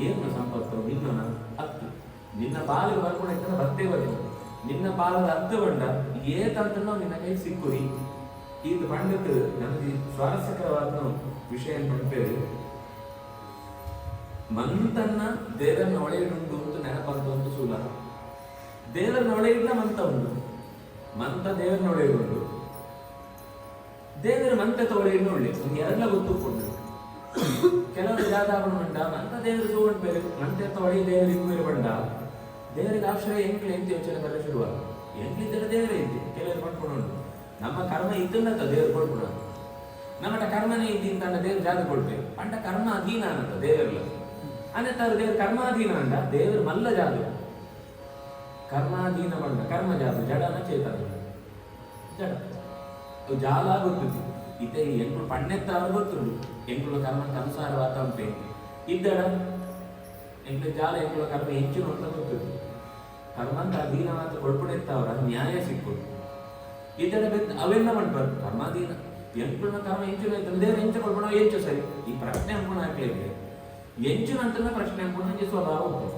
ಏನು ಸಂಪತ್ತು ನಿನ್ನ ಹತ್ತು ನಿನ್ನ ಪಾಲಿಗೆ ಬರ್ಕೊಂಡು ಇಟ್ಟರೆ ಬರ್ತೇ ಬರ್ತೇವೆ ನಿನ್ನ ಪಾಲದ ಅರ್ಥ ಬಂಡ ಏತಂತನೋ ನಿನ್ನ ಕೈ ಸಿಕ್ಕುರಿ ಇದು ಪಂಡಿತ್ ನಮಗೆ ಸ್ವಾರಸ್ಯಕರವಾದ ವಿಷಯ ಪಂಡ್ತೇವೆ ಮಂತನ್ನ ದೇವರನ್ನ ಒಳೆಯುಂಡು ಅಂತ ನೆನಪಂತ ಒಂದು ಸೂಲ ದೇವರನ್ನ ಒಳೆಯಿಲ್ಲ ಮಂತ ಉಂಟು ಮಂತ ದೇವರನ್ನ ಒಳೆಯುಂಡು ದೇವರ ಮಂತ ತೊಳೆಯನ್ನು ಒಳ್ಳೆ ಒಂದು ಎಲ್ಲ ಗೊತ್ತುಕೊಂಡು ಕೆಲವರು ಜಾತಾಪಣ ಬಂಡ ಮಂತ ದೇವರು ಸೂಗೊಂಡು ಬೇರೆ ಮಂತ ತೊಳೆ ದೇವರಿಗೂ ಬೇರೆ ಬಂಡ ದೇವರಿಗೆ ಆಶ್ರಯ ಎಂಕ್ಲೆ ಎಂತ ಯೋಚನೆ ಬರಲು ಶುರುವಾಗ ಎಂಕ್ಲಿದ್ದರೆ ದೇವರೇ ಇದ್ದು ಕೆಲವರು ಪಡ್ಕೊಂಡು ನಮ್ಮ ಕರ್ಮ ಇದ್ದಂತ ದೇವರು ಕೊಡ್ಕೊಡ ನಮ್ಮಟ ಕರ್ಮನೇ ಇದ್ದಿಂದ ದೇವರು ಜಾಗ ಕೊಡ್ಬೇಕು ಪಂಡ ಕರ್ಮ ಅಧೀನ ಅನ್ನಂತ ದೇವರಲ್ಲ ಅನ್ನತ್ತಾರು ದೇವರು ಕರ್ಮಾಧೀನ ಅಂಡ ದೇವರು ಮಲ್ಲ ಜಾದು ಕರ್ಮಾಧೀನ ಬಂಡ ಕರ್ಮ ಜಾದು ಜಡನ ಚೇತನ ಜಡ ಜಾಲ ಗೊತ್ತಿತ್ತು ಇತ್ತೆ ಎಂಕುಳು ಪಣ್ಣೆತ್ತ ಅವ್ರು ಗೊತ್ತುಂಡು ಎಂಕುಳ ಕರ್ಮಕ್ಕೆ ಅನುಸಾರವಾದ ಉಂಟೆ ಇದ್ದಡ ಎಂಕ್ಳು ಜಾಲ ಎಂಕುಳ ಕರ್ಮ ಹೆಚ್ಚು ಅಂತ ಗೊತ್ತಿತ್ತು ಕರ್ಮಂತ ಅಧೀನ ಮಾತ್ರ ಕೊಡ್ಕೊಡೆತ್ತವ್ರ ನ್ಯಾಯ ಸಿಕ್ಕೋದು ಇದ್ದಡ ಬೆತ್ತ ಅವೆಲ್ಲ ಮಾಡ್ಬಾರ್ದು ಕರ್ಮಾಧೀನ ಎಂಕುಳ ಕರ್ಮ ಹೆಂಚಿನ ದೇವರು ಹೆಂಚು ಕೊಡ್ಕೊಳೋ ಹೆಂಚು ಸರಿ ಈ ಪ್ರಶ್ನೆ ಅನ್ಕೊಂಡು ಹಾಕ್ಲಿಕ್ಕೆ ಎಂಚಿನ ಅಂತ ಪ್ರಶ್ನೆ ಅನ್ಕೊಂಡು ನಂಗೆ ಸ್ವಭಾವ ಉಂಟು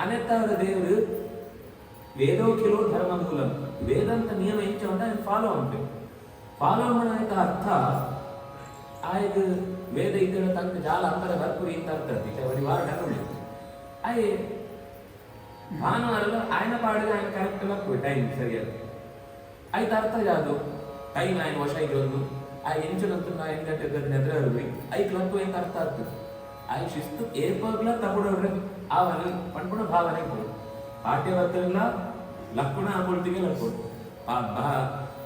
ಅನ್ನೆತ್ತವರ ದೇವರು ವೇದೋಖಿಲೋ ಧರ್ಮ ಮೂಲ ವೇದಂತ ನಿಯಮ ಹೆಂಚ ಉಂಟ ಫಾಲೋ ಉಂಟು ಫಾಲೋ ಮಾಡೋದ ಅರ್ಥ ಆಯ್ತು ವೇದ ಇದ್ದ ತನಕ ಜಾಲ ಅಂತರ ಬರ್ಪುರಿ ಅಂತ ಅರ್ಥ ಅವರಿಗೆ ವಾರ ನೋಡಿ ಆಯ್ ಭಾನುವಾರ ಆಯ್ನ ಪಾಡಿಗೆ ఆయన ಕರೆಕ್ಟ್ ಬರ್ತೀವಿ ಟೈಮ್ ಸರಿಯಾದ ಆಯ್ತು ಅರ್ಥ ಜಾದು ಟೈಮ್ ఆయన ವಶ ಇದೊಂದು ಆ ಎಂಚಿನಂತೂ ನಾ 8 ಗಂಟೆ ನೆದ್ರೆ ಅರ್ವಿ 5 ಗಂಟೆ ಅಂತ ಅರ್ಥ ಆಗ್ತದೆ ಆಯ್ ಶಿಸ್ತು ಏರ್ಪಗ್ಲ ತಗೊಂಡವ್ರೆ ಆ ಪಣ್ಪುಣ ಭಾವನೆ ಪಾಠ್ಯ ಬರ್ತಿರಲಿಲ್ಲ ಲಕ್ಕುಣ ಹಾಕೊಳ್ತೀವಿ ಲಕ್ಕೊಂಡು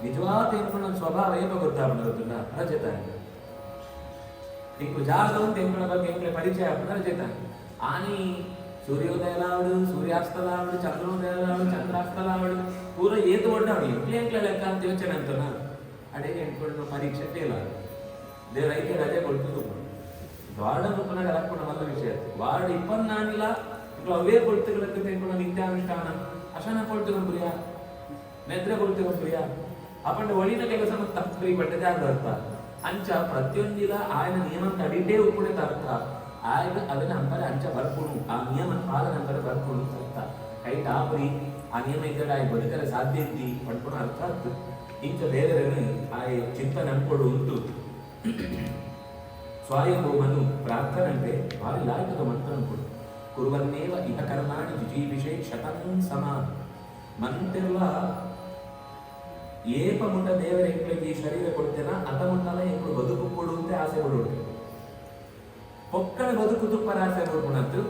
ನಿಜವಾದ ಎಂಕುಣ ಸ್ವಭಾವ ಏಪ ಗೊತ್ತಾಗ್ಬಿಡೋದನ್ನ ರಜತಾನೆ ಇಂಕು ಜಾಗ ಅಂತ ಎಂಕುಣ ಬಗ್ಗೆ ಎಂಕುಳ ಪರಿಚಯ ಆಗ್ಬಿಡ ರಜತಾನೆ ಆನಿ ಸೂರ್ಯೋದಯಲಾವಡು ಸೂರ್ಯಾಸ್ತಲಾವಡು ಚಂದ್ರೋದಯಲಾವಡು ಚಂದ್ರಾಸ್ತಲಾವಡು ಪೂರ ಏತು ಒಡ್ಡಾವಡು ಎಂಕ್ಲೆ ಲೆಕ್ಕ ಅಂತ ಯೋಚನೆ ಅಂತನ ಅಡೆಗೆ ಎಂಕೊಂಡು ಪರೀಕ್ಷೆ ಫೇಲ್ ಆಗ ದೇವ್ರ ಐಕೆ ರಜೆ ಕೊಡ್ತು ವಾರ್ಡ ರೂಪನಾಗ ಲಕ್ಕುಣ ಮಲ್ಲ ವಿಷಯ ವಾರ್ಡ್ 24 ಅವೇ ಕೊಡ್ತಿಗಳಕ್ಕೆ ಎಂಕೊಂಡು ನಿತ್ಯಾನುಷ್ಠಾನ ಅಶನ ಕೊಡ್ತಿಗೊಂಡು ಪ್ರಿಯ ನೆದ್ರೆ ಕೊಡ್ತಿಗೊಂಡು ಪ್ರಿಯ ಅಪಂಡ ಒಳಿನ ಕೆಲಸ ತಪ್ಪಿ ಪಟ್ಟದೆ ಆದ ಅರ್ಥ ಅಂಚ ಪ್ರತಿಯೊಂದಿಲ ఆయన ನಿಯಮ ತಡಿಟೇ ಉಪ್ಪುಡೆ ಅರ್ಥ ఆయన ಅದನ್ನ ಅಂತಾರೆ ಅಂಚ ಬರ್ಕೊಂಡು ಆ ನಿಯಮ ಪಾಲನೆ ಅಂತಾರೆ ಬರ್ಕೊಂಡು ಅರ್ಥ ಕೈ ಟಾಪರಿ ಆ ನಿಯಮ ಇದ್ದರೆ ಆಯ್ ಬದುಕಲು ಸಾಧ್ಯ ಇದ್ದಿ ಪಡ್ಕೊಂಡು ಅರ್ಥ ಆಗ್ತದೆ ಇಂಚ ಬೇರೆ ಆಯ್ ಚಿಂತನೆ ಅನ್ಕೊಡು ಉಂಟು ಸ್ವಯಂಭೂಮನು ಪ್ರಾರ್ಥನಂತೆ ಭಾರಿ ಲಾಯಕದ ಮಂತ್ರನು ಕುರುವನ್ನೇವ ಇಹ ಕರ್ಮಾಣಿ ಜಿಜೀವಿಷೇ ಶತಂ ಸಮ ಮಂತೆಲ್ಲ ಏಪ ಮುಂಡ ದೇವರ ಎಂಕ್ಳಿಗೆ ಈ ಶರೀರ ಕೊಡ್ತೇನ ಅತ ಮುಂಡಲ ಎಂಕ್ಳು ಬದುಕು ಕೊಡುವಂತೆ ಆಸೆ ಪಡುವುದು ಪೊಕ್ಕಳ ಬದುಕು ತುಪ್ಪರ ಆಸೆ ಪಡುವುದು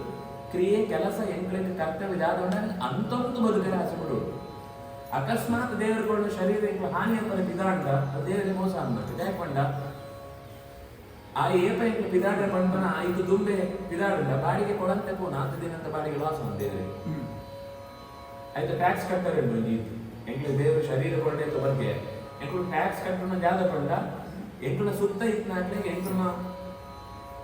ಕ್ರಿಯೆ ಕೆಲಸ ಎಂಕ್ಳಿಗೆ ಕರ್ತವ್ಯ ಜಾದೊಂಡ ಅಂತೊಂದು ಬದುಕರ ಆಸೆ ಪಡುವುದು ಅಕಸ್ಮಾತ್ ದೇವರುಗಳು ಶರೀರ ಎಂಕ್ಳು ಹಾನಿಯ ಪರ ಪಿದಾಂಡ ದೇವರಿಗೆ ಮೋಸ ಅನ್ಬೇಕು ಯಾಕೊಂಡ ಆ ಏಪ ಎಂಕ್ಳು ಪಿದಾಡ ಪಂಪನ ಇದು ದುಂಬೆ ಪಿದಾಡ ಬಾಡಿಗೆ ಕೊಡಂತೆ ಪೋನ 10 ದಿನದ ಬಾಡಿಗೆ ಲಾಸ್ ಅಂತೇವೆ ಆಯ್ತು ಟ್ಯಾಕ್ಸ್ ಕಟ್ಟರೆ ಎಂಕ್ಳು ದೇವರು ಶರೀರ ಕೊಂಡೆ ಬಗ್ಗೆ ಎಂಕ್ಳು ಟ್ಯಾಕ್ಸ್ ಕಟ್ಟಣ ಜಾದ ಕೊಂಡ ಎಂಕ್ಳ ಸುತ್ತ ಇತ್ನಾಗ್ಲಿಗೆ ಎಂಕ್ಳ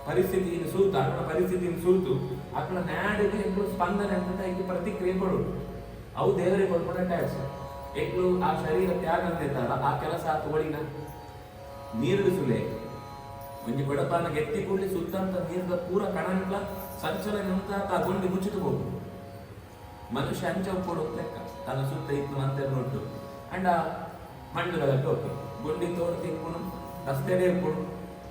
ಪರಿಸ್ಥಿತಿ ಸೂತು ಅಕ್ಕಳ ಪರಿಸ್ಥಿತಿಯನ್ನು ಸೂತು ಅಕ್ಕಳ ನ್ಯಾಡಿಗೆ ಎಂಕ್ಳು ಸ್ಪಂದನೆ ಅಂತ ಇದು ಪ್ರತಿಕ್ರಿಯೆ ಕೊಡು ಅವು ದೇವರಿಗೆ ಕೊಡ್ಕೊಂಡ ಟ್ಯಾಕ್ಸ್ ಎಂಕ್ಳು ಆ ಶರೀರ ತ್ಯಾಗ ಅಂದಿರ್ತಾರ ಆ ಕೆಲಸ ತಗೊಳಿನ ನೀರು ಸುಲೆ ಒಂಜಿ ಕೊಡಪಾನ ಗೆತ್ತಿ ಕೂಡಲಿ ಸುತ್ತಂತ ನೀರದ ಪೂರ ಕಣಂಟ್ಲ ಸಂಚಲನ ಅಂತ ತಗೊಂಡು ಮುಚ್ಚಿತು ಹೋಗು ಮನುಷ್ಯ ಅಂಚ ಕೊಡು ಲೆಕ್ಕ ತನ್ನ ಸುತ್ತ ಇತ್ತು ಅಂತ ನೋಟ್ಟು ಅಂಡ ಮಂಡುಗಳ ಟೋಪಿ ಗುಂಡಿ ತೋಡು ತಿಕ್ಕೊಂಡು ರಸ್ತೆಗೆ ಇರ್ಕೊಂಡು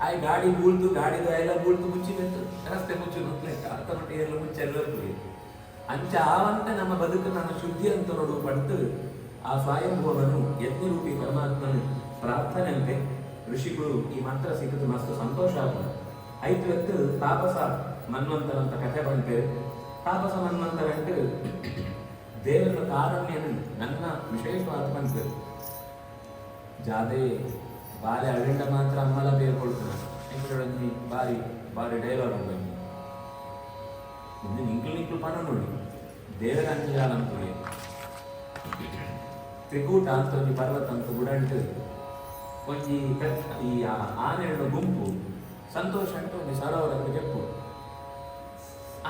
ಆಯ್ ಗಾಡಿ ಬೂಳ್ತು ಗಾಡಿದ ಎಲ್ಲ ಬೂಳ್ತು ಮುಚ್ಚಿ ನಿಂತು ರಸ್ತೆ ಮುಚ್ಚಿ ಲೆಕ್ಕ ಅರ್ಥ ಮಟ್ಟಿ ಎಲ್ಲ ಮುಚ್ಚಿ ಎಲ್ಲ ಅಂಚ ಆವಂತೆ ನಮ್ಮ ಬದುಕು ನನ್ನ ಶುದ್ಧಿ ಅಂತ ನೋಡು ಪಡ್ತು ಆ ಸ್ವಯಂಭೂವನು ಯಜ್ಞರೂಪಿ ಪರಮಾತ್ಮನ ಪ್ರಾರ್ಥನೆ ಅಂತೆ ಋಷಿಗಳು ಈ ಮಂತ್ರ ಸಿಕ್ಕಿದ್ದು ಮಸ್ತ್ ಸಂತೋಷ ಆಗ್ತದೆ ಐದು ತಾಪಸ ಮನ್ವಂತರ ಅಂತ ಕಥೆ ಬಂತೇವೆ ತಾಪಸ ಮನ್ವಂತರ అంటే ದೇವರ ಕಾರಣ್ಯ ನನ್ನ ವಿಶೇಷವಾದ ಬಂತು ಜಾದೆ ಬಾರಿ ಅಳಿಂಡ ಮಾತ್ರ ಅಮ್ಮಲ ಬೇರ್ಕೊಳ್ತಾನೆ ಇಂಗ್ಲೊಂದು ಬಾರಿ ಬಾರಿ ಡೈಲಾಗ್ ಉಂಟು ಇನ್ನು ನಿಂಕ್ಳು ಪಣ ನೋಡಿ ದೇವರ ಅಂಜಾಲ ಅಂತ ತ್ರಿಕೂಟ ಅಂತ ಒಂದು ಪರ್ವತ ಅಂತ ಗುಡಂಟು ಒಂಜಿ ಈ ಆನೆಗಳ ಗುಂಪು ಸಂತೋಷ ಅಂತ ಒಂದು ಸರೋವರ ಜಪ್ಪು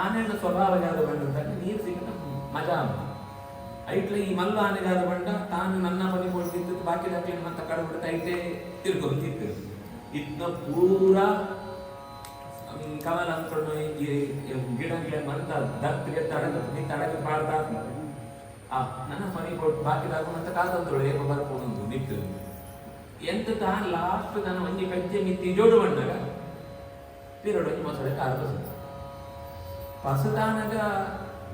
ಆನೆಗಳ ಸ್ವಭಾವ ಯಾವ್ದು ಬಂದಂತ ನೀರು ಸಿಕ್ಕ ಮಜಾ ಅಮ್ಮ ಐಟ್ಲ ಈ ಮಲ್ಲ ಆನೆಗಾದ ಬಂಡ ತಾನು ನನ್ನ ಮನೆ ಕೊಡ್ತಿದ್ದು ಬಾಕಿ ದಾಖಲೆ ಅಂತ ಕಡಬಿಡ್ತ ಐಟೇ ತಿರ್ಕೊಂತಿತ್ತು ಇದ್ನ ಪೂರಾ ಕಮಲ ಅಂದ್ಕೊಂಡು ಈ ಗಿಡಗಳೇ ಮಂತ ದತ್ತಿಗೆ ತಡಕ ಪಾಡ್ತಾ ನನ್ನ ಮನೆ ಕೊಟ್ಟು ಬಾಕಿ ದಾಕೊಂಡಂತ ಕಾದಂತೋಳು ಏಕ ಬರ್ಕೊಂಡು ನಿಂತು ಎಂತ ತಾನು ಲಾಸ್ಟ್ ನಾನು ಒಂಜಿ ಕಜ್ಜೆ ಮಿತ್ತಿ ಜೋಡು ಬಂದಾಗ ಪಿರಡು ಒಂಜಿ ಮೊಸಳೆ ಕಾರು ಪಸದಾನಗ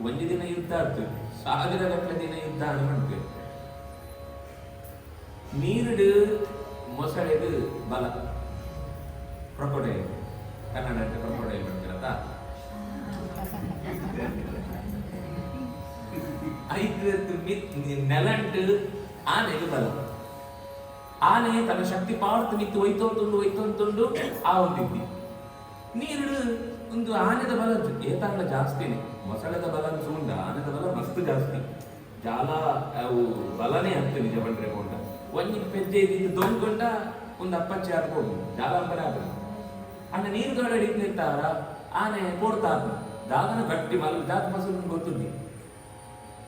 ಒಂಜಿ ದಿನ ಯುದ್ಧ ಆಗ್ತದೆ 1000 ಗಟ್ಟಲೆ ದಿನ ಯುದ್ಧ ಅನ್ಕೊಂಡ್ರೆ ನೀರುಡು ಮೊಸಳೆದು ಬಲ ಕ್ರೊಕೊಡೈಲ್ ಕನ್ನಡ ಕ್ರೊಕೊಡೈಲ್ ಮಾಡ್ತಿರತ್ತ ಐದು ನೆಲಂಟು ಆನೆಗೆ ಬಲ ಆನೆ ತನ್ನ ಶಕ್ತಿ ಪಾಡ್ತು ನಿಂತು ಒಯ್ತೊಂದು ಆ ಒಂದಿದ್ದಿ ನೀರು ಒಂದು ಆನೆದ ಬಲ ಏತಾಗ್ಲ ಜಾಸ್ತಿನೇ ಮೊಸಳೆದ ಬಲ ಸೂಂಡ ಆನೆದ ಬಲ ಮಸ್ತ್ ಜಾಸ್ತಿ ಜಾಲ ಅವು ಬಲನೇ ಅಂತ ನಿಜ ಬಂದ್ರೆ ಕೊಂಡ ಒಂಜಿ ಪೆಜ್ಜೆ ಇದ್ದು ದೊಂಡ್ಕೊಂಡ ಒಂದು ಅಪ್ಪಚ್ಚೆ ಹಾಕೊಂಡು ಜಾಲ ಅಂಬರ ಆಗ ಅಣ್ಣ ನೀರು ದೊಡ್ಡ ನಿಂತಾರ ಆನೆ ಕೊಡ್ತಾ ದಾದನ ಗಟ್ಟಿ ಮಲ ಜಾತ ಮಸೂರು ಗೊತ್ತಿದ್ದಿ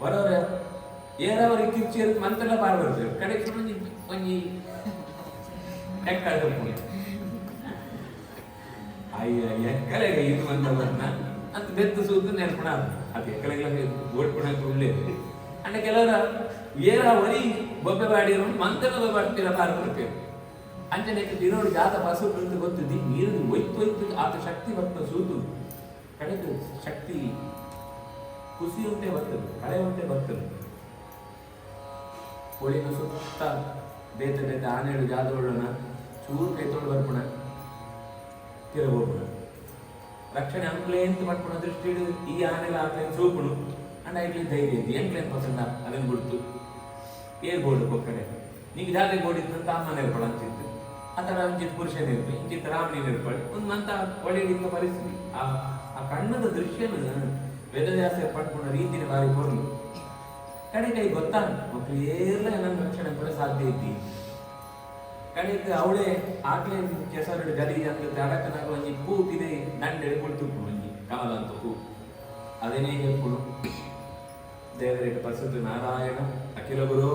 ಹೊರವರ ಏರವರಿಗೆ ಕಿರ್ಚಿ ಮಂತೆಲ್ಲ ಬಾರ್ ಬರ್ತೇವೆ ಕಡೆಗೆ ಒಂಜಿ ಎಕ್ಕಲೆಗೆ ಇದು ಅಂತವನ್ನ ಅಂತ ಬೆತ್ತು ಸೂತು ನೆನಪಣ ಅದು ಎಕ್ಕಲೆಗೆ ಓಡ್ಪಣ ಒಳ್ಳೇದು ಅಂಡ್ ಕೆಲವರ ಏರಾವರಿ ಬೊಬ್ಬೆ ಬಾಡಿರೋ ಮಂತೆಲ್ಲ ಬಾಡ್ತೀರ ಬಾರ್ ಬರ್ತೇವೆ ಅಂಚನೆ ದಿನೋಡು ಜಾತ ಬಸು ಅಂತ ಗೊತ್ತಿದ್ದಿ ನೀರು ಒಯ್ತು ಆತ ಶಕ್ತಿ ಬರ್ತದೆ ಸೂತು ಕಡೆಗೆ ಶಕ್ತಿ ಖುಷಿ ಉಂಟೆ ಬರ್ತದೆ ಕಳೆ ಉಂಟೆ ಬರ್ತದೆ ಕೋಳಿನ ಸುತ್ತ ಬೇತ ಆನೆಗಳು ಜಾದೋಳನ ಚೂರು ಕೈ ತೊಗೊಂಡು ಬರ್ಪಣ ತಿರಗೋಪಣ ರಕ್ಷಣೆ ಅಂಕ್ಲೆ ಎಂತ ಮಾಡ್ಕೊಳ ದೃಷ್ಟಿ ಈ ಆನೆಗಳ ಆಕ್ಲೇನ್ ಸೂಪುಣು ಅಂಡ್ ಐಕ್ಲಿ ಧೈರ್ಯ ಇದ್ದು ಎಂಕ್ಲೇನ್ ಪಸಂದ ಅದನ್ನು ಬಿಡ್ತು ಏರ್ಬೋರ್ಡ್ ಒಕ್ಕಡೆ ನೀಗ ಜಾತಿ ಬೋರ್ಡಿದ್ದಂತ ಅಮ್ಮನ ಇರ್ಪಳ ಅಂತಿತ್ತು ಅಥವಾ ಒಂಚಿತ್ ಪುರುಷನ ಇರ್ಪಿ ಇಂಚಿತ್ ರಾಮನಿನ ಇರ್ಪಳಿ ಒಂದು ಮಂತ ಒಳ್ಳೆಯ ಪರಿಸ್ಥಿತಿ ಆ ಕಣ್ಣದ ದೃಶ್ಯನ ವೇದವ್ಯಾಸ ಪಡ್ಕೊಂಡ ರೀತಿನ ಬಾರಿ ಕೊರಲು ಕಡೆಗೆ ಗೊತ್ತಾಗ ಮಕ್ಕಳು ಏರ್ಲ ನನ್ನ ರಕ್ಷಣೆ ಕೂಡ ಸಾಧ್ಯ ಇದ್ದಿ ಕಡೆಗೆ ಅವಳೇ ಆಗ್ಲೇ ಕೆಸರು ಗಲೀಜ್ ಅಂತ ಅಡಕನಾಗ ಒಂಜಿ ಪೂತಿದೆ ದಂಡೆ ಕುಳಿತು ಒಂಜಿ ಕಮಲ ಅಂತ ಪೂ ಅದೇನೇ ಹೇಳ್ಕೊಡು ದೇವರಿಗೆ ಪಸದು ನಾರಾಯಣ ಅಖಿಲ ಗುರು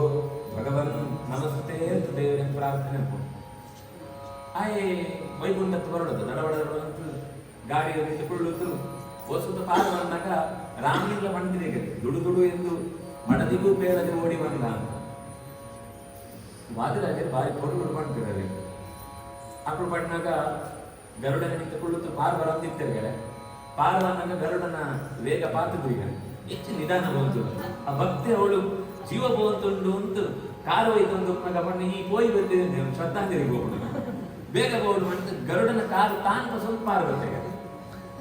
ಭಗವನ್ ನಮಸ್ತೆ ಅಂತ ದೇವರಿಗೆ ಪ್ರಾರ್ಥನೆ ಮಾಡ್ಕೊಂಡು ಆಯೇ ವೈಕುಂಠತ್ತು ಬರೋದು ನಡವಡಂತ ಗಾಡಿ ನಿಂತುಕೊಳ್ಳುತ್ತು ವಸುತ ಪಾರ ಬಂದಾಗ ರಾಮನಿಂದ ಬಂದಿದೆ ದುಡು ಎಂದು ಮಡದಿಗೂ ಬೇಡದೆ ಓಡಿ ಬಂದ ಅಂತ ವಾದಿರಾಜರು ಬಾರಿ ಕೊಡು ಮಾಡ್ತಿದ್ದಾರೆ ಅప్పుడు ಪಡ್ನಾಗ ಗರುಡನ ನಿಂತುಕೊಳ್ಳುತ್ತ ಪಾರ್ ಬರಂದಿರ್ತಾರೆ. ಪಾರ್ ಬಂದಾಗ ಗರುಡನ ವೇಗ ಪಾತುಗುರಿಗ ಹೆಚ್ಚು ನಿಧಾನ ಬಂತು. ಆ ಭಕ್ತಿ ಅವಳು ಜೀವ ಬೋಂತುಂಡು ಅಂತ ಕಾರು ಒಯ್ತೊಂದು ಪಣ್ಣ ಈ ಪೋಯಿ ಬರ್ತಿದ್ದೆ ಶ್ರದ್ಧಾಂಜಲಿಗೆ ಹೋಗೋಣ ಬೇಗ ಬೋಡು ಅಂತ ಗರುಡನ ಕಾರು ತಾನು ಸ್ವಲ್ಪ ಪಾರ್ ಬರ್ತಾರೆ.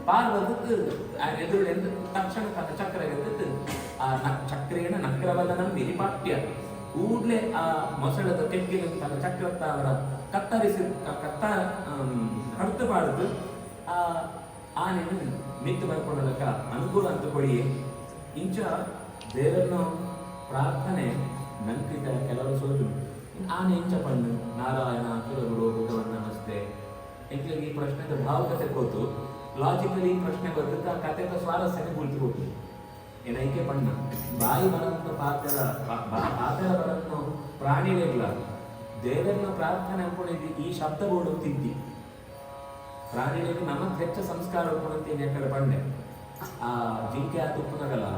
ಪಾರ್ ಬಂದದ್ದು ಎದುರು ಎಂದು ತಕ್ಷಣ ತನ್ನ ಚಕ್ರ ಎದ್ದು ಆ ಚಕ್ರೇನ ನಕ್ರವಲ್ಲನ ವಿರಿಪಾಟ್ಯ ಕೂಡ್ಲೆ ಆ ಮೊಸಳದ ಕೆಕ್ಕಿನ ತನ್ನ ಚಕ್ರತ್ತ ಅವರ ಕತ್ತರಿಸಿ ಕಡ್ತು ಪಾಡ್ದು ಆ ಆನೆಯನ್ನು ಮಿತ್ತು ಬರ್ಕೊಳ್ಳೋದಕ್ಕ ಅನುಕೂಲ ಅಂತ ಕೊಡಿ. ಇಂಚ ದೇವರನ್ನು ಪ್ರಾರ್ಥನೆ ನಂಬಿದ ಕೆಲವರು ಸೋತು ಆನೆ ಇಂಚ ಪಣ್ಣು ನಾರಾಯಣ ಕುಲಗುರು ಭಗವನ್ ನಮಸ್ತೆ ಎಂಕ್ಲಿಗೆ ಈ ಪ್ರಶ್ನೆದ ಭಾವುಕತೆ ಕೂತು ಲಾಜಿಕಲಿ ಪ್ರಶ್ನೆ ಬರ್ತದೆ. ಆ ಕಥೆದ ಸ್ವಾರಸ್ಯಕ್ಕೆ ಕೂತು ಏನೈಕೆ ಪಣ್ಣ ಬಾಯಿ ಬರಂತ ಪಾತ್ರ ಬರನ್ನು ಪ್ರಾಣಿಗಳಿಲ್ಲ ದೇವರನ್ನ ಪ್ರಾರ್ಥನೆ ಅನ್ಕೊಂಡಿದ್ವಿ ಈ ಶಬ್ದ ಬೋರ್ಡು ತಿದ್ದಿ ಪ್ರಾಣಿಗಳಿಗೆ ನಮಗೆ ಹೆಚ್ಚ ಸಂಸ್ಕಾರ ಒಪ್ಕೊಂಡಂತೀನಿ ಯಾಕಂದ್ರೆ ಪಂಡೆ ಆ ಜಿಂಕೆ ಆ ತುಪ್ಪನಗಲ್ಲ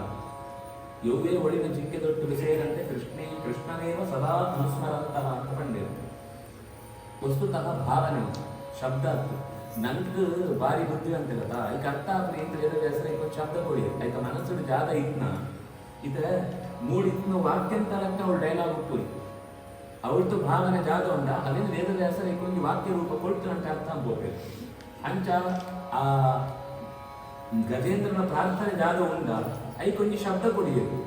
ಯೋಗೇ ಒಳಿನ ಜಿಂಕೆ ದೊಟ್ಟು ಸೇರಂತೆ ಕೃಷ್ಣನೇವ ಸದಾ ಅನುಸ್ಮರಂತಹ ಅಂತ ಪಂಡೆ ವಸ್ತುತಃ ಭಾವನೆ ಶಬ್ದ ನಂಗೆ ಬಾರಿ ಬುದ್ಧಿ ಅಂತಿರತ್ತ ಈಗ ಅರ್ಥ ಆದ್ರೆ ಏನ್ ಹೆಸರು ಈಗ ಶಬ್ದ ಕೊಡಿ ಆಯ್ತಾ ಮನಸ್ಸು ಜಾದ ಇದ್ನ ಇದ ಮೂಡಿತ್ನ ವಾಕ್ಯಂತರಕ್ಕ ಅವಳು ಡೈಲಾಗ್ ಉಪ್ಪುರಿ ಅವಳದು ಭಾವನೆ ಜಾದ ಉಂಡ ಅದೇನು ವೇದದ ಹೆಸರು ಈಗ ವಾಕ್ಯ ರೂಪ ಕೊಡ್ತು ಅಂತ ಅರ್ಥ ಅನ್ಬೋಬೇಕು ಅಂಚ ಆ ಗಜೇಂದ್ರನ ಪ್ರಾರ್ಥನೆ ಜಾದ ಉಂಡ ಐಕೊಂಜಿ ಶಬ್ದ ಕೊಡಿಯದು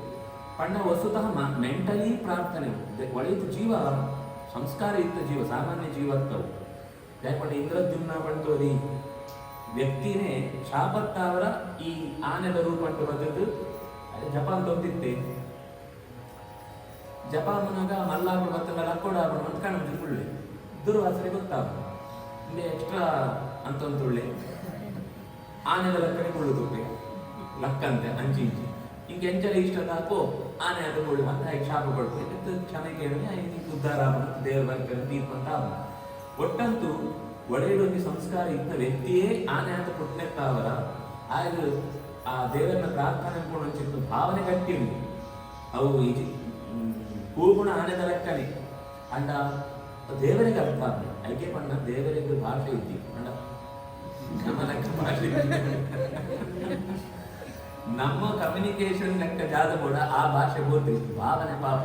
ಪಣ್ಣ ವಸ್ತುತಃ ಮೆಂಟಲಿ ಪ್ರಾರ್ಥನೆ ಒಳಿತು ಜೀವ ಸಂಸ್ಕಾರ ಇದ್ದ ಜೀವ ಸಾಮಾನ್ಯ ಜೀವತ್ತವು ಯಾಕಂದ್ರೆ ಇಂದ್ರದ್ಯುಮ್ನ ಬಂದೋದಿ ವ್ಯಕ್ತಿನೇ ಶಾಪತ್ತಾವರ ಈ ಆನೆದ ರೂಪಂಟು ಬದದ್ದು ಜಪ ಅಂತ ಹೊಂದಿತ್ತೆ ಜಪ ಮನಾಗ ಮಲ್ಲಾಗಳು ಮತ್ತೆ ಲಕ್ಕೋಡ ಅಂತ ಕಾಣುಳ್ಳೆ ದುರ್ವಾಸನೆ ಗೊತ್ತಾಗ ಇಲ್ಲಿ ಎಕ್ಸ್ಟ್ರಾ ಅಂತ ಒಂದುಳ್ಳೆ ಆನೆದ ಲಕ್ಕನೆ ಕೊಳ್ಳುತ್ತುಪ್ಪೆ ಲಕ್ಕಂತೆ ಅಂಚಿ ಇಂಚಿ ಹಿಂಗೆ ಎಂಚಲ ಇಷ್ಟ ಹಾಕೋ ಆನೆ ಅದು ಕೊಳ್ಳು ಅಂತ ಹಾಗೆ ಶಾಪ ಕೊಡ್ತು ಕ್ಷಮೆ ಕೇಳಿ ಉದ್ಧಾರ ದೇವರ ಬರ್ತಾರೆ ತೀರ್ಪಂತ ಒಟ್ಟಂತೂ ಒಡೆಯಡೊಂದು ಸಂಸ್ಕಾರ ಇದ್ದ ವ್ಯಕ್ತಿಯೇ ಆನೆ ಅಂತ ಕೊಟ್ಟನೆತ್ತಾವರ ಆಗ ಆ ದೇವರನ್ನ ಪ್ರಾರ್ಥನೆ ಅನ್ಕೊಂಡು ಭಾವನೆ ಗಟ್ಟಿ ಉಂಟು ಅವು ಕೂಗುಣ ಆನೆದ ಲೆಕ್ಕನೆ ಅಂಡ ದೇವರಿಗೆ ಅರ್ಥ ಆಗ್ತದೆ ಐಕೆ ಪಣ್ಣ ದೇವರಿಗೆ ಭಾಷೆ ಇದ್ದಿ ಅಂಡ ನಮ್ಮ ಲೆಕ್ಕ ಭಾಷೆ ನಮ್ಮ ಕಮ್ಯುನಿಕೇಶನ್ ಲೆಕ್ಕ ಜಾದ ಕೂಡ ಆ ಭಾಷೆ ಬೋರ್ತಿತ್ತು ಭಾವನೆ ಪಾಪ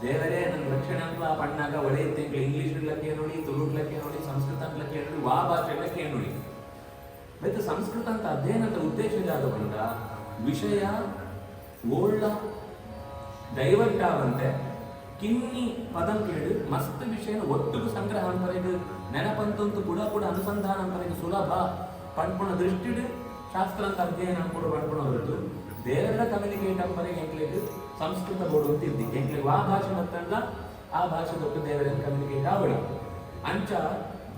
ದೇವರೇ ನನ್ನ ರಕ್ಷಣೆ ಅಂತ ಪಣ್ಣಾಗ ಒಡೆಯುತ್ತೆ ಇಂಗ್ಲಿಷ್ ಲೆಕ್ಕ ನೋಡಿ ತುಳುಗ್ ಲೆಕ್ಕ ನೋಡಿ ಸಂಸ್ಕೃತ ಲೆಕ್ಕ ನೋಡಿ ವಾ ಭಾಷೆ ಲೆಕ್ಕ ನೋಡಿ ಮತ್ತೆ ಸಂಸ್ಕೃತ ಅಂತ ಅಧ್ಯಯನದ ಉದ್ದೇಶ ಜಾದ ಬಂದ ವಿಷಯ ಓಳ್ಳ ಡೈವರ್ಟ್ ಆವಂತೆ ಕಿನ್ನಿ ಪದಂ ಕೇಳು ಮಸ್ತ್ ವಿಷಯ ಒಟ್ಟಿಗೆ ಸಂಗ್ರಹ ಅಂಪರೆಗೆ ನೆನಪಂತಂತೂ ಕೂಡ ಅನುಸಂಧಾನ ಅಂಪರೆಗೆ ಸುಲಭ ಪಣ್ಪುಣ ದೃಷ್ಟಿಡು ಶಾಸ್ತ್ರ ಅಂತ ಅಧ್ಯಯನ ಅನ್ಕೊಂಡು ಪಡ್ಕೊಂಡು ಹೊರತು ದೇವರ ಕಮ್ಯುನಿಕೇಟ್ ಅಂಪರೆಗೆ ಎಂಕ್ಲಿಗೆ ಸಂಸ್ಕೃತ ಬೋರ್ಡು ಅಂತಿದ್ದಿ ಎಂಕ್ಲಿಗೆ ಆ ಭಾಷೆ ಮತ್ತಲ್ಲ ಆ ಭಾಷೆ ದೊಡ್ಡ ದೇವರನ್ನು ಕಮ್ಯುನಿಕೇಟ್ ಆವಳಿ ಅಂಚ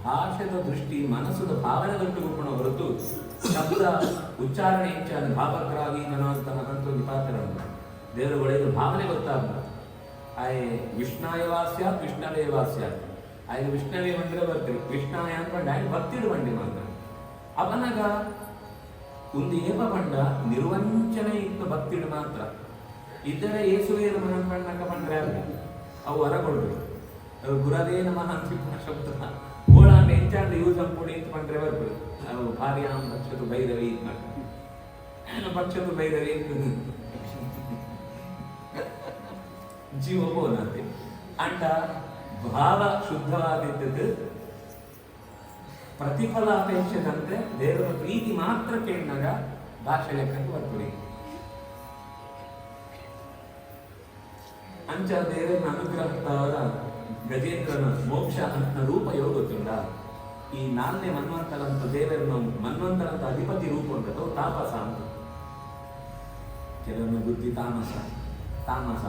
ಭಾಷೆದ ದೃಷ್ಟಿ ಮನಸ್ಸದ ಭಾವನೆ ದೊಡ್ಡ ಹೊರತು ಶಬ್ದ ಉಚ್ಚಾರಣೆ ಇಂಚ ಭಾವಗ್ರಾಹಿ ಅನ್ನುವಂತ ವಿಪಾತ್ರ ದೇವರ ಒಳ್ಳೆಯದು ಭಾವನೆ ಗೊತ್ತಾಗ ಆಯ್ ವಿಷ್ಣಾಯವಾಸ್ಯ ಕೃಷ್ಣವೇವಾಸ್ಯ ಆಯ್ತು ವಿಷ್ಣವೇ ಬಂದ್ರೆ ಬರ್ತೀವಿ ಕೃಷ್ಣಾಯ ಅನ್ಕೊಂಡು ಆಯ್ತು ಭಕ್ತಿಡು ಬಂಡಿ ಮಾತ್ರ ಅವನಾಗ ಒಂದು ಏಪ ಬಂಡ ನಿರ್ವಂಚನೆ ಇತ್ತು ಭಕ್ತಿಡು ಮಾತ್ರ ಇದ್ದರೆ ಏಸುವೇ ನಮಃ ಅನ್ಕೊಂಡಾಗ ಬಂದ್ರೆ ಅವು ಹೊರಗೊಳ್ಬೇಕು ಗುರದೇ ನಮಃ ಅಂತ ಶಬ್ದ ಗೋಳಾಂಡ ಎಂಚಾಂಡ ಯೂಸ್ ಅನ್ಕೊಂಡು ಇಂತ ಬಂದ್ರೆ ಬರ್ಬೇಕು ಅವು ಭಾರ್ಯಾಂ ಪಕ್ಷದು ಭೈರವಿ ಪಕ್ಷದು ಭೈರವಿ ಜೀವ ಬೋನಂತೆ ಅಂಡ ಭಾವ ಶುದ್ಧವಾದಿದ್ದದ್ದು ಪ್ರತಿಫಲಾಪೇಕ್ಷದಂತೆ ದೇವರ ಪ್ರೀತಿ ಮಾತ್ರ ಕೇಳಿದಾಗ ಭಾಷೆ ಲೆಕ್ಕಕ್ಕೆ ಬರ್ತದೆ ಅಂಚ ದೇವರನ್ನ ಅನುಗ್ರಹದವರ ಗಜೇಂದ್ರನ ಮೋಕ್ಷ ಅಂತ ರೂಪ ಯೋಗುತ್ತುಂಡ ಈ ನಾಲ್ನೇ ಮನ್ವಂತರಂತ ದೇವರನ್ನು ಮನ್ವಂತರಂತ ಅಧಿಪತಿ ರೂಪ ಉಂಟು ತಾಪಸ ಅಂತ ಕೆಲವೊಮ್ಮೆ ಬುದ್ಧಿ ತಾಮಸ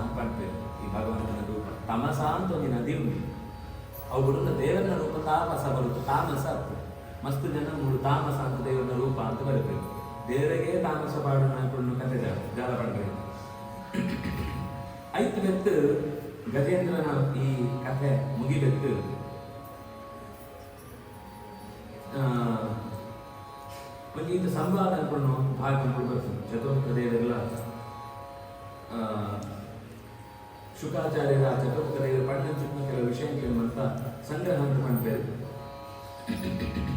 ಅಂತ ಪಡ್ತೇವೆ ಈ ಭಗವಂತನ ರೂಪ ತಮಸ ಅಂತ ಒಂದು ನದಿ ಉಂಟು ಅವು ಬರುತ್ತ ದೇವರನ ರೂಪ ತಾಮಸ ಬರುತ್ತೆ ತಾಮಸ ಆಗ್ತದೆ ಮಸ್ತ್ ಜನ ಮೂರು ತಾಮಸ ಅಂತ ದೇವರನ ರೂಪ ಅಂತ ಬರಬೇಕು ದೇವರಿಗೆ ತಾಮಸ ಪಾಡನ ಹಾಕೊಂಡು ಕತೆ ಜಾಲ ಪಡ್ಬೇಕು ಐದು ಬೆತ್ತು ಗಜೇಂದ್ರನ ಈ ಕಥೆ ಮುಗಿಬೇಕು ಒಂದು ಇದು ಸಂವಾದ ಅನ್ಕೊಂಡು ಭಾಗ ಅನ್ಕೊಳ್ಬೇಕು ಚತುರ್ಥ ದೇವರೆಲ್ಲ ಶುಕಾಚಾರ್ಯರ ಚತುರ್ಥ ದೇವರ ಪಂಡಿತ ಕೆಲವು ವಿಷಯ ಕೇಳುವಂತ ಸಂಗ್ರಹ ಅಂತ ಮಾಡ್ಬೇಕು ದೇವತೆಯನ್ನು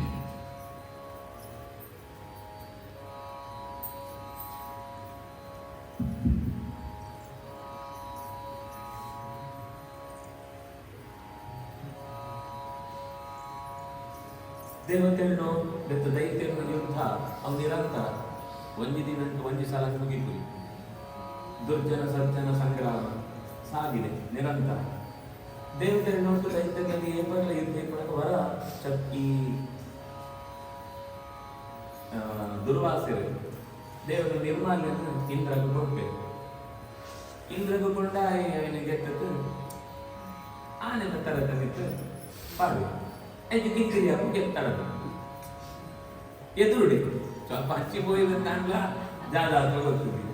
ಬೆತ್ತ ದೈತ್ಯನ ಯುದ್ಧ ಅವು ನಿರಂತರ ಒಂಜಿ ದಿನ ಒಂಜಿ ಸಲ ಮುಗಿತು. ದುರ್ಜನ ಸಜ್ಜನ ಸಂಗ್ರಾಮ ಸಾಗಿದೆ ನಿರಂತರ. ದೇವತೆಯನ್ನು ನೋಟು ದೈತ್ಯದಲ್ಲಿ ಏಪರ್ಲ ಯುದ್ಧ ವರ ಈ ದುರ್ವಾಸರು ದೇವರ ನಿರ್ಮಾಲ್ಯನ್ನು ಇಂದ್ರಗೂ ಕೊಡ್ಬೇಕು. ಇಂದ್ರಗೂ ಕೊಂಡ ಅವನಿಗೆ ಎತ್ತದ್ದು ಆನೆ ತರ ತಂದಿತ್ತು ಪಾಡು ಐದು ಕಿಕ್ಕಿರಿ ಹಾಕು ಗೆತ್ತಾಡ ಎದುರುಡಿ ಸ್ವಲ್ಪ ಹಚ್ಚಿ ಹೋಯ್ದ ಕಾಣ್ಲ ಜಾದ ಹತ್ರ ಗೊತ್ತಿದ್ವಿ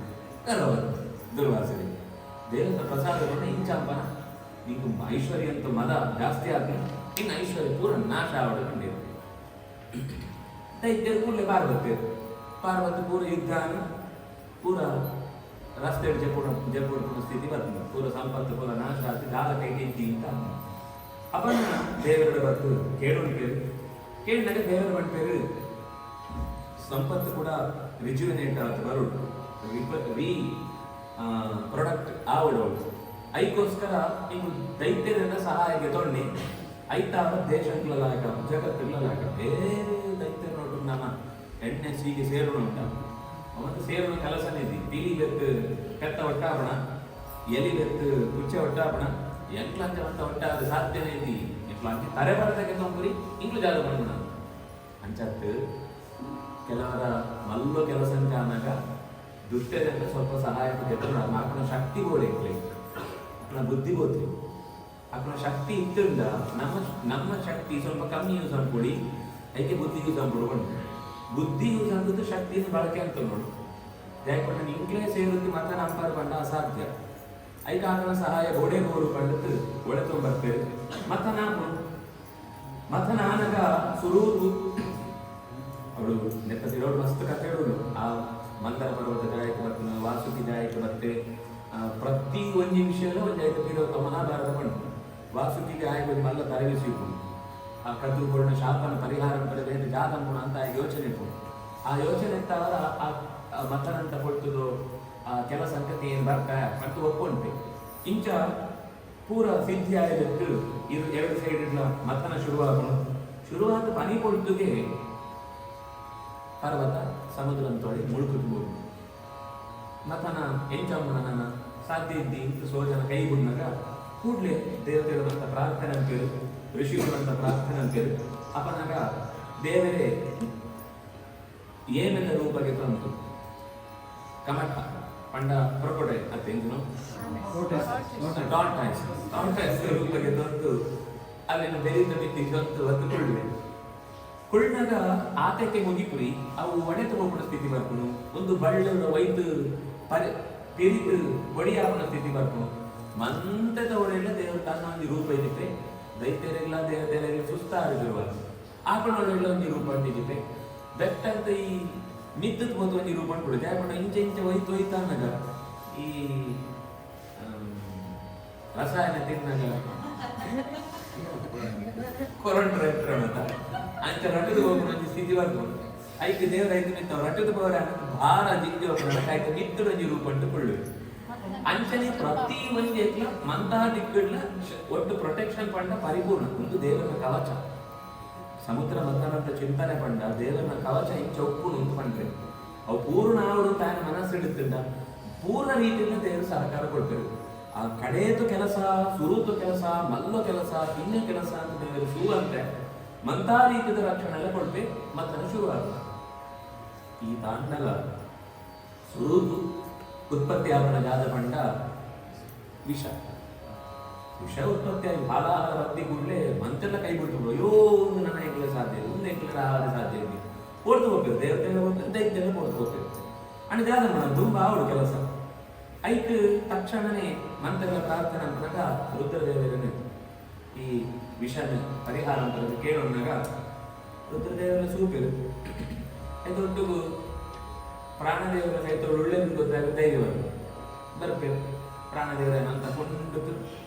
ಕರವರು ದುರ್ವಾಸರಿ ದೇವರ ಪ್ರಸಾದವನ್ನು ಇಂಚಪ್ಪನ ನೀವು ಐಶ್ವರ್ಯ ಅಂತೂ ಮದ ಜಾಸ್ತಿ ಆಗಿ ಇನ್ನು ಐಶ್ವರ್ಯ ಪೂರ ನಾಶ ಆವಡಿಕೊಂಡಿರು. ದೈತ್ಯರು ಕೂಡಲೇ ಪಾರ್ವತಿ ಪೂರ ಯುದ್ಧ ಪೂರ ರಸ್ತೆ ಜಪುರ ಸ್ಥಿತಿ ಬರ್ತದೆ. ಪೂರ ಸಂಪತ್ತು ಪೂರ ನಾಶ ಆಗಿ ದಾದ ಕೈಗೆ ಅಂತ ಅವನ ದೇವರ ಬತ್ತು ಕೇಳಿದಾಗ ದೇವರ ಬಂಟೇರು ಸಂಪತ್ತು ಕೂಡ ರಿಜ್ಯುವಿನೇಟ್ ಆಗುತ್ತೆ ಬರುಡು ಪ್ರಾಡಕ್ಟ್ ಆವಡೋದು ಐಕೋಸ್ಕರ ನೀವು ದೈತ್ಯರನ್ನ ಸಹಾಯಕ್ಕೆ ತೊಗೊಂಡು ಐತಾವ ದೇಶಗಳಾಗ ಜಗತ್ತುಗಳಾಗ ಬೇರೆ ದೈತ್ಯ ನೋಡು ನಮ್ಮ ಎಣ್ಣೆ ಸೀಗೆ ಸೇರೋಣ ಉಂಟ ಅವತ್ತು ಸೇರೋಣ ಕೆಲಸನೇ ಇದೆ. ತಿಳಿ ಬೆತ್ತು ಕೆತ್ತ ಒಟ್ಟಾಪಣ ಎಲಿ ಬೆತ್ತು ಕುಚ್ಚೆ ಒಟ್ಟಾಪಣ ಎಂಕ್ಲಂಚ ಅಂತ ಒಟ್ಟಾದ ಸಾಧ್ಯನೇ ಇದ್ದಿ ಎಂಕ್ಲಾಂಚಿ ತರೆ ಬರದಕ್ಕೆ ತೊಂಬರಿ ಇಂಕ್ಲು ಜಾಗ ಮಾಡೋಣ ಅಂಚತ್ತು ಕೆಲವರ ಮಲ್ಲು ಕೆಲಸ ಅನ್ನಾಗ ದುಷ್ಟದಂತ ಸ್ವಲ್ಪ ಸಹಾಯಕ್ಕೆ ಗೆದ್ದು ಆಕನ ಶಕ್ತಿ ಗೋಡೆ ಅಕ್ಕನ ಬುದ್ಧಿ ಗೋತ್ರಿ ಅಕ್ಕನ ಶಕ್ತಿ ಇದ್ದರಿಂದ ನಮ್ಮ ಶಕ್ತಿ ಸ್ವಲ್ಪ ಕಮ್ಮಿ ಯೂಸ್ ಅನ್ಕೊಡಿ ಅದಕ್ಕೆ ಬುದ್ಧಿ ಯೂಸ್ ಅನ್ಬಿಡ್ಕೊಂಡು ಬುದ್ಧಿ ಯೂಸ್ ಅಂದದ್ದು ಶಕ್ತಿಯನ್ನು ಬಳಕೆ ಅಂತ ನೋಡು ಯಾಕಂದ್ರೆ ನಿಂಕ್ಲೇ ಸೇರುತ್ತೆ ಮತ್ತೆ ನಂಬರ್ ಬಂಡ ಅಸಾಧ್ಯ ಐಕ ಆಕನ ಸಹಾಯ ಗೋಡೆ ಗೋರು ಕಂಡದ್ದು ಒಳೆ ತೊಂಬರ್ತೇವೆ ಮತ್ತ ನಾನಗ ಸುರೂರು ಅವಳು ನೆತ್ತದಿರೋಳು ಮಸ್ತ್ ಕಥೆ ಹೇಳೋಳು ಆ ಮಂದರ ಪರ್ವತ ಜಾಯಕ ಬರ್ತನ ವಾಸುಕಿ ಜಾಯಕ ಬರ್ತೆ ಪ್ರತಿ ಒಂಜಿ ವಿಷಯಲ್ಲ ಒಂದು ಐದು ಇರೋ ಮಹಾಭಾರತ ಬಂದು ವಾಸುಕಿಗೆ ಆಯ್ಕೆ ಮಲ್ಲ ತರಗಿಸಿಕೊಂಡು ಆ ಕದ್ದುಕೊಂಡ ಶಾಪನ ಪರಿಹಾರ ಪಡೆದ ಜಾತಂಪುಣ ಅಂತ ಯೋಚನೆ ಇಟ್ಕೊಂಡು ಆ ಯೋಚನೆ ಇತ್ತವರ ಆ ಮತನಂತ ಕೊಟ್ಟದು ಆ ಕೆಲ ಸಂಗತಿ ಏನು ಬರ್ತಾ ಮತ್ತು ಒಪ್ಕೊಂಡೆ ಇಂಚ ಪೂರ ಸಿದ್ಧಿ ಆಯ್ದಕ್ಕೆ ಇದು ಎರಡು ಸೈಡ್ ಮತನ ಶುರುವಾದ ಪನಿ ಕೊಡ್ತುಗೆ ಪರ್ವತ ಸಮುದ್ರ ಅಂತೇಳಿ ಮುಳುಕುತ್ಬೋದು ಮತನ ಎಂಚಮ್ಮನ ಸಾಧ್ಯ ಇದ್ದಿ ಇಂತು ಸೋಜನ ಕೈ ಬಿಡ್ನಾಗ ಕೂಡಲೇ ದೇವತೆಗಳಂತ ಪ್ರಾರ್ಥನೆ ಅಂತೇಳಿ ಋಷಿಗಳಂತ ಪ್ರಾರ್ಥನೆ ಅಂತೇಳಿ ಅಪನಾಗ ದೇವರೇ ಏನೆಲ್ಲ ರೂಪಕ್ಕೆ ತಂತು ಕಮಟ ಪಂಡ ಪ್ರೊಕೊಡೆ ಅಂತ ಎಂದನು ಟಾರ್ಟಾಯ್ಸ್ ರೂಪಕ್ಕೆ ತಂದು ಅಲ್ಲಿನ ಬೆರೀತ ಬಿತ್ತಿ ತಂದು ಹೊತ್ತುಕೊಳ್ಳುವೆ ಕುಳ್ಳಾಗ ಆತಕ್ಕೆ ಮುಗಿಪುರಿ ಅವು ಒಡೆ ತಗೋಬಿಡೋ ಸ್ಥಿತಿ ಬರ್ಕೊಂಡು ಒಂದು ಬಳ್ಳ ವೈತು ಪಿರಿತು ಒಡಿಯಾಪನ ಸ್ಥಿತಿ ಬರ್ಕೊಂಡು ಮಂತದ ಒಡೆಯಲ್ಲ ದೇವರು ತನ್ನ ಒಂದು ರೂಪ ಇದ್ದಿತ್ತೆ ದೈತ್ಯರೆಲ್ಲ ದೇವತೆಲ್ಲ ಸುಸ್ತಾಗಿರುವ ಆಕಳ ಒಳ್ಳೆಲ್ಲ ಒಂದು ರೂಪ ಅಂತಿದ್ದಿತ್ತೆ ಬೆಟ್ಟಂತ ಈ ಮಿದ್ದದ ಹೋದ ಒಂದು ರೂಪ ಅಂದ್ಬಿಡುತ್ತೆ ಯಾಕಂದ್ರೆ ಇಂಚೆ ಹೋಯ್ತು ಅನ್ನಗ ಈ ರಸಾಯನ ತಿನ್ನಾಗ ಕೊರಂಟ್ರ ಅಂತ ಅಂಚ ರಟದ ಹೋಗೋಣ ಒಂದು ಸ್ಥಿತಿ ಬರ್ಬೋದು ಐದು ದೇವರ ಐದು ನಿಂತ ರಟದ ಪವರ ಭಾರ ಜಿಂಜಿ ಹೋಗೋಣ ಆಯ್ತು ನಿತ್ತು ರಂಜಿ ರೂಪ ಅಂದುಕೊಳ್ಳುವೆ ಅಂಚನೆ ಪ್ರತಿ ಮಂದಿ ಮಂತಹ ದಿಕ್ಕಡ್ಲ ಒಟ್ಟು ಪ್ರೊಟೆಕ್ಷನ್ ಪಂಡ ಪರಿಪೂರ್ಣ ಒಂದು ದೇವರ ಕವಚ ಸಮುದ್ರ ಮತನಂತ ಚಿಂತನೆ ಪಂಡ ದೇವರ ಕವಚ ಇಂಚ ಒಪ್ಪು ನಿಂತು ಪಂಡ್ರೆ ಅವು ಪೂರ್ಣ ಆವಡು ತಾನ ಮನಸ್ಸಿಡುತ್ತಿದ್ದ ಪೂರ್ಣ ರೀತಿಯಿಂದ ದೇವರು ಸಹಕಾರ ಕೊಡ್ತಾರೆ. ಆ ಕಡೆಯದು ಕೆಲಸ ಸುರುತು ಕೆಲಸ ಮಲ್ಲೋ ಕೆಲಸ ಇನ್ನೇ ಕೆಲಸ ಅಂತ ದೇವರು ಶೂ ಅಂತೆ ಮಂತಾ ರೀತಿಯ ರಕ್ಷಣೆ ಎಲ್ಲ ಕೊಡ್ಬೇಕು ಮತ್ತನ ಶುರುವಾಗುತ್ತೆ. ಈ ತಾಂಡಲ ಸುರುತು ಉತ್ಪತ್ತಿ ಆವರಣ ಜಾದ ಪಂಡ ವಿಷ ಉತ್ಪತ್ತಿಯಾಗಿ ಹಾಲಾಹಾರ ಬತ್ತಿ ಕೂಡಲೇ ಮಂತೆಲ್ಲ ಕೈ ಬಿಟ್ಟು ಅಯ್ಯೋ ಒಂದು ನನ್ನ ಎಂಕ್ಲೆ ಸಾಧ್ಯ ಇದೆ ಒಂದು ಎಂಕ್ಲೆ ಆಹಾರ ಸಾಧ್ಯ ಇದೆ ಕೊಡ್ತು ಹೋಗ್ಬೇಕು ದೇವತೆಲ್ಲ ಹೋಗ್ಬೇಕು ದೈತ್ಯೆಲ್ಲ ಕೊಡ್ತು ಹೋಗ್ಬೇಕು ಅಣ್ಣ ಜಾದ ಮಾಡ ತುಂಬ ಅವಳು ಕೆಲಸ ಐಕ್ ತಕ್ಷಣನೇ ಮಂತ್ರೆಲ್ಲ ಪ್ರಾರ್ಥನೆ ಅಂತಾಗ ರುದ್ರದೇವರನ್ನು ಈ ವಿಷನ ಪರಿಹಾರ ಅಂತ ಕೇಳೋನಾಗ ರುದ್ರದೇವರ ಸೂಪಿರು ದೊಡ್ಡಗೂ ಪ್ರಾಣದೇವರ ಸಹಿತ ಒಳ್ಳೆದು ಗೊತ್ತಾಗ ಧೈರ್ಯವನ್ನು ಬರ್ಬೇಕು ಪ್ರಾಣದೇವರನ್ನ ಅಂತ ಕೊಂಡು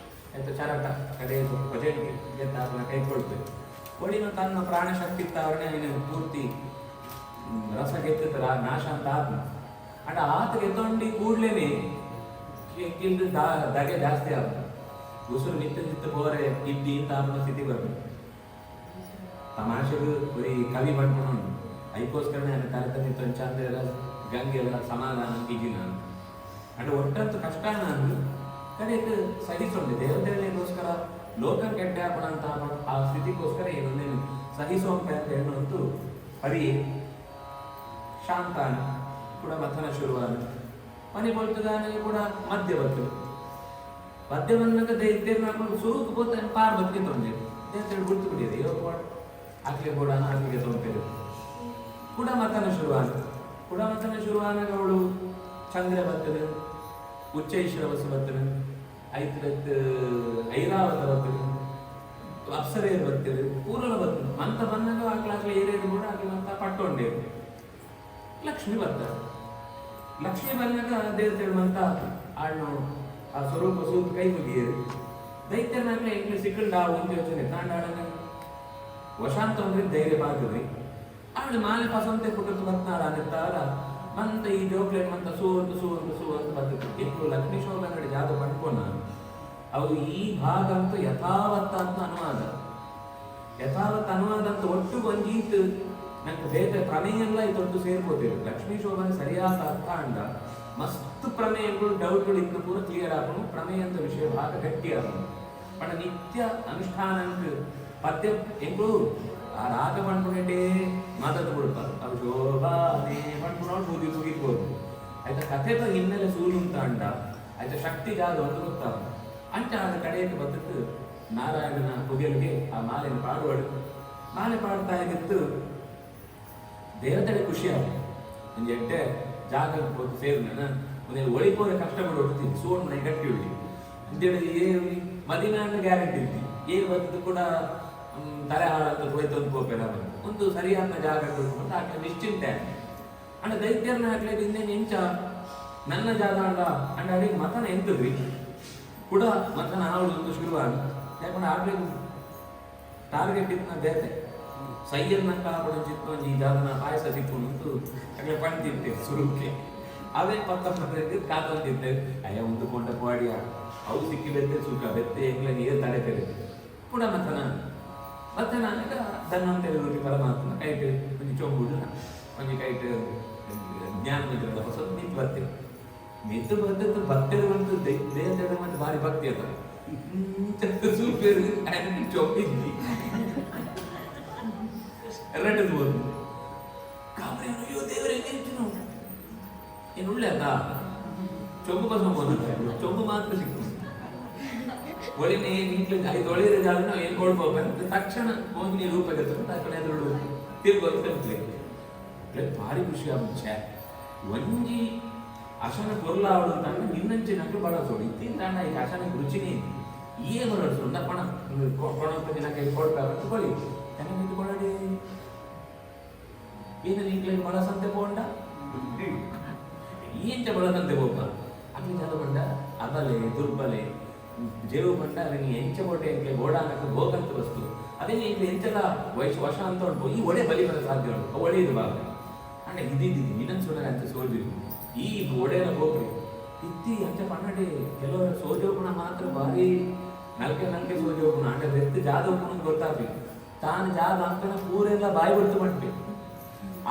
ಆಯ್ತು ಚರಟ ಕಡೆ ಭಜನೆಗೆ ಗೆದ್ದಾಪನ ಕೈ ಕೊಡ್ಬೇಕು ಒಡಿನ ತನ್ನ ಪ್ರಾಣಶಕ್ತಿ ತಾವಣೆ ಅವನು ಪೂರ್ತಿ ರಸ ಗೆತ್ತಿದ್ರ ನಾಶ ಅಂತ ಆತ್ಮ ಅಂಡ್ ಆತ ಗೆತ್ತೊಂಡಿ ಕೂಡ್ಲೇನೆ ಕಿಲ್ದು ದಗೆ ಜಾಸ್ತಿ ಆಗ ಉಸಿರು ನಿತ್ತು ಬೋರೆ ಇದ್ದಿ ಅಂತ ಅನ್ನೋ ಸ್ಥಿತಿ ಬರಬೇಕು ತಮಾಷೆಗೂ ಬರೀ ಕವಿ ಮಾಡ್ಕೊಂಡು ಅದಕ್ಕೋಸ್ಕರನೇ ನನ್ನ ಕರೆತಂದಿತ್ತು ಚಂದ ಗಂಗೆ ಎಲ್ಲ ಸಮಾಧಾನ ಇದ್ದೀನಿ ನಾನು ಅಂಡ್ ಒಟ್ಟಂತೂ ಕಷ್ಟ ನಾನು ಕಡೆಗೆ ಸಹಿಸೊಂಡೆ ದೇವತೆಗಳಿಗೋಸ್ಕರ ಲೋಕ ಕೆಟ್ಟ ಹಾಕೋಣಂತ ಆ ಸ್ಥಿತಿಗೋಸ್ಕರ ಏನೊಂದೇನು ಸಹಿಸೋಂಪೆ ಅಂತ ಹೇಳುವಂತೂ ಹರಿ ಶಾಂತಾನ ಕೂಡ ಮಥನ ಶುರುವಾದ ಮನೆ ಬರ್ತದಾನಿಗೆ ಕೂಡ ಮಧ್ಯ ಬರ್ತದೆ ಮಧ್ಯ ಬಂದಾಗ ದೈತ್ಯ ಮಾಡ್ಕೊಂಡು ಸುರುಕು ಹೋಗ್ತಾನೆ ಪಾರ್ ಬದುಕಿ ತೊಂದೆ ದೇವತೆ ಗುರ್ತು ಬಿಟ್ಟಿದೆ ಯೋಗ ಆಗ್ಲಿ ಕೂಡ ಆಗ್ಲಿಗೆ ತೊಗೊಂಡಿದೆ ಕೂಡ ಮಥನ ಶುರುವಾದಾಗ ಅವಳು ಚಂದ್ರ ಬರ್ತದೆ ಉಚ್ಚೈಶ್ವರ ಬಸ್ ಬರ್ತದೆ ಐರಾವತ ಬರ್ತದೆ ಅಪ್ಸರೆಯರು ಬರ್ತದೆ ಪೂರಲ ಬರ್ತದೆ ಮಂತ ಬಂದಾಗ ಆಗ್ಲಾಗ್ಲಿ ಏರಿಯದು ಕೂಡ ಆಗ್ಲಿ ಮಂತ ಪಟ್ಟೊಂಡೇ ಲಕ್ಷ್ಮಿ ಬರ್ತಾರೆ ಲಕ್ಷ್ಮಿ ಬಂದಾಗ ದೇವತೆಗಳು ಅಂತ ಆಡ್ನು ಆ ಸ್ವರೂಪ ಸೂತ್ ಕೈ ಮುಗಿಯರು ದೈತ್ಯನಾಗ್ಲೇ ಎಂಗ್ಲಿ ಸಿಕ್ಕಂಡ ಒಂದು ಯೋಚನೆ ಕಾಂಡಾಡನೆ ವಶಾಂತ ಅಂದ್ರೆ ಧೈರ್ಯ ಬಾಗ್ರಿ ಆಮೇಲೆ ಮಾಲೆ ಪಸಂತೆ ಕುಟುಂಬ ಬತ್ನಾಡ ಅನ್ನುತ್ತಾರ ಮಂತ ಈ ಜೋಕ್ಲೇಟ್ ಮಂತ ಸೂ ಅಂತ ಬರ್ತಿತ್ತು ಎప్పుడు ಲಕ್ಷ್ಮೀ ಶೋಭನಡಿ ಜಾಗ ಪಡ್ಕೊಂಡ ಅವು ಈ ಭಾಗ ಅಂತೂ ಯಥಾವತ್ತ ಅಂತ ಅನುವಾದ ಅಂತ ಒಟ್ಟು ಒಂದೀತು ನಂಗೆ ಬೇರೆ ಪ್ರಮೇಯಲ್ಲ ಇದೊಂದು ಸೇರ್ಕೋತೀವಿ ಲಕ್ಷ್ಮೀ ಶೋಭನೆ ಸರಿಯಾದ ಅರ್ಥ ಅಂಡ ಮಸ್ತ್ ಪ್ರಮೇಯಗಳು ಡೌಟ್ಗಳು ಇನ್ನು ಪೂರ ಕ್ಲಿಯರ್ ಆಗೋಣ ಪ್ರಮೇಯ ಅಂತ ವಿಷಯ ಭಾಗ ಗಟ್ಟಿ ಆಗೋಣ ಬಟ್ ನಿತ್ಯ ಅನುಷ್ಠಾನಕ್ಕೆ ಪದ್ಯ ಎಂಗೂ ಆ ರಾಗ ಪಂಡ್ಕೊಂಡೇ ಮಾತಾಡ ಬಿಡ್ತಾರೆ ಅವು ಶೋಭಾನೆ ಪಂಡ್ಕೊಂಡು ಮುಗಿಬೋದು ಆಯ್ತಾ ಕಥೆದ ಹಿನ್ನೆಲೆ ಸೂಲು ಅಂತ ಅಂಡ ಆಯ್ತಾ ಶಕ್ತಿ ಜಾಗ ಒಂದು ಗೊತ್ತಾಗ ಅಂಚ ಆದ ಕಡೆಯಲ್ಲಿ ಬದುಕು ನಾರಾಯಣನ ಕುಗೆಲ್ಗೆ ಆ ಮಾಲೆಯನ್ನು ಪಾಡುವಳು ಮಾಲೆ ಪಾಡ್ತಾ ಇದ್ದು ದೇವತೆಗೆ ಖುಷಿ ಆಗ ಒಂದು ಎಡ್ಡೆ ಜಾಗ ಸೇರು ಒಂದು ಒಳಿಪೋರೆ ಕಷ್ಟಪಟ್ಟು ಹೊಡ್ತೀನಿ ಸೋಣ್ ಮನೆ ಗಟ್ಟಿ ಉಳಿ ಅಂತೇಳಿ ಮದಿನ ಗ್ಯಾರಂಟಿ ಇರ್ತಿ ಏನು ಬಂದು ಕೂಡ ತಲೆ ಹಾಳಂತ ಹೋಯ್ತು ಅಂತ ಹೋಗ್ಬೇಡ ಒಂದು ಸರಿಯಾದ ಜಾಗ ಕೊಡ್ಕೊಂಡು ಆಗ್ಲೇ ನಿಶ್ಚಿಂತೆ ಅಂಡ ದೈತ್ಯರನ್ನ ಹಾಕ್ಲಿಕ್ಕೆ ಇನ್ನೇನು ಇಂಚ ನನ್ನ ಜಾಗ ಅಂಡ ಅಂಡ ಅಡಿಗೆ ಮತನ ಎಂತದ್ರಿ ಕೂಡ ಮತನ ಆವಳು ಶುರುವಾಗ ಯಾಕಂದ್ರೆ ಆಗ್ಲಿಕ್ಕೆ ಟಾರ್ಗೆಟ್ ಇತ್ತು ದೇವತೆ ಸೈಯರ್ನ ಕಾಪಡ ಚಿತ್ತು ಈ ಜಾಗನ ಪಾಯಸ ಸಿಕ್ಕೊಂಡು ಹಾಗೆ ಪಣ್ತಿರ್ತೇವೆ ಸುರುಕ್ಕೆ ಅವೇ ಪತ್ತ ಕಾತಂತಿದ್ದೆ ಅಯ್ಯ ಒಂದು ಕೊಂಡ ಪಾಡಿಯ ಅವು ಸಿಕ್ಕಿ ಬೆತ್ತೆ ಸುಖ ಬೆತ್ತೆ ಎಂಗ್ಲ ನೀರು ತಡೆತೇವೆ ಕೂಡ ಮತ್ತೆ ನಾನೀಗ ಧನ್ವಂತರಿ ಪರಮಾತ್ಮ ಕೈಟ್ ಒಂದು ಚೊಂಬುಡು ಒಂದು ಕೈಟ್ ಜ್ಞಾನ ಮಿತ್ರ ಹೊಸ ನಿಂತು ಬರ್ತೇವೆ ಮಿತ್ತು ಬರ್ತದ್ದು ಭಕ್ತರು ಬಂದು ದೇವತೆ ಮತ್ತೆ ಭಾರಿ ಭಕ್ತಿ ಅದ ಸೂಪರ್ ಚೊಂಬಿದ್ವಿ ಎರಡದು ಒಂದು ಕಾವ್ರೆ ಅಯ್ಯೋ ದೇವರೇ ನಿಂತು ಏನು ಒಳ್ಳೆ ಅದ ಚೊಂಬು ಬಸಂಬೋದು ಚೊಂಬು ಮಾತ್ರ ಸಿಕ್ತು ಒಳಿನೇ ನಿಂತ್ಲಿ 5 ಒಳ್ಳೆಯ ಜಾಗ ನಾವು ಏನು ಕೊಡ್ಬೇಕಂತ ತಕ್ಷಣ ಹೋಗಿ ರೂಪಾಯಿ ತಗೊಂಡು ಆ ಕಡೆ ಎದುರು ತಿರ್ಗೋದು ಭಾರಿ ಖುಷಿ ಮುಂಚೆ ಒಂಜಿ ಅಶನ ಪೊರ್ಲಾವಡು ಅಂತ ನಿನ್ನಂಚೆ ನಂಗೆ ಬಳಸೋಡು ಇತ್ತಿಂದ ಈಗ ಅಶನಕ್ಕೆ ರುಚಿನೇ ಏನು ನಡೆಸೋದು ನಾ ಪಣ ಕೊಡೋಂಥ ದಿನ ಕೈ ಕೊಡ್ಬೇಕಂತ ಕೊಡಿ ಚೆನ್ನಾಗಿ ನಿಂತ್ಕೊಳ್ಳಿ ಏನು ನಿಂಗೆ ಬಳಸಂತೆ ಹೋಂಡ ఏంట బడదంతే పోప అట్లా చదవండ అబలే దుర్బలే జేవు పంట ಅದನ್ನ ಎಂಚಬೋಟೆ ಎಂಕೆ ಗೋಡಾನಕ್ಕೆ ಗೋಗಂತ ವಸ್ತು ಅದೇ ನೀವು ಎಂಚಲ ವಶ ಅಂತ ಉಂಟು ಈ ಒಡೆ ಬಲಿ ಬರ ಸಾಧ್ಯ ಉಂಟು ಒಡೆಯದು ಭಾಗ ಅಂದ್ರೆ ಇದಿದ್ದು ಇನ್ನೊಂದು ಸೋದರ ಅಂತ ಸೋಜಿರು ಈ ಒಡೆಯಲ್ಲ ಹೋಗ್ರಿ ಇತ್ತಿ ಅಂಚ ಪನ್ನಡೆ ಕೆಲವರು ಸೋಜೋಗುಣ ಮಾತ್ರ ಭಾರಿ ನಲ್ಕೆ ಸೋಜೋಗುಣ ಅಂದ್ರೆ ಬೆತ್ತು ಜಾದ ಹೋಗುಣ ಗೊತ್ತಾಗ್ಬೇಕು ತಾನು ಜಾದ ಅಂಕನ ಪೂರೆಲ್ಲ ಬಾಯಿ ಬಿಡ್ತು ಮಾಡ್ಬೇಕು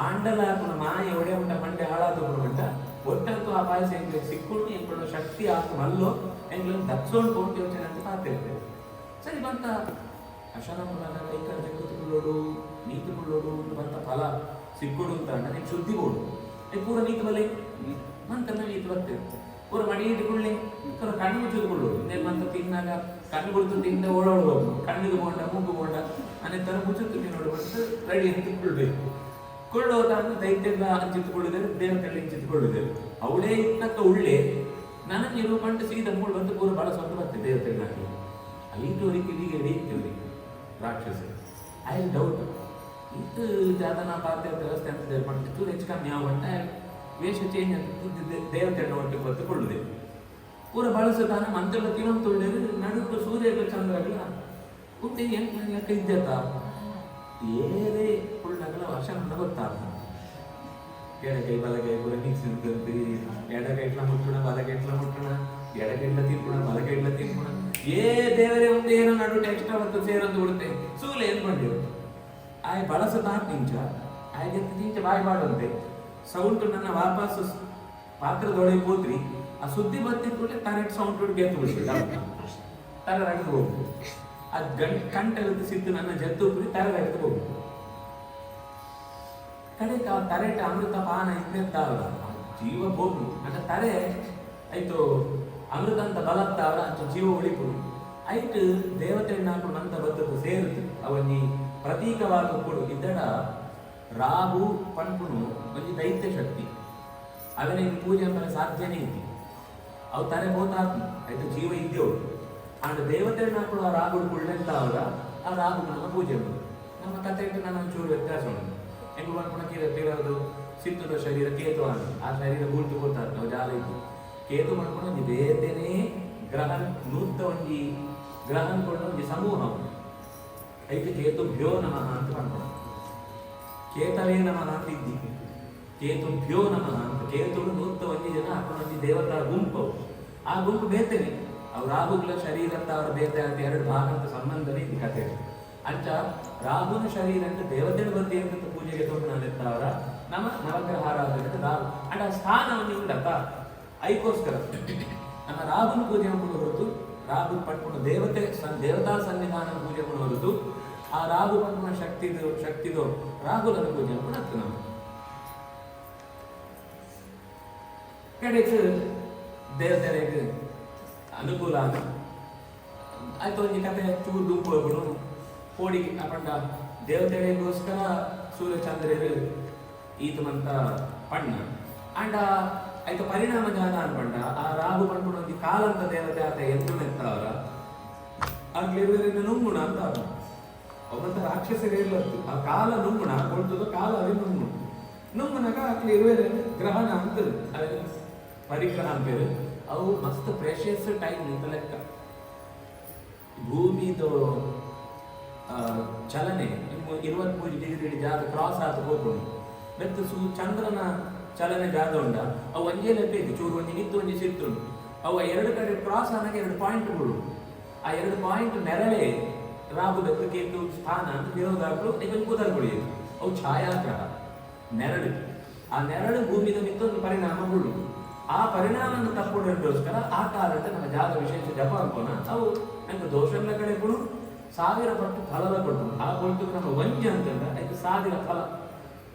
ಆಂಡಲ ಹಾಕೋಣ ಮಾಯ ಒಡೆ ಉಂಟ ಮಂಡೆ ಹಾಳಾದ ಉಂಟ ಒಟ್ಟಂತೂ ಆ ಪಾಯಸ ಎಂಗ್ಲೆ ಸಿಕ್ಕೊಂಡು ಎಂಕೊಳ್ಳೋ ಶಕ್ತಿ ಆತು ಮಲ್ಲೋ ಎಂಗ್ಲ ದಕ್ಷೋಣ್ ಕೋಟಿ ಯೋಚನೆ ಅಂತ ಕಾತಿರ್ತೇವೆ ಸರಿ ಬಂತ ಅಶನ ಪುರಾಣ ಕೈಕಲ್ ಕೂತ್ಕೊಳ್ಳೋಡು ನೀತುಕೊಳ್ಳೋಡು ಬಂತ ಫಲ ಸಿಕ್ಕೋಡು ಅಂತ ನನಗೆ ಶುದ್ಧಿ ಬೋಡು ಪೂರ ನೀತು ಬಲೆ ಮಂತನ ನೀತು ಬರ್ತೇವೆ ಪೂರ ಮಡಿ ಇಟ್ಕೊಳ್ಳಿ ಕಣ್ಣು ಮುಚ್ಚಿದ್ಕೊಳ್ಳೋಡು ಇನ್ನೇನು ಮಂತ ತಿನ್ನಾಗ ಕಣ್ಣು ಬಿಡ್ತು ತಿಂದ ಓಡಾಡ್ಬೋದು ಕಣ್ಣಿಗೆ ಬೋಂಡ ಮೂಗು ಬೋಂಡ ಅನೇ ತರ ಮುಚ್ಚುತ್ತಿ ನೋಡಿ ಬಂದು ರೆಡಿ ಎತ್ತಿಕೊಳ್ಬೇಕು ಕೊಳ್ಳೋದ ಅಂದ್ರೆ ದೈತ್ಯದ ಹಂಚಿತ್ತುಕೊಳ್ಳಿದ್ದಾರೆ ದೇವತೆಲ್ಲ ಹಂಚಿತ್ತುಕೊಳ್ಳಿದ್ದಾರೆ ಅವಳೇ ಇತ್ತಕ್ಕ ಉಳ್ಳೆ ನನಗೆ ನಿರೂಪಂಟು ಸೀದ ಮೂಳು ಬಂದು ಪೂರ ಬಹಳ ಸ್ವಂತ ಬರ್ತದೆ ದೇವತೆಗಳಾಗಲಿ ಅಲ್ಲಿಂದವರಿಗೆ ಇಲ್ಲಿಗೆ ಹಿಡಿಯುತ್ತೇವೆ ರಾಕ್ಷಸ ಐ ಡೌಟ್ ಇದು ಜಾತನ ಪಾತ್ರ ವ್ಯವಸ್ಥೆ ಅಂತ ಹೇಳ್ಕೊಂಡು ಹೆಚ್ಚು ಕಮ್ಮಿ ಆಗುವಂತ ವೇಷ ಚೇಂಜ್ ಅಂತ ದೇವತೆಗಳ ಒಟ್ಟಿಗೆ ಬರ್ತುಕೊಳ್ಳುದೆ ಪೂರ ಬಳಸದಾನ ಮಂತೆಲ್ಲ ತಿನ್ನೊಂದು ತುಳ್ಳಿದ್ರೆ ನಡುಕು ಸೂರ್ಯ ಚಂದ್ರಗಳ ಉಂಟೆ ಯಾಕೆ ಇದ್ದತ್ತ ಏನೇ ಪುಳ್ಳಗಲ ವರ್ಷ ನಮ್ಗೆ ಗೊತ್ತಾಗ್ತದೆ. ಎಡಗೈ ಬಲಗೈ ಪೂರ ಮಿಕ್ಸ್ ಇರ್ತದೆ. ಎಡಗೈಟ್ಲ ಮುಟ್ಟಣ ಬಲಗೈಟ್ಲ ಮುಟ್ಟಣ, ಎಡಗೈಟ್ಲ ತಿನ್ಪುಣ ಬಲಗೈಟ್ಲ ತಿನ್ಪುಣ. ದೇವರೇ ಒಂದು ಏನೋ ನಡು ಎಕ್ಸ್ಟ್ರಾ ಮತ್ತು ಸೇರೊಂದು ಬಿಡುತ್ತೆ ಸೂಲೆ ಏನ್ ಮಾಡಿರು ಆಯ್ ಬಳಸದ ನಿಂಚ ಆಯ್ಗೆ ನಿಂಚ ಬಾಯಿ ಮಾಡುವಂತೆ ಸೌಂಡ್ ನನ್ನ ವಾಪಸ್ ಪಾತ್ರದೊಳಗೆ ಹೋದ್ರಿ ಆ ಸುದ್ದಿ ಬರ್ತಿದ್ಮೇಲೆ ಕರೆಕ್ಟ್ ಸೌಂಡ್ ಗೆದ್ದು ಬಿಡ್ತಿದ್ದ ತರ ರಡ್ದು ಹೋಗ್ತು. ಅದ್ ಕಂಟೆಲ್ಲದ್ದು ಸಿದ್ದು ನನ್ನ ಜದ್ದು ತರ ರಡ್ದು ಹೋಗ್ತು. ಕಡೆ ತರೆಟ ಅಮೃತ ಪಾನ ಇದ್ದಾವಲ್ಲ ಜೀವ ಹೋಗ್ಲು ನನ್ನ ತರೆ ಆಯ್ತು ಅಮೃತ ಅಂತ ಬಲತ್ತಾವಲ್ಲ ಅಂತ ಜೀವ ಉಳಿಪು ಆಯ್ತು ದೇವತೆ ಹಾಕೊಂಡು ಅಂತ ಬದ್ದದ್ದು ಸೇರುದು ಅವನಿ ಪ್ರತೀಕವಾಗಿ ಕೊಡು ಇದ್ದಡ ರಾಹು ಪಂಪುನು ಒಂದು ದೈತ್ಯ ಶಕ್ತಿ ಅವನಿಗೆ ಪೂಜೆ ಮಾಡಲು ಸಾಧ್ಯನೇ ಇದ್ದಿ ಅವು ತರೆ ಹೋತಾತ್ಮ ಆಯ್ತು ಜೀವ ಇದ್ದೇವು ಆಂಡ ದೇವತೆ ಹಾಕೊಂಡು ಆ ರಾಹುಡು ಕುಳ್ಳೆಂತಾವಲ್ಲ ಆ ರಾಹು ನಮ್ಮ ಪೂಜೆ ಮಾಡು. ನಮ್ಮ ಕಥೆಗೆ ನಾನು ಒಂಚೂರು ವ್ಯತ್ಯಾಸ ಉಂಟು ಹೆಂಗ್ ಮಾಡ್ಕೊಂಡು ಸಿತ್ತದ ಶರೀರ ಕೇತು ಆಗಿ ಆ ಶರೀರ ಗೂಳ್ತು ಕೊಡ್ತಾರೆ ನಾವು ಜಾಲ ಇದ್ದು ಕೇತು ಮಾಡ್ಕೊಂಡು ಒಂದು ಬೇತೆನೇ ಗ್ರಹಣ ನೂತ ಒಂಜಿ ಗ್ರಹಣ ಕೊಂಡ ಒಂದು ಸಮೂಹ ಐದು ಕೇತು ಭ್ಯೋ ನಮಃ ಅಂತ ಮಾಡ್ಕೊಂಡು ಕೇತವೇ ನಮಃ ಅಂತ ಇದ್ದಿ ಕೇತು ಭ್ಯೋ ನಮಃ ಅಂತ ಕೇತುಳು ನೂತ ಒಂಜಿ ಜನ ಹಾಕೊಂಡು ಒಂಜಿ ದೇವತಾ ಗುಂಪು ಆ ಗುಂಪು ಬೇತೆನೆ ಅವ್ರು ರಾಹುಗಳ ಶರೀರ ಅಂತ ಅವ್ರ ಬೇತೆ ಅಂತ ಎರಡು ಭಾಗ ಅಂತ ಸಂಬಂಧನೇ ಇದ್ದಿ ಕಥೆ ಅಂಚ ರಾಹುನ ಶರೀರ ಅಂತ ದೇವತೆಗಳು ಬಂದಿ ಅಂತ ಪೂಜೆಗೆ ತಗೊಂಡು ನಾನಿರ್ತಾವ್ರ ನಮ್ಮ ನವಗ್ರಹ ಆರಾಧನೆ ರಾಹು ಅಂಡ್ ಆ ಸ್ಥಾನವನ್ನು ಇಲ್ಲಕ್ಕ ಐಕೋಸ್ಕರ ನಮ್ಮ ರಾಹುನ ಪೂಜೆ ಮಾಡ್ಕೊಂಡು ಹೊರತು ರಾಹು ಪಟ್ಕೊಂಡು ದೇವತಾ ಸನ್ನಿಧಾನ ಪೂಜೆ ಮಾಡ್ಕೊಂಡು ಹೊರತು ಆ ರಾಹು ಪಟ್ಕೊಂಡು ಶಕ್ತಿದು ರಾಹುಲನ ಪೂಜೆ ಮಾಡ್ಕೊಂಡು ಹತ್ತು ನಾವು ಕಡೆಗೆ ದೇವತೆಗೆ ಅನುಕೂಲ ಆಗ ಆಯ್ತು ಒಂದು ಕತೆ ಚೂರು ದುಂಪು ಹೋಗ್ಬಿಡು ಕೋಡಿ ಅಪಂಡ ದೇವತೆಗಳಿಗೋಸ್ಕರ ಸೂರ್ಯಚಂದ್ರರು ಈತಮಂತ ಪಣ್ಣ ಅಂಡ ಆಯ್ತು ಪರಿಣಾಮ ಜಾನ ಅನ್ಪಂಡ ಆ ರಾಹು ಪಂಡ್ಕೊಂಡು ಒಂದು ಕಾಲಂತ ದೇವತೆ ಆತ ಎದ್ದು ನೆತ್ತವರ ಆಗ್ಲಿರುವುದರಿಂದ ನುಂಗುಣ ಅಂತ ಅವ್ರ ಒಬ್ಬಂತ ರಾಕ್ಷಸರೇ ಇಲ್ಲತ್ತು ಆ ಕಾಲ ನುಂಗುಣ ಕೊಡ್ತದ ಕಾಲ ಅದೇ ನುಂಗುಣ ನುಂಗುನಾಗ ಆಗ್ಲಿ ಇರುವುದೇ ಗ್ರಹಣ ಅಂತದು ಅದೇ ಪರಿಗ್ರಹ ಅಂತೇಳಿ ಅವು ಮಸ್ತ್ ಪ್ರೆಷಿಯಸ್ ಟೈಮ್ ಅಂತ ಲೆಕ್ಕ ಭೂಮಿದು ಚಲನೆ 23 ಡಿಗ್ರಿ ಜಾಗ ಕ್ರಾಸ್ ಆತ ಹೋಗ್ಕೊಂಡು ಮತ್ತು ಚಂದ್ರನ ಚಲನೆ ಜಾಗ ಉಂಡ ಅವು ಒಂಜೇ ಲೆಕ್ಕ ಇದೆ ಚೂರು ಒಂಜಿ ನಿತ್ತು ಒಂಜಿ ಸಿತ್ತುಂಡು ಅವು ಎರಡು ಕಡೆ ಕ್ರಾಸ್ ಆನಾಗ 2 ಪಾಯಿಂಟ್ಗಳು ಆ 2 ಪಾಯಿಂಟ್ ನೆರಳೆ ರಾಹುದ ಕೇತು ಸ್ಥಾನ ಅಂತ ದೇವದಾಗಲು ಇದನ್ನು ಕೂದಲ್ಗೊಳಿಯೋದು ಅವು ಛಾಯಾಗ್ರಹ ನೆರಳು ಆ ನೆರಳು ಭೂಮಿದ ನಿತ್ತೊಂದು ಪರಿಣಾಮಗಳು ಆ ಪರಿಣಾಮವನ್ನು ತಕ್ಕೊಂಡೋಸ್ಕರ ಆ ಕಾಲಕ್ಕೆ ನಮ್ಮ ಜಾಗ ವಿಶೇಷ ಜಪ ಅನ್ಕೋಣ ಅವು ನಂಗೆ ದೋಷಗಳ ಕಡೆ ಕೂಡ 1000 ಪಟ್ಟು ಫಲದ ಕೊಟ್ಟು ಆ ಕೊಟ್ಟು ನಮ್ಮ ವಂಜ ಅಂತಂದ್ರೆ ಅದಕ್ಕೆ 1000 ಫಲ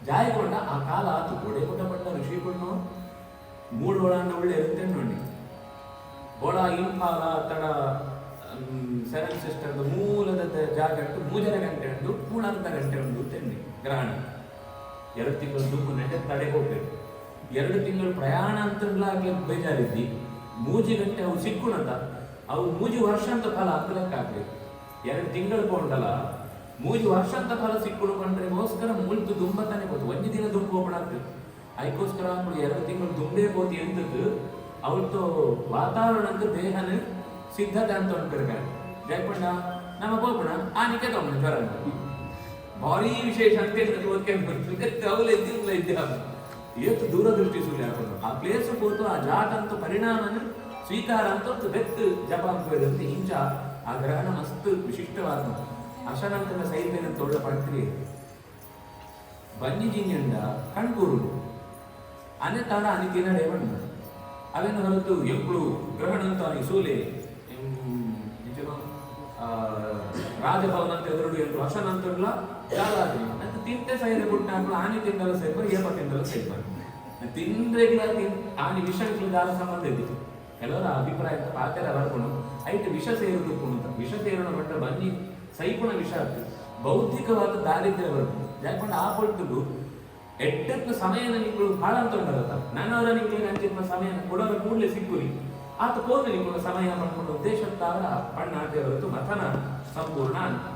ಜಾಯಕೊಂಡ ಆ ಕಾಲ ಆತು ಗೋಡೆ ಕೊಟ್ಟ ಪಟ್ಟ ಋಷಿ ಕೊಟ್ಟು 3 ಒಳನ್ನ ಒಳ್ಳೆ ಇರುತ್ತೆ ನೋಡಿ ಒಳ ಇಂಫಾಲ ತಡ 7 ಸಿಸ್ಟರ್ ಮೂಲದ ಜಾಗ 3 ಗಂಟೆ ಉಂಟು 3 ಗಂಟೆ ಉಂಟು ತೆಂಡಿ ಗ್ರಹಣ 2 ತಿಂಗಳು ದುಂಬು ನೆಟ್ಟೆ ತಡೆ ಹೋಗ್ಬೇಕು 2 ತಿಂಗಳು ಪ್ರಯಾಣ ಅಂತಲಾಗ್ಲಿ ಬೇಜಾರಿದ್ದಿ 3 ಗಂಟೆ ಅವು ಸಿಕ್ಕುಣಂತ ಅವು 3 ವರ್ಷ ಅಂತ ಫಲ ಅಂತ ಲೆಕ್ಕ ಹಾಕ್ಬೇಕು 2 ತಿಂಗಳು ಕೊಂಡಲ್ಲ 3 ವರ್ಷ ಅಂತ ಫಲ ಸಿಕ್ಕುಕೊಂಡ್ರೆಗೋಸ್ಕರ ಮುಳ್ತು ದುಂಬತಾನೆ ಹೋತು 1 ದಿನ ದುಂಬು ಹೋಗ್ಬಿಡಾಗ್ತದೆ ಅದಕ್ಕೋಸ್ಕರ 2 ತಿಂಗಳು ದುಂಬೇ ಹೋತಿ ಎಂತದ್ದು ಅವತ್ತು ವಾತಾವರಣ ಅಂತ ದೇಹನ ಸಿದ್ಧತೆ ಅಂತ ಉಂಟಿರ್ಕಾರೆ ಜಯಪಣ್ಣ ನಮ್ಮ ಹೋಗೋಣ ಆನಿಕೆ ತಗೊಂಡು ಜ್ವರ ಭಾರಿ ವಿಶೇಷ ಅಂತ ಹೇಳ್ತಾರೆ ಅವಲೇ ಇದ್ದ ಎಷ್ಟು ದೂರದೃಷ್ಟಿ ಸುಳ್ಳು ಹಾಕೋದು ಆ ಪ್ಲೇಸ್ ಕೂತು ಆ ಜಾಗ ಅಂತ ಪರಿಣಾಮನ ಸ್ವೀಕಾರ ಅಂತ ಬೆತ್ತು ಜಪ ಅಂತ ಇಂಚ ಆ ಗ್ರಹಣ ಮಸ್ತ್ ವಿಶಿಷ್ಟವಾದ ಅಶನಂತರ ಸೈನ್ಯನ ತೋಳ ಪಡ್ತೀರಿ ಬನ್ನಿಜಿಂಗಂಡ ಕಣ್ಕೂರು ಅನೇ ತಾಡ ಅನಿತಿನ ರೇವಣ್ಣ ಅವೇನು ಹೊರತು ಎಪ್ಪಳು ಗ್ರಹಣ ಅಂತ ಅವನಿಗೆ ಸೂಲೆ ರಾಜಭವನ ಅಂತ ಎದುರು ಎಲ್ರು ಅಶನಂತರ್ಲ ಜಾಲಾದಿ ಅಂತ ತಿಂತೆ ಸೈರೆ ಬಿಟ್ಟು ಹಾಕಲು ಆನೆ ತಿಂದಲ್ಲ ಸೇರ್ಬಾರ ಏಪ ತಿಂದಲ್ಲ ಸೇರ್ಬಾರ ತಿಂದ್ರೆಗಿಲ್ಲ ಆನೆ ವಿಷಕ್ಕೆ ಜಾಲ ಸಂಬಂಧ ಇದ್ದಿತ್ತು ಕೆಲವರ ಅಭಿಪ್ರಾಯ ಪಾತ್ರ ಬರ್ಕೊಂಡು ಐತೆ ವಿಷ ಸೇರುದು ಅಂತ ವಿಷ ಸೇರೋಣ ಬಟ್ಟ ಬನ್ನಿ ಸೈಪುಣ ವಿಷ ಆಗ್ತದೆ ಬೌದ್ಧಿಕವಾದ ದಾರಿದ್ರ್ಯ ಬರ್ತದೆ ಯಾಕಂದ್ರೆ ಆ ಪೊಟ್ಟದು ಎಡ್ಡಕ್ಕೆ ಸಮಯನ ನಿಂಗಳು ಭಾಳ ಅಂತ ಉಂಟಲ್ಲ ನನ್ನವರ ನಿಂಗೆ ಅಂಚಿನ ಸಮಯ ಕೊಡೋರ ಕೂಡಲೇ ಸಿಕ್ಕುರಿ ಆತ ಕೋದ ನಿಂಗಳು ಸಮಯ ಮಾಡ್ಕೊಂಡು ಉದ್ದೇಶತ್ತಾರ ಪಣ್ಣ ಆಟೆ ಹೊರತು ಮಥನ ಸಂಪೂರ್ಣ ಅಂತ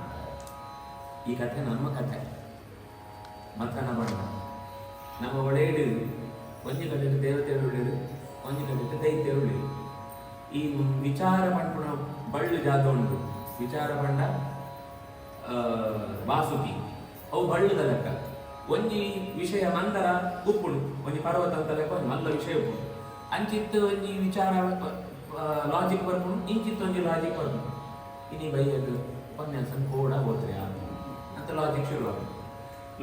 ಈ ಕಥೆ ನಮ್ಮ ಕಥೆ ಮಥನ ಬಣ್ಣ ನಮ್ಮ ಒಡೆಯಡಿರು ಒಂಜಿ ಕಡೆಗೆ ದೇವತೆಗಳು ಉಳಿದು ಒಂಜಿ ಕಡೆಗೆ ದೈತ್ಯರು ಉಳಿದು ಈ ವಿಚಾರ ಮಾಡ್ಕೊಂಡು ಬಳ್ಳು ಜಾಗ ಉಂಟು ವಿಚಾರ ಬಂಡ ವಾಸುಕಿ ಅವು ಬಳ್ಳದ ಲೆಕ್ಕ ಒಂಜಿ ವಿಷಯ ಮಂದರ ಉಪ್ಪುಡು ಒಂಜಿ ಪರ್ವತ ಅಂತ ಲೆಕ್ಕ ಒಂದು ಮಲ್ಲ ವಿಷಯ ಉಪ್ಪುಡು ಅಂಚಿತ್ತು ಒಂಜಿ ವಿಚಾರ ಲಾಜಿಕ್ ಬರ್ಕೊಂಡು ಇಂಚಿತ್ತು ಒಂಜಿ ಲಾಜಿಕ್ ಬರ್ಕೊಂಡು ಇನಿ ಬೈಯದು ಉಪನ್ಯಾಸ ಕೂಡ ಹೋದ್ರೆ ಅಂತ ಲಾಜಿಕ್ ಶುರುವಾಗುತ್ತೆ.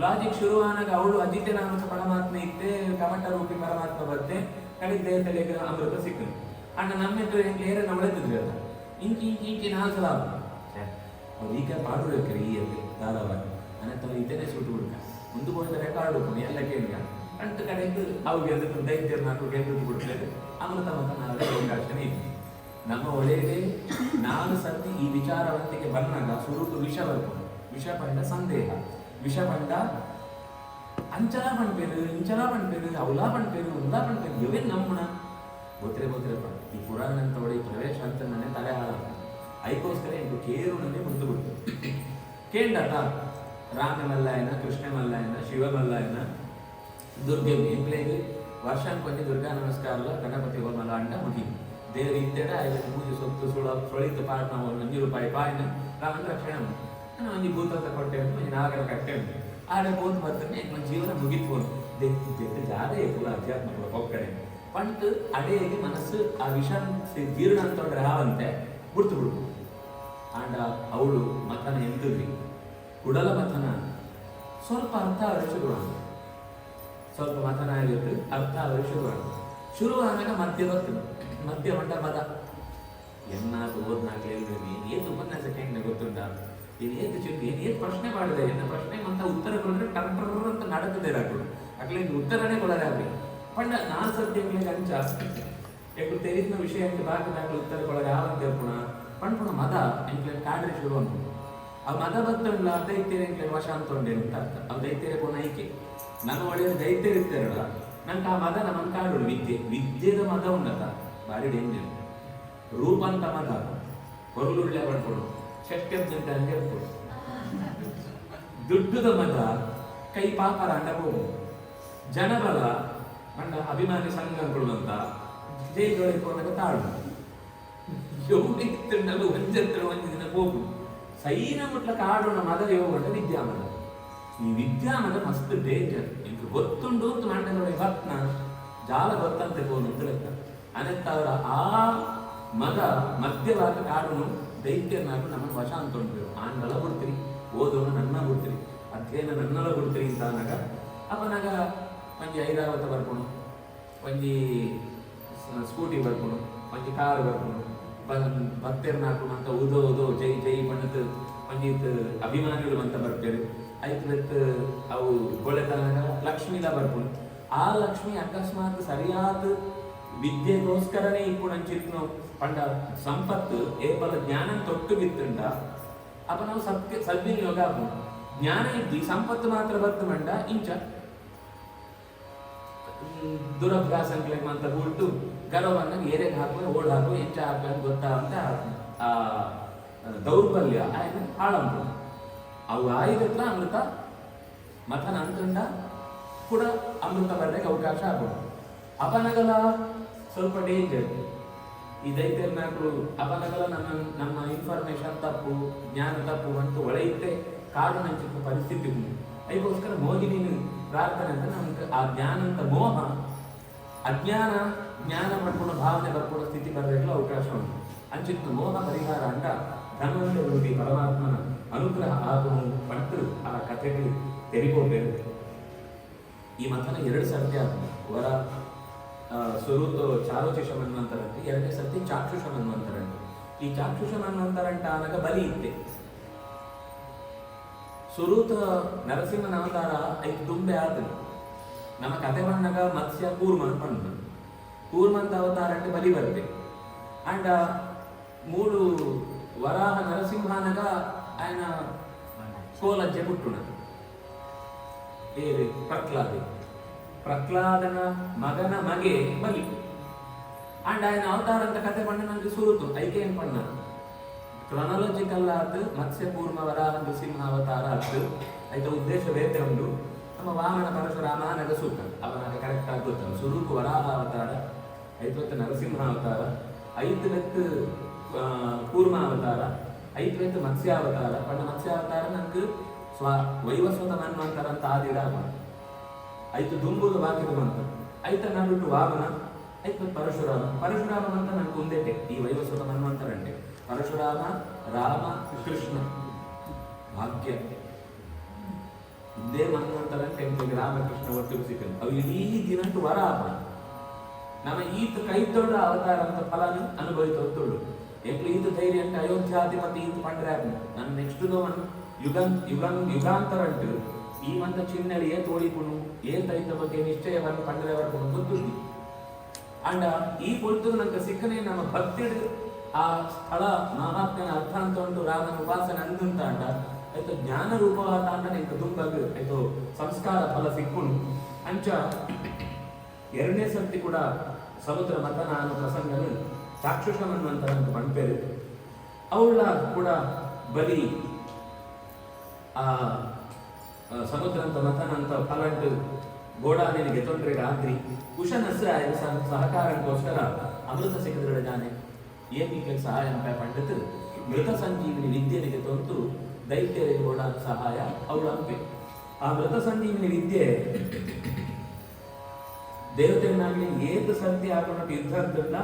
ಲಾಜಿಕ್ ಶುರುವಾನಾಗ ಅವಳು ಅಜಿತೆ ನಾಮಕ ಪರಮಾತ್ಮ ಇತ್ತೆ ಕಮಟ ರೂಪಿ ಪರಮಾತ್ಮ ಬರುತ್ತೆ ಕಡಿದ ತಲೆಗೆ ಅಮೃತ ಸಿಕ್ಕನು ಅಣ್ಣ ನಮ್ಮೆದ್ದು ಏರನ್ನ ಒಳೆದಿದ್ರಿ ಅಲ್ಲ ಇಂಚಿ ಇಂಚಿ ಇಂಚಿ ನಾಲ್ಸಲ ಅವ್ರು ಈಗ ಪಾಡುಬೇಕ್ರಿ ಈ ಅಲ್ಲಿ ಧಾರಾವಾಹಿ ಅನ್ನತ್ತ ಇದನ್ನೇ ಸುಟ್ಟು ಬಿಡ್ಕ ಮುಂದೆ ಹೋದ ರೆಕಾರ್ಡ್ ಹೋಗ್ಕೊಂಡು ಎಲ್ಲ ಕೇಳಿದ ಅಂಟ ಕಡೆದು ಅವ್ರಿಗೆ ಅದಕ್ಕೆ ದೈತ್ಯ ನಾಲ್ಕು ಗೆದ್ದು ಬಿಡ್ತಾರೆ ಅಮೃತ ಮತ ನಾವೇ ಅವಕಾಶನೇ ಇದೆ. ನಮ್ಮ ಒಳಗೆ ನಾನು ಸತಿ ಈ ವಿಚಾರವಂತಿಗೆ ಬಂದಾಗ ಸುರುಕು ವಿಷ ಬರ್ಕೊಂಡು ವಿಷ ಪಂಡ ಸಂದೇಹ ವಿಷ ಪಂಡ ಅಂಚಲ ಪಂಡ್ಪೇರು ಇಂಚಲ ಪಂಡ್ಪೇರು ಅವಲಾ ಪಂಡ್ಪೇರು ಉಲ್ಲಾ ಪಂಡ್ಪೇರು ಇವೇ ನಮ್ಮಣ ಗೊತ್ತಿರಪ್ಪ ಈ ಪುರಾಣ ಅಂತ ಒಳ್ಳೆ ಪ್ರವೇಶ ಅಂತ ನನ್ನೇ ತಲೆ ಹಾಳ ಅದಕ್ಕೋಸ್ಕರ ಇದು ಕೇರು ನನಗೆ ಮುಂದೆ ಬಿಡ್ತು ಕೇಂಡತ ರಾಮ ಮಲ್ಲಾಯನ ಕೃಷ್ಣ ಮಲ್ಲಾಯನ ಶಿವ ಮಲ್ಲಾಯನ ದುರ್ಗೆ ಎಂಪ್ಲೇಗೆ ವರ್ಷಕ್ಕೆ ಕೊಂಚ ದುರ್ಗಾ ನಮಸ್ಕಾರಲ್ಲ ಗಣಪತಿ ಹೋಮಲ್ಲ ಅಂಡ ಮುಗಿ ದೇವರು ಇದ್ದೇಡ ಐದು ಮೂಜಿ ಸೊತ್ತು ಸುಳಿತು ಪಾಟ್ ನಾವು 1 ರೂಪಾಯಿ ಪಾಯಿನ ರಾಮನ ರಕ್ಷಣೆ ನಾನು ಒಂಜಿ ಭೂತ ಕೊಟ್ಟೆ ಒಂಜಿ ನಾಗರ ಕಟ್ಟೆ ಆಡ ಹೋದ್ ಬರ್ತಾನೆ ನನ್ನ ಜೀವನ ಮುಗಿತು ಬೆಟ್ಟು ಜಾದೇ ಕೂಡ ಅಧ್ಯಾತ್ಮಗಳ ಒಕ್ಕಡೆ ಪಂಟ್ ಅಡೆಗೆ ಮನಸ್ಸು ಆ ವಿಷ ಜೀರ್ಣ ಅಂತ ರಾವಂತೆ ಬಿಡ್ತು ಬಿಡ್ತು ಆಂಡ ಅವಳು ಮತನ ಎಂದ್ರಿ ಕುಡಲ ಮಥನ ಸ್ವಲ್ಪ ಅರ್ಥ ಅವರ ಶುರುವಾಗ ಸ್ವಲ್ಪ ಮಥನ ಆಗಿತ್ತು ಅರ್ಥ ಅವರ ಶುರುವಾದಾಗ ಮಧ್ಯ ಬರ್ತದೆ ಮಧ್ಯ ಮಂಡ ಮದ ಎನ್ನಾದ್ರು ಓದ್ನಾಗ ಹೇಳಿದ್ರಿ ಏತು ಉಪನ್ಯಾಸಕ್ಕೆ ಹೆಂಗೆ ಗೊತ್ತುಂಟ ಇದು ಏತು ಚಿಂತೆ ಏತು ಪ್ರಶ್ನೆ ಮಾಡಿದೆ ಎನ್ನ ಪ್ರಶ್ನೆ ಅಂತ ಉತ್ತರ ಕೊಟ್ಟರೆ ಟರ್ಟರ್ ಅಂತ ನಡೆದಿದೆ ರಾಕುಡು ಅಕ್ಲೆ ಉತ್ತರನೇ ಕೊಡರೆ ಆಗ್ಲಿ ಪಂಡ ನಾನು ಸದ್ಯಗಳಿಗೆ ಅಂಚ ಎಕ್ಕು ತೆರಿದ ವಿಷಯ ಅಂತ ಬಾಕಿ ಉತ್ತರ ಕೊಡರೆ ಯಾವಂತ ಹೇಳ್ಕೊಣ ಪಂಡ್ಪುಣ ಮದ ಎಂಕ್ಲೆ ಕಾಡ್ರೆ ಶುರು ಅನ್ಕೊಂಡು ಆ ಮದ ಬತ್ತಲ್ಲ ದೈತ್ಯರ ಎಂಕ್ಲೆ ವಶ ಅಂತೊಂಡೆ ಅಂತ ಅರ್ಥ ಅವು ದೈತ್ಯರ ಕೊನ ಐಕೆ ನಾನು ಒಳ್ಳೆಯ ದೈತ್ಯರು ಇರ್ತಾರಲ್ಲ ನಂಗೆ ಆ ಮದ ನಮ್ಮ ಕಾಡು ವಿದ್ಯೆದ ಮದ ಉನ್ನತ ಭಾರಿ ಡೇಂಜರ್ ರೂಪಂತ ಮದ ಹೊರಳುಳ್ಳೆ ಪಡ್ಕೊಡು ಷಷ್ಟ್ಯಂತ ಹೇಳ್ಕೊಡು ದುಡ್ಡುದ ಮದ ಕೈ ಪಾಪರ ಅಂಡ ಹೋಗು ಜನಬಲ ಅಂಡ ಅಭಿಮಾನಿ ಸಂಘಗಳು ಅಂತ ಜೈದೊಳಗೆ ತಾಳು ಯೋಗಿತ್ತಂಡಲು ಒಂಜತ್ತಳು ಒಂದು ದಿನ ಹೋಗು ಸೈನ ಮುಟ್ಲ ಕಾಡೋಣ ಮದ ಯೋಗಂಡ ವಿದ್ಯಾಮದ ಈ ವಿದ್ಯಾಮದ ಮಸ್ತ್ ಡೇಂಜರ್ ಇಂದು ಗೊತ್ತುಂಡು ಅಂತ ಮಂಡಲೊಳಗೆ ಭಕ್ತನ ಜಾಲ ಗೊತ್ತಂತೆ ಹೋಗುದು ಲೆಕ್ಕ ಅನಂತ ಅವರ ಆ ಮದ ಮಧ್ಯವಾದ ಕಾಡನು ದೈತ್ಯನಾಗ ನಮ್ಮನ್ನು ವಶ ಅಂತೊಂಡ್ರು ಆಂಡಲ ಬಿಡ್ತೀರಿ ಓದೋಣ ನನ್ನ ಬಿಡ್ತೀರಿ ಅಧ್ಯಯನ ನನ್ನಲ ಬಿಡ್ತೀರಿ ಅಂತ ಅನ್ನಾಗ ಅವನಾಗ ಒಂಜಿ ಐರಾವತ ಬರ್ಕೊಂಡು ಒಂಜಿ ಸ್ಕೂಟಿ ಬರ್ಕೊಂಡು ಒಂಜಿ ಕಾರ್ ಬರ್ಕೊಂಡು ಭಕ್ತರನ್ನ ಹಾಕೊಂಡು ಅಂತ ಓದೋ ಜೈ ಜೈ ಬಣ್ಣದ ಒಂಜಿತ್ ಅಭಿಮಾನಿಗಳು ಅಂತ ಬರ್ತಾರೆ ಐತ್ ಅವು ಗೊಳೆತನಗ ಲಕ್ಷ್ಮೀಲ ಬರ್ಕೊಂಡು ಆ ಲಕ್ಷ್ಮಿ ಅಕಸ್ಮಾತ್ ಸರಿಯಾದ ವಿದ್ಯೆಗೋಸ್ಕರನೇ ఇప్పుడు ಅಂಚಿತ್ನು ಪಂಡ ಸಂಪತ್ತು ಏಪಲ ಜ್ಞಾನ ತೊಟ್ಟು ಬಿತ್ತಂಡ ಅಪ್ಪ ನಾವು ಸದ್ವಿನಿಯೋಗ ಆಗ ಜ್ಞಾನ ಇದ್ದು ಸಂಪತ್ತು ಮಾತ್ರ ಬತ್ತು ಮಂಡ ಇಂಚ ದುರಭ್ಯಾಸಂಗ್ಲೆ ಅಂತ ಬಿಟ್ಟು ಗರ್ವನ್ನ ಏರೆಗೆ ಹಾಕುವ ಓಡ್ ಹಾಕುವ ಎಂಚ ಹಾಕುವ ಗೊತ್ತಾ ಅಂತ ಆ ದೌರ್ಬಲ್ಯ ಆಯ್ತು ಹಾಳಂಬ ಅವು ಆಯ್ದತ್ರ ಅಮೃತ ಮಥನ ಅಂತಂಡ ಕೂಡ ಅಮೃತ ಬರ್ಲಿಕ್ಕೆ ಅವಕಾಶ ಆಗ್ಬೋದು ಅಪನಗಲ ಸ್ವಲ್ಪ ಡೇಂಜರ್ ಈ ದೈತ್ಯರು ಅಪನಗಲ ನಮ್ಮ ಇನ್ಫಾರ್ಮೇಶನ್ ತಪ್ಪು ಜ್ಞಾನ ತಪ್ಪು ಅಂತ ಒಳೆಯುತ್ತೆ ಕಾಡು ನಂಚಿನ ಪರಿಸ್ಥಿತಿ ಉಂಟು ಅದಕ್ಕೋಸ್ಕರ ಮೋದಿನಿ ಪ್ರಾರ್ಥನೆ ಅಂತ ನಮ್ಗೆ ಆ ಜ್ಞಾನ ಅಂತ ಮೋಹ ಅಜ್ಞಾನ ಜ್ಞಾನ ಮಾಡ್ಕೊಂಡು ಭಾವನೆ ಬರ್ಕೊಳ್ಳೋ ಸ್ಥಿತಿ ಬರಲಿಕ್ಕೆ ಅವಕಾಶ ಉಂಟು ಅಂಚಿತ್ತು ಮೋಹ ಪರಿಹಾರ ಅಂಡ ಧನ್ವಂತರಿ ಪರಮಾತ್ಮನ ಅನುಗ್ರಹ ಆಗುವ ಪಂತರು ಆ ಕಥೆಗಳು ತೆರಿಬೋಬೇಕು. ಈ ಮಥನ 2 ಸರ್ತಿ ಆದ ವರ ಸ್ವರೂಪ ಚಾರುಚಿಷ ಮನ್ವಂತರಂತೆ 2ನೇ ಸರ್ತಿ ಚಾಕ್ಷುಷ ಮನ್ವಂತರಂತೆ. ಈ ಚಾಕ್ಷುಷ ಮನ್ವಂತರಂಟ ಆನಾಗ ಬಲಿ ಇತ್ತೆ ಸುರೂತ ನರಸಿಂಹನ ಅವತಾರ ಐದು ತುಂಬೆ ಆತನು ನಮ್ಮ ಕಥೆ ಬಂದಾಗ ಮತ್ಸ್ಯ ಕೂರ್ಮಂತ ಅವತಾರ అంటే ಬಲಿ ಬರುತ್ತೆ ಅಂಡ್ 3 ವರಾಹ ನರಸಿಂಹನಗ ఆయన ಕೋಲಜ್ಜೆ ಬಿಟ್ಟುಣ ಏರಿ ಪ್ರಹ್ಲಾದನ ಮಗನ ಮಗೆ ಬಲಿ ಅಂಡ್ ఆయన ಅವತಾರ ಅಂತ ಕಥೆ ಬಂದ ನನಗೆ ಸುರುತು ಐಕೆ ಏನ್ ಪಣ್ಣ ಕ್ರಾನಾಲಜಿಕಲ್ ಆದ ಮತ್ಸ್ಯ ಕೂರ್ಮ ವರಾಹ ನರಸಿಂಹ ಅವತಾರ ಆಯ್ತು ಐತ ಉದ್ದೇಶ ಬೇತೆ ಉಂಟು ನಮ್ಮ ವಾಮನ ಪರಶುರಾಮ ನಗಸೂತ ಅವನಾಗ ಕರೆಕ್ಟ್ ಆಗಿ ಗೊತ್ತಲ್ಲ ಸ್ವರೂಪ ವರಾಹ ಅವತಾರ ಐದು ನರಸಿಂಹ ಅವತಾರ 5 ಕೂರ್ಮ ಅವತಾರ 5 ಮತ್ಸ್ಯಾವತಾರ ಪಂಡ ಮತ್ಸ್ಯಾವತಾರ ನಂಗೆ ವೈವಸ್ವತ ಮನ್ವಂತರ ಅಂತ ಆದಿರಾಮ ಆಯ್ತು ದುಂಬುದು ಬಾಕಿದು ಅಂತ ಆಯ್ತ ನಾಬಿಟ್ಟು ವಾಮನ ಆಯ್ತು ಪರಶುರಾಮ ಅಂತ ನನಗೆ ಒಂದೇಟೆ ಈ ವೈವಸ್ವತ ಮನ್ವಂತರಂಟೆ ಪರಶುರಾಮ ರಾಮ ಕೃಷ್ಣ ಭಾಗ್ಯ ಇದೇ ಮನ್ವಂತರಂಟೆ ರಾಮಕೃಷ್ಣ ಒಟ್ಟಿಗೆ ಸಿಕ್ಕಲು ಅವು ಇಡೀ ದಿನಂಟು ವರ ಆಪ ನಮ್ಮ ಈತ ಕೈ ದೊಡ್ಡ ಅವತಾರ ಅಂತ ಫಲನ ಅನುಭವಿತೊಳ್ಳು ಎಕ್ಲು ಈತ ಧೈರ್ಯ ಅಂತ ಅಯೋಧ್ಯಾಧಿಪತಿ ಈತ ಪಂಡ್ರೆ ನನ್ನ ನೆಕ್ಸ್ಟ್ ಯುಗಾಂತರ ಉಂಟು ಈ ಮಂತ ಚಿನ್ನಡಿ ಏತ್ ಓಡಿಪುಣು ಏತೈತ ಬಗ್ಗೆ ನಿಶ್ಚಯವನ್ನು ಪಂಡ್ರೆ ಬರ್ಕೊಂಡು ಗೊತ್ತುಂಟು ಅಂಡ ಈ ಕುರಿತು ನಂಗೆ ಸಿಕ್ಕನೆ ನಮ್ಮ ಭಕ್ತಿ ಆ ಸ್ಥಳ ಮಹಾತ್ಮನ ಅರ್ಥ ಅಂತ ಉಂಟು ರಾಮನ ಉಪಾಸನೆ ಅಂದುಂಟ ಅಂಡ ಆಯ್ತು ಜ್ಞಾನ ರೂಪವಾದ ಅಂಡ ನಿಂಗೆ ದುಂಬಗ್ ಆಯ್ತು ಸಂಸ್ಕಾರ ಫಲ ಸಿಕ್ಕುಣು ಅಂಚ ಎರಡನೇ ಸರ್ತಿ ಕೂಡ ಸಮುದ್ರ ಮತನ ಅನ್ನೋ ಪ್ರಸಂಗನು ಚಾಕ್ಷುಷಮನ್ವಂತ ಅಂತ ಪಂಪೇರು ಅವಳ ಕೂಡ ಬಲಿ ಆ ಸಮುದ್ರ ಅಂತ ಮತನ ಅಂತ ಫಲಂಟು ಗೋಡಾನಿಗೆ ತೊಂದರೆ ರಾತ್ರಿ ಕುಶನಸ್ರ ಸಹಕಾರಕ್ಕೋಸ್ಕರ ಅಮೃತ ಸಿಕ್ಕದ್ರ ಜಾನೆ ಏನಿಗೆ ಸಹಾಯ ಅಂತ ಪಂಡಿತ ಮೃತ ಸಂಜೀವಿನಿ ವಿದ್ಯೆಗೆ ತೊಂತು ದೈತ್ಯರಿಗೆ ಗೋಡಾನ ಸಹಾಯ ಅವಳು ಅಂಪೆ ಆ ಮೃತ ಸಂಜೀವಿನಿ ವಿದ್ಯೆ ದೇವತೆಗಳಾಗಲಿ ಏತು ಸರ್ತಿ ಆಗೋಣ ಯುದ್ಧ ಅಂತಲ್ಲ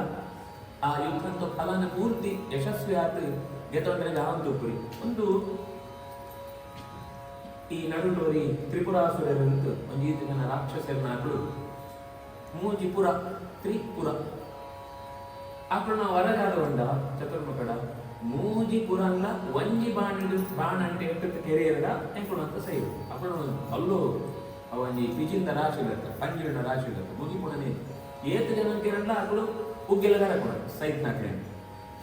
ಆ ಯುದ್ಧಂತ ಫಲನ ಪೂರ್ತಿ ಯಶಸ್ವಿ ಆತು ಗೆತೊಂಡ್ರೆ ಯಾವಂತುಪುರಿ ಒಂದು ಈ ನಡುಡೋರಿ ತ್ರಿಪುರಾಸುರರಂತ ಒಂದು ಈತ ಜನ ರಾಕ್ಷಸರನ್ನಾಕಳು ಮೂಜಿಪುರ ತ್ರಿಪುರ ಆಕಳು ನಾವು ಹೊರಗಾದ ಒಂದ ಚತುರ್ಮುಖಡ ಮೂಜಿಪುರಲ್ಲ ಒಂಜಿ ಬಾಣ అంటే ಎಟ್ಟು ಕೆರೆಯರಡ ಎಂಕುಳು ಅಂತ ಸೈಡು ಅಕಳು ಅಲ್ಲೂ ಅವನಿ ಪಿಜಿಂದ ರಾಶಿ ಇರುತ್ತೆ ಪಂಜಿನ ರಾಶಿ ಇರುತ್ತೆ ಮುಗಿಪುಣನೆ ಏತು ಜನ ಅಂತಿರಲ್ಲ ಅಕಳು ಉಗ್ಗೆಲಗಾರ ಕೂಡ ಸೈಟ್ ನಾಕಡೆ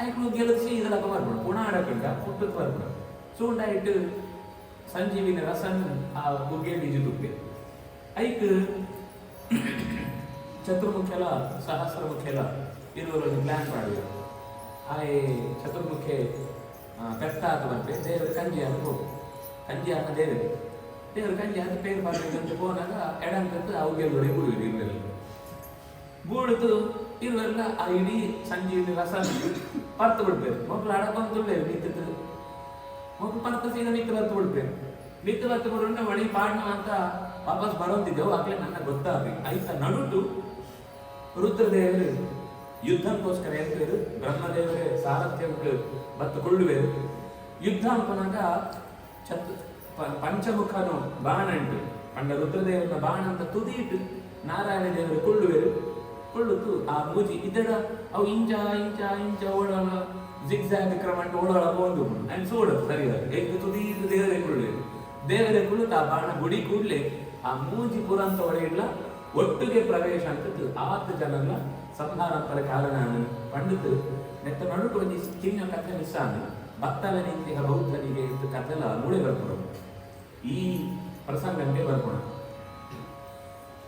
ಅಕಳು ಗೆಲಸಿ ಇದೆಲ್ಲ ಬರ್ಬೋದು ಪುಣ ಆಡಕಂಡ ಪುಟ್ಟಕ್ಕೆ ಬರ್ಬೋದು ಸೂಂಡ ಇಟ್ಟು ಸಂಜೀವಿನ ರಸನ್ ಆ ಉಗ್ಗೆಡಿ ತುಪ್ಪೆ ಐಕ್ ಚತುರ್ಮುಖ್ಯಲ ಸಹಸ್ರಮುಖ್ಯಲ ಇರುವವರಿಗೆ ಪ್ಲಾನ್ ಮಾಡಿದ್ರು ಆ ಚತುರ್ಮುಖೆ ಪೆಟ್ಟ ಆತ ಬರ್ತೆ ದೇವರು ಕಂಜಿ ಅಂತ ಹೋಗು ಕಂಜಿ ಅನ್ನ ದೇವರು ಕಂಜಿ ಅಂತ ಪೇರು ಬರ್ಬೇಕಂತ ಹೋದಾಗ ಎಡಂಕಂತ ಅವುಗೆಲ್ಲೊಡೆ ಬೂಡಿದ್ರು ಇರುವೆಲ್ಲ ಬೂಡಿತು ಇರುವೆಲ್ಲ ಆ ಇಡೀ ಸಂಜೀವಿನ ರಸ ಪರ್ತು ಬಿಡ್ಬೇಕು ಮಕ್ಕಳು ಅಡಕೊಂತುಳ್ಳೇರು ನಿಂತಿದ್ದು ಮಕ್ಕಳು ಪರ್ತ ಸೀದ ನಿತ್ತು ಬರ್ತು ಬಿಡ್ಬೇಕು ನಿತ್ತು ಬರ್ತು ಬಿಡೋಣ ಮಳಿ ಪಾಡ್ನ ಅಂತ ವಾಪಸ್ ಬರೋಂತಿದ್ದೆವು ಆಗ್ಲೇ ನನ್ನ ಗೊತ್ತಾಗ್ಬೇಕು ಆಯ್ತಾ ನಡುಟು ರುದ್ರದೇವರು ಯುದ್ಧಕ್ಕೋಸ್ಕರ ಎಂತರು ಬ್ರಹ್ಮದೇವರೇ ಸಾರಥ್ಯಕ್ಕೆ ಬತ್ತು ಕೊಳ್ಳುವೆರು ಯುದ್ಧ ಅಂಪನಾಗ ಪಂಚಮುಖನು ಬಾಣ ಉಂಟು ಪಂಡ ರುದ್ರದೇವರ ಬಾಣ ಅಂತ ತುದಿಯಿಟ್ಟು ನಾರಾಯಣ ದೇವರು ಕೊಳ್ಳುವೆರು ಕೊಳ್ಳುತ್ತು ಆ ಮೂಜಿ ಇದರ ಅವು ಇಂಚ ಇಂಚ ಇಂಚ ಓಡೋಣ ಜಿಗ್ಜಾಗ್ ಕ್ರಮ ಅಂತ ಓಡೋಳ ಹೋದು ಅಂಡ್ ಸೋಡು ಸರಿಯಾಗಿ ಎದ್ದು ತುದಿ ದೇವರೇ ಕೊಳ್ಳುವೆರು ದೇವರೇ ಕುಳಿತು ಆ ಬಾಣ ಗುಡಿ ಕೂಡ್ಲೆ ಆ ಮೂಜಿ ಪುರ ಅಂತ ಒಡೆಯಿಲ್ಲ ಒಟ್ಟಿಗೆ ಪ್ರವೇಶ ಅಂತದ್ದು ಆತ ಜನಲ್ಲ ಸಂಹಾರ ಪರ ಕಾರಣ ಪಂಡಿತು ನೆತ್ತ ನಡುಟು ಒಂದು ಚಿನ್ನ ಕಥೆ ಮಿಸ್ ಆದ ಭಕ್ತವನಿಂದ ಬೌದ್ಧನಿಗೆ ಇತ್ತು ಕಥೆಲ್ಲ ಮೂಳೆ ಬರ್ಕೊಡು ಈ ಪ್ರಸಂಗಕ್ಕೆ ಬರ್ಕೊಣ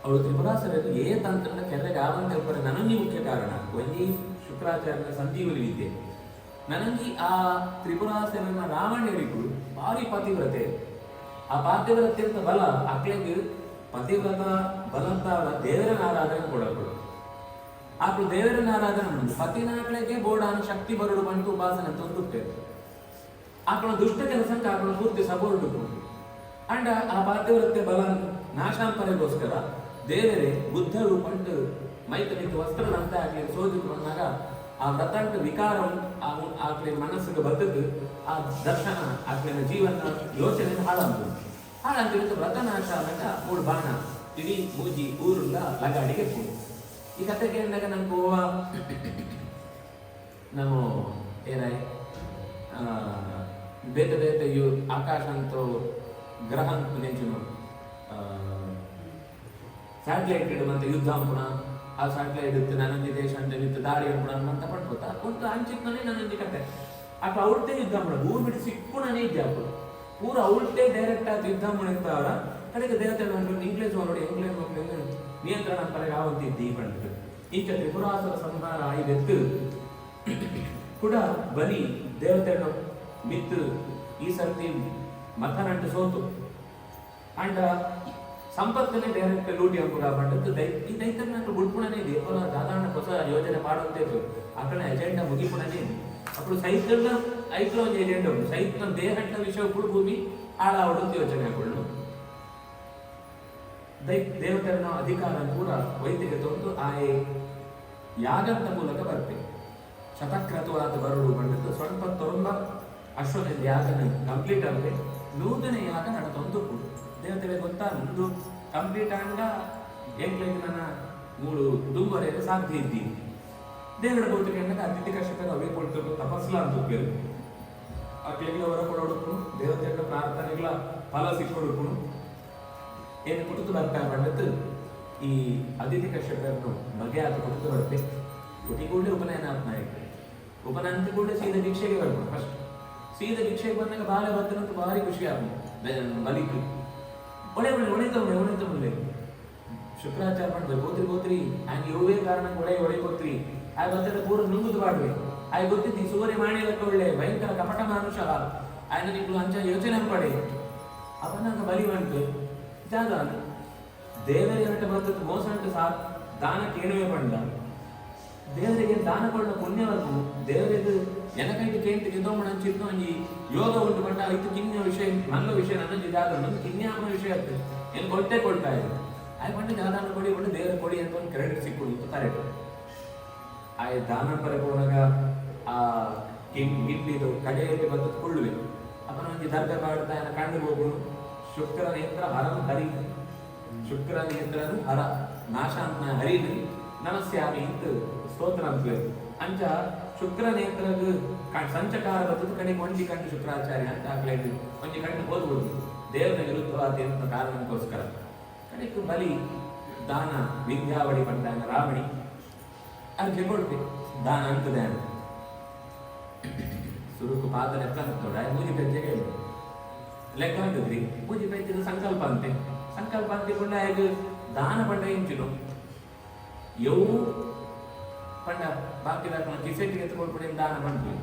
ಅವಳು ತ್ರಿಪುರಾಸುರರು ಏತಂತ್ರ ಕೆರೆಗೆ ಆವಂತ ನನಂಗಿ ಮುಖ್ಯ ಕಾರಣ ಒಂಜಿ ಶುಕ್ರಾಚಾರ್ಯ ಸಂಜೀವನಿ ವಿದ್ಯೆ ನನಂಗಿ ಆ ತ್ರಿಪುರಾಸುರನ ರಾವಣರಿಗೂ ಭಾರಿ ಪತಿವ್ರತೆ ಆ ಪಾತಿವ್ರತೆ ಅಂತ ಬಲ ಅಕ್ಲೆಗೆ ಪತಿವ್ರತ ಬಲಂತಾವ ದೇವರ ಆರಾಧನೆ ಕೊಡಬಹುದು ಆಕಳು ದೇವರ ಆರಾಧನೆ ಮಾಡಿ ಪತಿನಾಕ್ಳೆಗೆ ಬೋಡಾನ ಶಕ್ತಿ ಬರಡು ಬಂಟು ಉಪಾಸನೆ ತಂದುಟ್ಟೆ ಆಕಳ ದುಷ್ಟ ಕೆಲಸಕ್ಕೆ ಆಕಳ ಪೂರ್ತಿ ಸಬೋರ್ಡು ಅಂಡ್ ಆ ಪಾತಿವ್ರತೆ ಬಲ ನಾಶಾಂಪರೆಗೋಸ್ಕರ ದೇವರೇ ಬುದ್ಧ ರೂಪಂಟು ಮೈತ ನಿಂತು ವಸ್ತ್ರದಂತೆ ಆಗ್ಲಿ ಸೋದಿತು ಬಂದಾಗ ಆ ವ್ರತಂಟ ವಿಕಾರ ಆಕಳಿ ಮನಸ್ಸಿಗೆ ಬದುಕು ಆ ದರ್ಶನ ಆಕಳಿನ ಜೀವನ ಯೋಚನೆ ಹಾಳಂತ ವ್ರತ ನಾಶ ಆದಾಗ ಮೂರು ಬಾಣ ಇಡೀ ಮೂಜಿ ಊರುಲ್ಲ ಲಗಾಡಿಗೆ ಕೂಡು ಈ ಕತೆ ಕೇಳಿದಾಗ ನಂಗೆ ಗೋವ ನಮ್ಮ ಏನಾಯ್ ಬೇತೆ ಬೇತೆ ಇವು ಆಕಾಶ ಅಂತೂ ಗ್ರಹ ಅಂತ ನೆಂಚಿನ ಸ್ಯಾಟಲೈಟ್ ಇಡುವಂತ ಯುದ್ಧ ಅಂಪುಣ ಆ ಸ್ಯಾಟಲೈಟ್ ಇತ್ತು ನನಂಜಿ ದೇಶ ಅಂತ ನಿಂತು ದಾರಿ ಅಂಪುಣ ಅಂತ ಪಡ್ಬೋತಾ ಒಂದು ಅಂಚಿತ್ನೇ ನನಂಜಿ ಕತೆ ಆಕ ಅವ್ರದ್ದೇ ಯುದ್ಧ ಮಾಡ ಭೂಮಿ ಬಿಟ್ಟು ಸಿಕ್ಕುಣನೇ ಇದ್ದೆ ಅಪ್ಪ ಪೂರ ಅವ್ರದ್ದೇ ಡೈರೆಕ್ಟ್ ಆಗಿ ಯುದ್ಧ ಮಾಡಿರ್ತಾವ್ರ ಕಡೆಗೆ ದೇವತೆ ಇಂಗ್ಲೇಜ್ ನೋಡಿ ಇಂಗ್ಲೇಜ್ ಮಕ್ಕಳಿಂದ ನಿಯಂತ್ರಣ ಪರಗೆ ಆವಂತಿದ್ದಿ ಪಂಡಿತು ಇಂಚ ತ್ರಿಪುರಾಸುರ ಸಂಹಾರ ಆಯ್ದೆತ್ತು ಕೂಡ ಬಲಿ ದೇವತೆಯನ್ನು ಮಿತ್ತು ಈ ಸರ್ತಿ ಮತನಂಟು ಸೋತು ಅಂಡ ಸಂಪತ್ತನ್ನೇ ಡೈರೆಕ್ಟ್ ಲೂಟಿ ಕೂಡ ಪಂಡಿತು ಈ ದೈತ್ಯನ ಬುಡ್ಪುಣನೇ ಇದೆ ಸಾಧಾರಣ ಹೊಸ ಯೋಜನೆ ಮಾಡುವಂತೆ ಆಕಳ ಎಜೆಂಡಾ ಮುಗಿಪುಣನೇ ಇದೆ అప్పుడు సైకిల్ ఐక్లో చేయలేండి సైకిల్ దేహంట విషయం ఇప్పుడు భూమి ಆಳಾವಡು ಯೋಚನೆಗಳು ದೇವತೆಯ ಅಧಿಕಾರ ಕೂಡ ವೈದ್ಯರಿಗೆ ತಂದು ಆಯೆ ಯಾಗಂತ ಮೂಲಕ ಬರ್ತೇವೆ ಶತಕ್ರತುವಾದ ಬರಡು ಬಂದಿದ್ದು ಸ್ವಲ್ಪ ತೊಂಬ ಅಶ್ವಮೇಧ ಯಾಗನ ಕಂಪ್ಲೀಟ್ ಆಗಿದೆ ನೂತನ ಯಾಗ ನಡತೊಂದು ಕೂಡ ದೇವತೆಗೆ ಗೊತ್ತಾ ಒಂದು ಕಂಪ್ಲೀಟ್ ಆಗ ಎಂಟ್ಲೈಗೆ ನನ್ನ 3 ದುಂಬರೆಗೆ ಸಾಧ್ಯ ಇದ್ದೀನಿ ದೇವರ ಬೋತಿಗೆ ಅತಿಥಿ ಕಷ್ಟಕ್ಕೆ ಅವೇ ಕೊಡ್ತೇವೆ ತಪಸ್ಲ ಅಂತ ಕೇಳಿ ಅಕ್ಲಿಗೆ ಹೊರ ಕೊಡೋಡು ದೇವತೆಗಳ ಪ್ರಾರ್ಥನೆಗಳ ಫಲ ಸಿಕ್ಕೊಡುಕು ಏನು ಕುಟುಕು ಬರ್ತಾ ಬಂದದ್ದು ಈ ಅತಿಥಿ ಕಶ್ಯಪರನ್ನು ಬಗೆಯಾದ ಕುಟುಕು ಬರುತ್ತೆ ಕುಟಿಗೂಡಲೇ ಉಪನಯನ ಆತ್ಮಾಯಿತು ಉಪನಯನ ಕೂಡ ಸೀದಾ ಭಿಕ್ಷೆಗೆ ಬರ್ಬೋದು ಫಸ್ಟ್ ಸೀದಾ ಭಿಕ್ಷೆಗೆ ಬಂದಾಗ ಬಾಳೆ ಬರ್ತನಂತ ಭಾರಿ ಖುಷಿ ಆಗ್ಬೋದು ಬಲಿತು ಒಣೆ ಶುಕ್ರಾಚಾರ ಮಾಡಿದ್ರೆ ಗೋತ್ರಿ ಹಂಗೆ ಇವೇ ಕಾರಣ ಒಳೆ ಕೊತ್ರಿ ಆ ಬಂದರೆ ಪೂರ ನುಂಗುದು ಬಾಡ್ವೆ ಆಯ್ ಗೊತ್ತಿದ್ದಿ ಸೂರ್ಯ ಮಾಡಿಲಕ್ಕ ಒಳ್ಳೆ ಭಯಂಕರ ಕಪಟ ಮಾನುಷ ఆయన నీకు అంచ యోచన పడే అపనంగా బలి వంటే జాగా ದೇವರಿಗೆ ಅಂತ ಬರ್ತದೆ ಮೋಸ ಅಂತ ದಾನ ಕೇಳುವೆ ಬಂದ ದೇವರಿಗೆ ದಾನ ಕೊಡ ಪುಣ್ಯವರ್ಗು ದೇವರಿಗೆ ಎನಕೈದು ಕೇಂತಿ ಗೆದೋಮಣ ಅಂಚಿತ್ತು ಈ ಯೋಗ ಉಂಟು ಬಂದ ಇದು ಕಿನ್ಯ ವಿಷಯ ಮಲ್ಲ ವಿಷಯ ನನ್ನ ಜಾಗ ನನ್ನ ಕಿನ್ಯಾಪನ ವಿಷಯ ಆಗ್ತದೆ ಏನು ಕೊಡ್ತಾ ಇದೆ ಆಯ್ ಬಂದು ದಾನ ಕೊಡಿ ಬಂದು ದೇವರ ಕೊಡಿ ಅಂತ ಒಂದು ಕ್ರೆಡಿಟ್ ಸಿಕ್ಕೊಡು ಕರೆಕ್ಟ್ ಆಯ್ ದಾನ ಪರಕೋಣಗ ಆ ಗಿಡ್ಲಿದು ಕಡೆಯಲ್ಲಿ ಬಂದು ಕೊಳ್ಳುವೆ ಅಪ್ಪನ ಒಂದು ದರ್ಗ ಮಾಡ್ತಾ ಕಂಡು ಹೋಗುದು ಶುಕ್ರ ನೇತ್ರ ಹರಂ ಹರಿ ಶುಕ್ರ ನೇತ್ರನು ಹರ ನಾಶ ಅಂತ ಹರಿದು ನಮಸ್ಯಾಮಿ ಅಂತ ಸ್ತೋತ್ರ ಅಂತ ಅಂಚ ಶುಕ್ರ ನೇತ್ರಗ ಸಂಚಕಾರ ಬರ್ತದ ಕಡೆ ಒಂದಿ ಕಂಡು ಶುಕ್ರಾಚಾರ್ಯ ಅಂತ ಆಗ್ಲಿದ್ದು ಒಂದಿ ಕಂಡು ಓದ್ಬೋದು ದೇವರ ವಿರುದ್ಧವಾದ ಅಂತ ಕಾರಣಕ್ಕೋಸ್ಕರ ಕಡೆಗೆ ಬಲಿ ದಾನ ವಿದ್ಯಾವಳಿ ಬಂದಾಗ ರಾವಣಿ ಅದಕ್ಕೆ ಕೊಡ್ಬೇಕು ದಾನ ಅಂತದೆ ಅಂತ ಸುರುಕು ಪಾದ ಲೆಕ್ಕ ಅಂತೋಡ ಮೂಜಿ ಪೆಜ್ಜೆಗೆ ಲೆಕ್ಕ ಅಂತಿದ್ರಿ ಮೂಜಿ ಪೆಜ್ಜಿನ ಸಂಕಲ್ಪ ಅಂತಿಕೊಂಡ ಹೇಗೆ ದಾನ ಪಂಡ ಇಂಚಿನು ಯವು ಪಂಡ ಬಾಕಿ ಕಿಸೆಟ್ಟಿಗೆ ಎತ್ಕೊಳ್ಬಿಡಿ ದಾನ ಮಾಡ್ತೀವಿ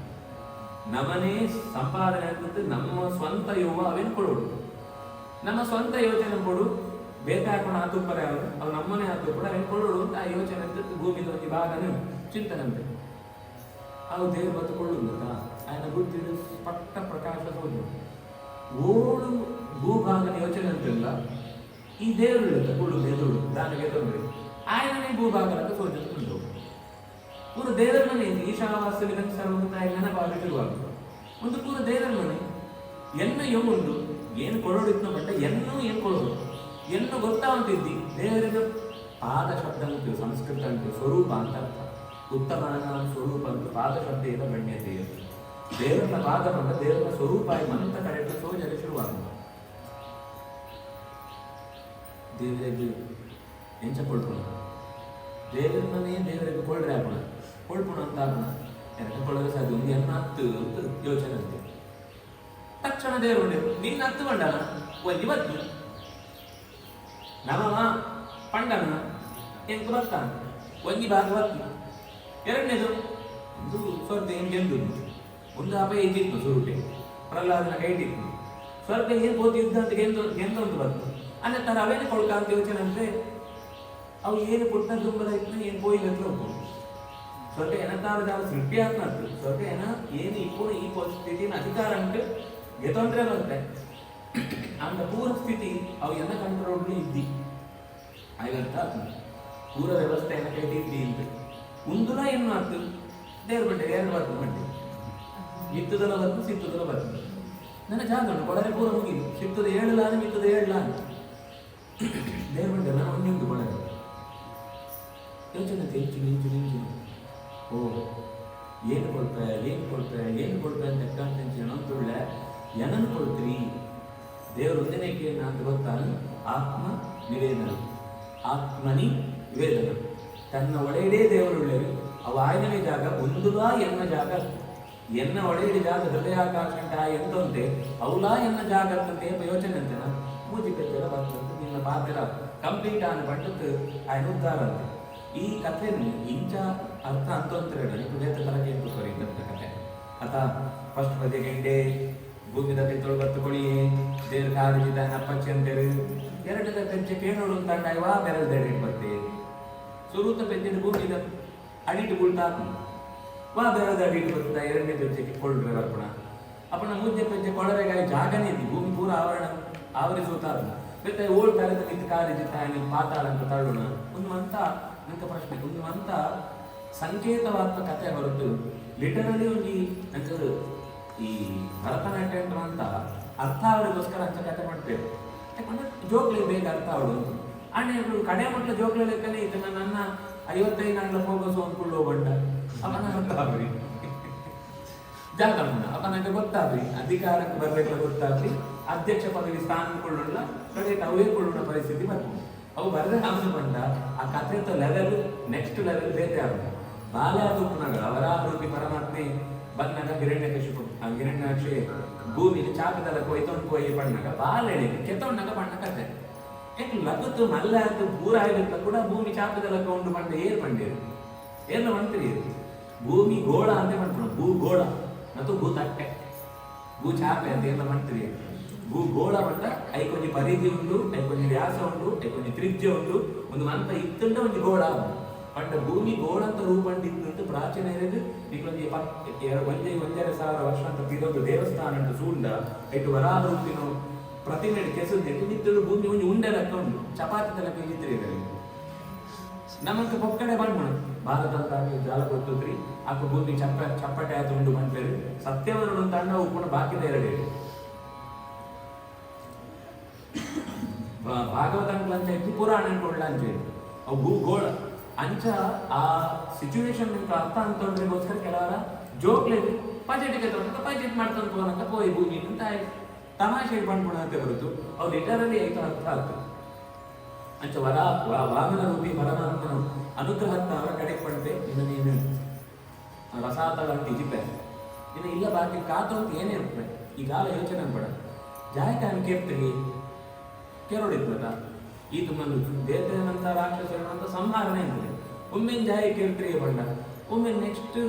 ನಮ್ಮನೇ ಸಂಪಾದನೆ ಆಗ್ತದೆ ನಮ್ಮ ಸ್ವಂತ ಯುವ ಅವೇನು ಕೊಡೋಡು ನಮ್ಮ ಸ್ವಂತ ಯೋಚನೆ ಕೊಡು ಬೇಕಾಕೊಂಡು ಹಾತುಪ್ಪರೆ ಅವು ನಮ್ಮನೆ ಹಾತುಪ್ಪಡ ಅವೇನು ಕೊಡೋಡು ಅಂತ ಆ ಯೋಚನೆ ಅಂತ ಭೂಮಿದ ಒಂದು ಭಾಗನೇ ಚಿಂತನೆ ಅಂತ ಅವು ದೇವರು ಬತ್ತುಕೊಳ್ಳುದು ఆయన గుర్తిడు స్పష్ట ప్రకాశ ఓడు భూభాగన యోచన అంతಲ್ಲ ఈ దేవుడు కుళ్ళు దేవుడు దానికి ఎదురు ఆయననే భూభాగాలకు సూచిస్తుంటాడు పూర ದೇವರನ್ನೇ ಈಶಾವಾಸ್ಯ ಸರ್ವತಾಯಿ ನೆನಪಾಗಿರುವಾಗ ಒಂದು ಪೂರ ದೇವರನ್ನೇ ಎನ್ನ ಒಂದು ಏನು ಕೊಡೋಡಿತ್ತು ಬಟ್ಟ ಎನ್ನೂ ಏನು ಕೊಡೋದು ಎನ್ನು ಗೊತ್ತಾಗುತ್ತಿದ್ದಿ ದೇವರಿಗೆ ಪಾದ ಶಬ್ದ ಅಂತೀವಿ ಸಂಸ್ಕೃತ ಅಂತೀವಿ ಸ್ವರೂಪ ಅಂತ ಅರ್ಥ ಉತ್ತಮನ ಸ್ವರೂಪ ಅಂತ ಪಾದ ಶಬ್ದ ಗಣ್ಯತೆ ದೇವರ ಪಾದ ಬಂದ ದೇವರ ಸ್ವರೂಪ ಮಂತ ಕರೆಕ್ಟ್ ಸೋಜನೆ ಶುರುವಾಗುವುದು ದೇವರಿಗೆ ಎಂಚಕೊಳ್ಪುಣ ದೇವರನ್ನೇ ದೇವರಿಗೆ ಕೊಳ್ಳ್ರೆ ಆಗೋಣ ಕೊಳ್ಪುಣ ಅಂತ ಆಗೋಣ ಎನಕೊಳ್ಳಲು ಸಾಧ್ಯ ಒಂದು ಎನ್ನ ಹತ್ತು ಅಂತ ಯೋಚನೆ ಅಂತೆ ತಕ್ಷಣ ದೇವರು ನಿನ್ನ ಹತ್ತು ಬಂಡನ ಒಂದು ಬತ್ತು ನಮವ ಪಂಡನ ಎಂಟು ಬರ್ತಾನೆ ಒಂದಿ ಭಾಗ ಬತ್ತು ಎರಡನೇದು ಇದು ಸ್ವರ್ಗ ಎಂಟು ಒಂದು ಅಪಾಯ ಇದ್ದಿತ್ತು ಸುರುಟೆ ಪ್ರಹ್ಲಾದನ ಕೈಟಿತ್ತು ಸ್ವರ್ಗ ಏನು ಓದಿದ್ದ ಅಂತ ಗೆಂದೊಂದು ಬಂತು ಅನ್ನ ತರ ಅವೇನೆ ಕೊಡ್ಕ ಅಂತ ಯೋಚನೆ ಅಂದ್ರೆ ಅವು ಏನು ಕೊಟ್ಟ ತುಂಬದ ಇತ್ತು ಏನು ಪೋಯಿಲ್ಲ ಅಂತ ಹೋಗ್ಬೋದು ಸ್ವರ್ಗ ಏನಂತಾದ ಸೃಷ್ಟಿ ಆಗ್ತದೆ ಸ್ವರ್ಗ ಏನು ఇప్పుడు ಈ ಪರಿಸ್ಥಿತಿನ ಅಧಿಕಾರ ಉಂಟು ಗೆತೊಂದ್ರೆ ಬರುತ್ತೆ ಅಂತ ಪೂರ ಸ್ಥಿತಿ ಅವು ಎನ್ನ ಕಂಟ್ರೋಲ್ ಇದ್ದಿ ಆಗಂತ ಪೂರ ವ್ಯವಸ್ಥೆಯನ್ನು ಕೈಟಿದ್ದಿ ಅಂತ ಮುಂದುಲ ಏನು ಆಗ್ತದೆ ದೇವ್ರ ಬಟ್ಟೆ ಎರಡು ಬರ್ತದೆ ಬಟ್ಟೆ ಮಿತ್ತದಲ ಬರ್ತದೆ ಸಿತ್ತದಲ ಬರ್ತದೆ ನನ್ನ ಜಾಗ ಉಂಟು ಕೊಡರೆ ಪೂರ ಮುಗಿದು ಸಿತ್ತದ 7 ಲಾನ್ ಮಿತ್ತದ 7 ಲಾನ್ ದೇವ್ರ ಬಟ್ಟೆ ನಾನು ಒಂದಿಂದು ಕೊಡರೆ ಯೋಚನೆ ಇಂಚು ಓ ಏನು ಕೊಡ್ತಾರೆ ಅಂತ ಏನಂತುಳ್ಳೆ ಏನನ್ನು ಕೊಡ್ತೀರಿ ದೇವರು ಒಂದಿನಕ್ಕೆ ನಾನು ಗೊತ್ತಾನು ಆತ್ಮ ನಿವೇದನ ಆತ್ಮನಿ ನಿವೇದನ ತನ್ನ ಒಡೆಯದೇ ದೇವರುಳ್ಳರು ಅವ ಆಯ್ನವೇ ಜಾಗ ಒಂದುಲಾ ಎನ್ನ ಜಾಗ ಎನ್ನ ಒಡೆಯಡಿ ಜಾಗ ಹೃದಯಾಕಾಶಂಟ ಎಂತಂತೆ ಅವಲಾ ಎನ್ನ ಜಾಗ ಅಂತಂತೆ ಯೋಚನೆ ಅಂತೇನ ಮೂಜಿ ಪೆಚ್ಚರ ಬರ್ತಂತೆ ನಿನ್ನ ಪಾತ್ರ ಕಂಪ್ಲೀಟ್ ಆನ ಪಂಡಕ್ಕೆ ఆయన ಉದ್ಧಾರ ಅಂತೆ ಈ ಕಥೆಯನ್ನು ಇಂಚ ಅರ್ಥ ಅಂತಂದ್ರೆ ಕುದೇತ ತರಗೆ ಅಂತ ಸರಿದಂತ ಕಥೆ ಅತ ಫಸ್ಟ್ ಪದ್ಯಗೆ ಭೂಮಿದ ತೆತ್ತೊಳು ಬತ್ತುಕೊಳ್ಳಿ ದೇವ್ರ ಕಾದಿದ್ದ ಅಪ್ಪಚ್ಚಿ ಅಂತೇಳಿ ಎರಡದ ಪೆಂಚೆ ಕೇಳೋಡು ಅಂತ ಇವಾ ಬೆರಳ್ದೇಳಿ ಬರ್ತೆ ಸುರುತ ಪೆಂಚಿನ ಭೂಮಿದ ಅಡಿಟ್ಟು ಬೀಳ್ತಾ ಬೇರೆ ಅಡಿಟ್ಟು ಬರ್ತದ ಎರಡನೇ ಪೆಜ್ಜೆಗೆ ಕೊಳ್ಳ್ರೆ ಬರ್ಪಣ ಅಪ್ಪನ ಮೂಜೆ ಪೆಜ್ಜೆ ಕೊಳರೆಗಾಯಿ ಜಾಗನೇ ಇದ್ದಿ ಭೂಮಿ ಪೂರ ಆವರಿಸೋತಾರ ಮತ್ತೆ ಓಡ್ತಾರೆ ನಿಂತು ಕಾರಿಜಿತ ನೀವು ಪಾತಾಳ ಅಂತ ತಳ್ಳೋಣ ಒಂದು ಮಂತ ನಂಗೆ ಪ್ರಶ್ನೆ ಒಂದು ಮಂತ ಸಂಕೇತವಾದ ಕಥೆ ಹೊರತು ಲಿಟರಲಿ ಒಂದು ನಂಗೆ ಈ ಭರತನಾಟ್ಯ ಅಂತ ಅರ್ಥ ಅವರಿಗೋಸ್ಕರ ಅಂತ ಕಥೆ ಮಾಡ್ತೇವೆ ಯಾಕಂದ್ರೆ ಜೋಕ್ಲಿ ಬೇಗ ಅರ್ಥ ಅವಳು ಅಣ್ಣ ಕಡೆ ಮಟ್ಲ ಜೋಕ್ಲಿ ಲೆಕ್ಕನೇ ಇತ್ತು ನನ್ನ 55 ಅಂಗ್ಲ ಹೋಗೋಸು ಅಂದ್ಕೊಂಡು ಹೋಗ್ಬಂಡ ಅವನ ಗೊತ್ತಾಗ್ರಿ ಜಾಗ ಅವನಿಗೆ ಗೊತ್ತಾಗ್ರಿ ಅಧಿಕಾರಕ್ಕೆ ಬರ್ಬೇಕಲ್ಲ ಗೊತ್ತಾಗ್ರಿ ಅಧ್ಯಕ್ಷ ಪದವಿ ಸ್ಥಾನ ಕೊಳ್ಳಲ್ಲ ಕಡೆ ಅವೇ ಕೊಳ್ಳುವ ಪರಿಸ್ಥಿತಿ ಬರ್ತದೆ ಅವು ಬರದೆ ಅವನು ಬಂದ ಆ ಕಥೆ ಲೆವೆಲ್ ನೆಕ್ಸ್ಟ್ ಲೆವೆಲ್ ಬೇರೆ ಆಗುತ್ತೆ ಬಾಲ್ಯಾದುಪ್ಪನಾಗ ಅವರಾವೃತಿ ಪರಮಾತ್ಮೆ ಬಂದಾಗ ಹಿರಣ್ಯಾಕ್ಷಿ ಭೂಮಿ ಚಾಕದಲ್ಲ ಕೊಯ್ತೊಂಡು ಕೊಯ್ಯಿ ಬಣ್ಣಗ ಬಾಲೆಣಿಗೆ ಕೆತ್ತೊಂಡಾಗ ಬಣ್ಣ ಕತೆ ಯಾಕೆ ಲಗತ್ತು ಮಲ್ಲ ಪೂರ ಆಗಿರ್ತ ಕೂಡ ಭೂಮಿ ಚಾಕದಲ್ಲ ಕೊಂಡು ಬಂಡ ಏರ್ ಬಂಡೇರು ಏನು ಮಾಡ್ತೀರಿ ಭೂಮಿ ಗೋಳ ಅಂತ ಮಾಡ್ತಾರೆ ಭೂಗೋಳ ಮತ್ತು ಭೂತಟ್ಟೆ ಭೂ ಚಾಪೆ ಅಂತ ಎಲ್ಲ ಮಾಡ್ತೀರಿ ಭೂಗೋಳ ಬಂದ ಐಕೊಂಜಿ ಪರಿಧಿ ಉಂಟು ಐಕೊಂಜಿ ವ್ಯಾಸ ಉಂಟು ಐಕೊಂಜಿ ತ್ರಿಜ್ಯ ಉಂಟು ಒಂದು ಮಂತ ಇತ್ತಂಡ ಒಂದು ಗೋಳ ಪಂಡ ಭೂಮಿ ಗೋಳಂತ ರೂಪಂಡಿತ್ತು ಪ್ರಾಚೀನ ಇರೋದು ಈಗೊಂದು 1,000 ವರ್ಷ ಅಂತ ಇದೊಂದು ದೇವಸ್ಥಾನ ಉಂಟು ಸೂಂಡ ಐಟು ವರಾಹ ರೂಪಿನ ಪ್ರತಿಮೆ ಕೆಸದ್ದು ನಿಂತಳು ಭೂಮಿ ಒಂದು ಉಂಡೆ ಲೆಕ್ಕ ಉಂಟು ಚಪಾತಿ ಲೆಕ್ಕ ನಿಂತಿರಿ ನಮಗೆ ಪಕ್ಕಡೆ ಬಂದ್ ಮಾಡ ಭಾರತ ಅಂತ ಜಾಲ ಗೊತ್ತದ್ರಿ ಆಕ ಭೂಮಿ ಚಪ್ಪಟೆ ಆಯ್ತು ಉಂಡು ಮಾಡ್ತೇವೆ ಸತ್ಯವರಡು ಅಂತ ಅಣ್ಣ ಉಪ್ಪುಣ ಬಾಕಿದ ಎರಡೇ ಭಾಗವತ ಅಂತ ಇತ್ತು ಪುರಾಣ ಅನ್ಕೊಳ್ಳ ಅಂತ ಹೇಳಿ ಅವು ಭೂಗೋಳ ಅಂಚ ಆ ಸಿಚುವೇಶನ್ ಅರ್ಥ ಅಂತಂದ್ರೆಗೋಸ್ಕರ ಕೆಲವರ ಜೋಕ್ಲೆ ಬಜೆಟ್ಗೆ ತಗೊಂಡು ಬಜೆಟ್ ಮಾಡ್ಕೊಂಡು ಹೋಗೋಣ ಪೋಯಿ ಭೂಮಿ ಅಂತ ತಮಾಷೆ ಬಂದ್ಬಿಡ ಅಂತ ಬರುತ್ತು ಅವ್ರು ಲಿಟರಲಿ ಆಯ್ತು ಅರ್ಥ ಆಗ್ತದೆ ಅಂಚ ವಾಮನ ರೂಪಿ ಪರಮಾತ್ಮನ ಅನುಗ್ರಹತ್ತ ಅವರ ಕಡೆ ಪಡ್ತೆ ಇನ್ನು ನೀನು ರಸಾತಗಳನ್ನು ಇಜಿಪೆ ಇನ್ನು ಇಲ್ಲ ಬಾಕಿ ಕಾತಂತ ಏನೇ ಇರ್ತದೆ ಈಗಾಲ ಯೋಚನೆ ಅನ್ಬೇಡ ಜಾಯಕಾನ ಕೇರ್ತಿಗೆ ಕೆರೋಡಿರ್ತದ ಈ ತುಂಬಂದು ದೇವತೆನಂತ ರಾಕ್ಷಸರಂತ ಸಂಹಾರನೆ ಇರ್ತದೆ ಒಮ್ಮೆ ಜಾಯ ಕೇರ್ತಿಗೆ ಬಂಡ ಒಮ್ಮೆ ನೆಕ್ಸ್ಟ್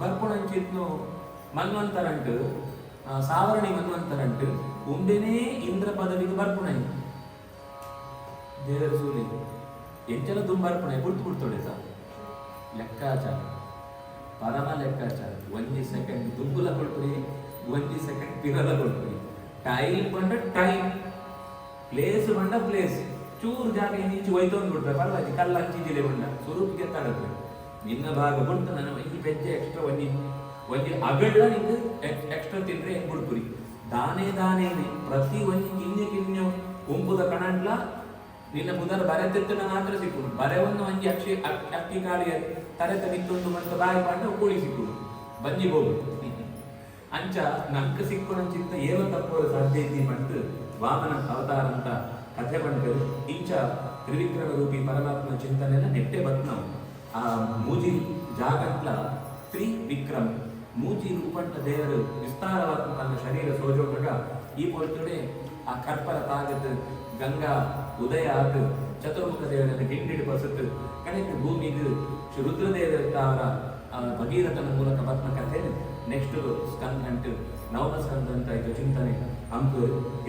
ಬರ್ಪುಣಂಚಿತ್ನು ಮನ್ವಂತರಂಟು ಸಾವರಣಿ ಮನ್ವಂತರಂಟು ಒಮ್ಮೆನೇ ಇಂದ್ರ ಪದವಿಗೆ ಬರ್ಪುಣ ದೇವರ ಸೂಲಿ ಎಂಚಲ ದುಂಬರ್ಪಣ ಬಿಡ್ತೊಡಿತ ಲೆಕ್ಕಾಚಾರ ಪರಮ ಲೆಕ್ಕಾಚಾರ 1 ಸೆಕೆಂಡ್ ದುಂಬುಲ ಕೊಡ್ತೀರಿ 1 ಸೆಕೆಂಡ್ ಪಿರಲ ಕೊಡ್ತೀರಿ ಟೈಮ್ ಬಂಡ ಟೈಮ್ ಪ್ಲೇಸ್ ಬಂಡ ಪ್ಲೇಸ್ ಚೂರು ಜಾಗ ಇಂಚು ಒಯ್ತೊಂದು ಬಿಡ್ತಾರೆ ಪರವಾಗಿ ಕಲ್ಲ ಹಂಚಿಜಿಲೆ ಬಂಡ ಸ್ವರೂಪಿಗೆ ತಡತ್ತೆ ನಿನ್ನ ಭಾಗ ಬಿಡ್ತು ನನ್ನ ಒಂಜಿ ಬೆಜ್ಜೆ ಎಕ್ಸ್ಟ್ರಾ ಒಂಜಿ ಅಗಳ್ಳ ನಿಂಗೆ ಎಕ್ಸ್ಟ್ರಾ ತಿಂದ್ರೆ ಹೆಂಗ್ ಬಿಡ್ತೀರಿ ದಾನೇನೆ ಪ್ರತಿ ಒಂಜಿ ಕಿನ್ಯ ಉಂಪುದ ಕಣಂಡ್ಲ ನಿನ್ನ ಪುದರ್ ಬರೆತೆತ್ತಿನ ಮಾತ್ರ ಸಿಕ್ಕುದು ಬರೆವನ್ನು ಒಂಜಿ ಅಕ್ಕಿ ಕಾಳಿಗೆ ತರೆತ ನಿಂತೊಂದು ಮತ್ತು ಬಾಯಿ ಪಾಠ ಕೂಳಿ ಸಿಕ್ಕುದು ಬಂಜಿ ಹೋಗುದು ಅಂಚ ನಂಕ ಸಿಕ್ಕುನಂಚಿಂತ ಏನು ತಪ್ಪುವ ಸಾಧ್ಯತೆ ಮತ್ತು ವಾಮನ ಅವತಾರ ಅಂತ ಕಥೆ ಬಂದರು ಇಂಚ ತ್ರಿವಿಕ್ರಮ ರೂಪಿ ಪರಮಾತ್ಮ ಚಿಂತನೆಲ್ಲ ನೆಟ್ಟೆ ಬತ್ ನಾವು ಆ ಮೂಜಿ ಜಾಗಂಟ್ಲ ತ್ರಿವಿಕ್ರಮ್ ಮೂಜಿ ರೂಪಂಟ ದೇವರು ವಿಸ್ತಾರವಾದ ತನ್ನ ಶರೀರ ಸೋಜೋಗ ಈ ಪೊರ್ತುಡೆ ಆ ಕರ್ಪರ ತಾಗತ್ ಗಂಗಾ ಉದಯ ಆತು ಚತುರ್ಮುಖ ದೇವರನ್ನು ಗಿಂಡಿಡು ಬಸತ್ತು ಕಡೆಗೆ ಭೂಮಿಗೆ ರುದ್ರದೇವರ ಅವರ ಭಗೀರಥನ ಮೂಲಕ ಬತ್ನ ಕಥೆ ನೆಕ್ಸ್ಟ್ ಸ್ಕಂದ್ ಅಂಟು ನವಮ ಸ್ಕಂದ ಅಂತ ಇದು ಚಿಂತನೆ ಅಂಕು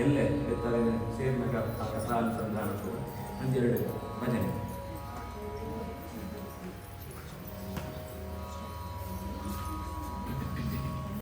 ಎಲ್ಲೇ ಸೇರ್ನಾಗ ಆ ಕಥಾ ಅನುಸಂಧಾನ ಅಂತೆರಡು ಭಜನೆ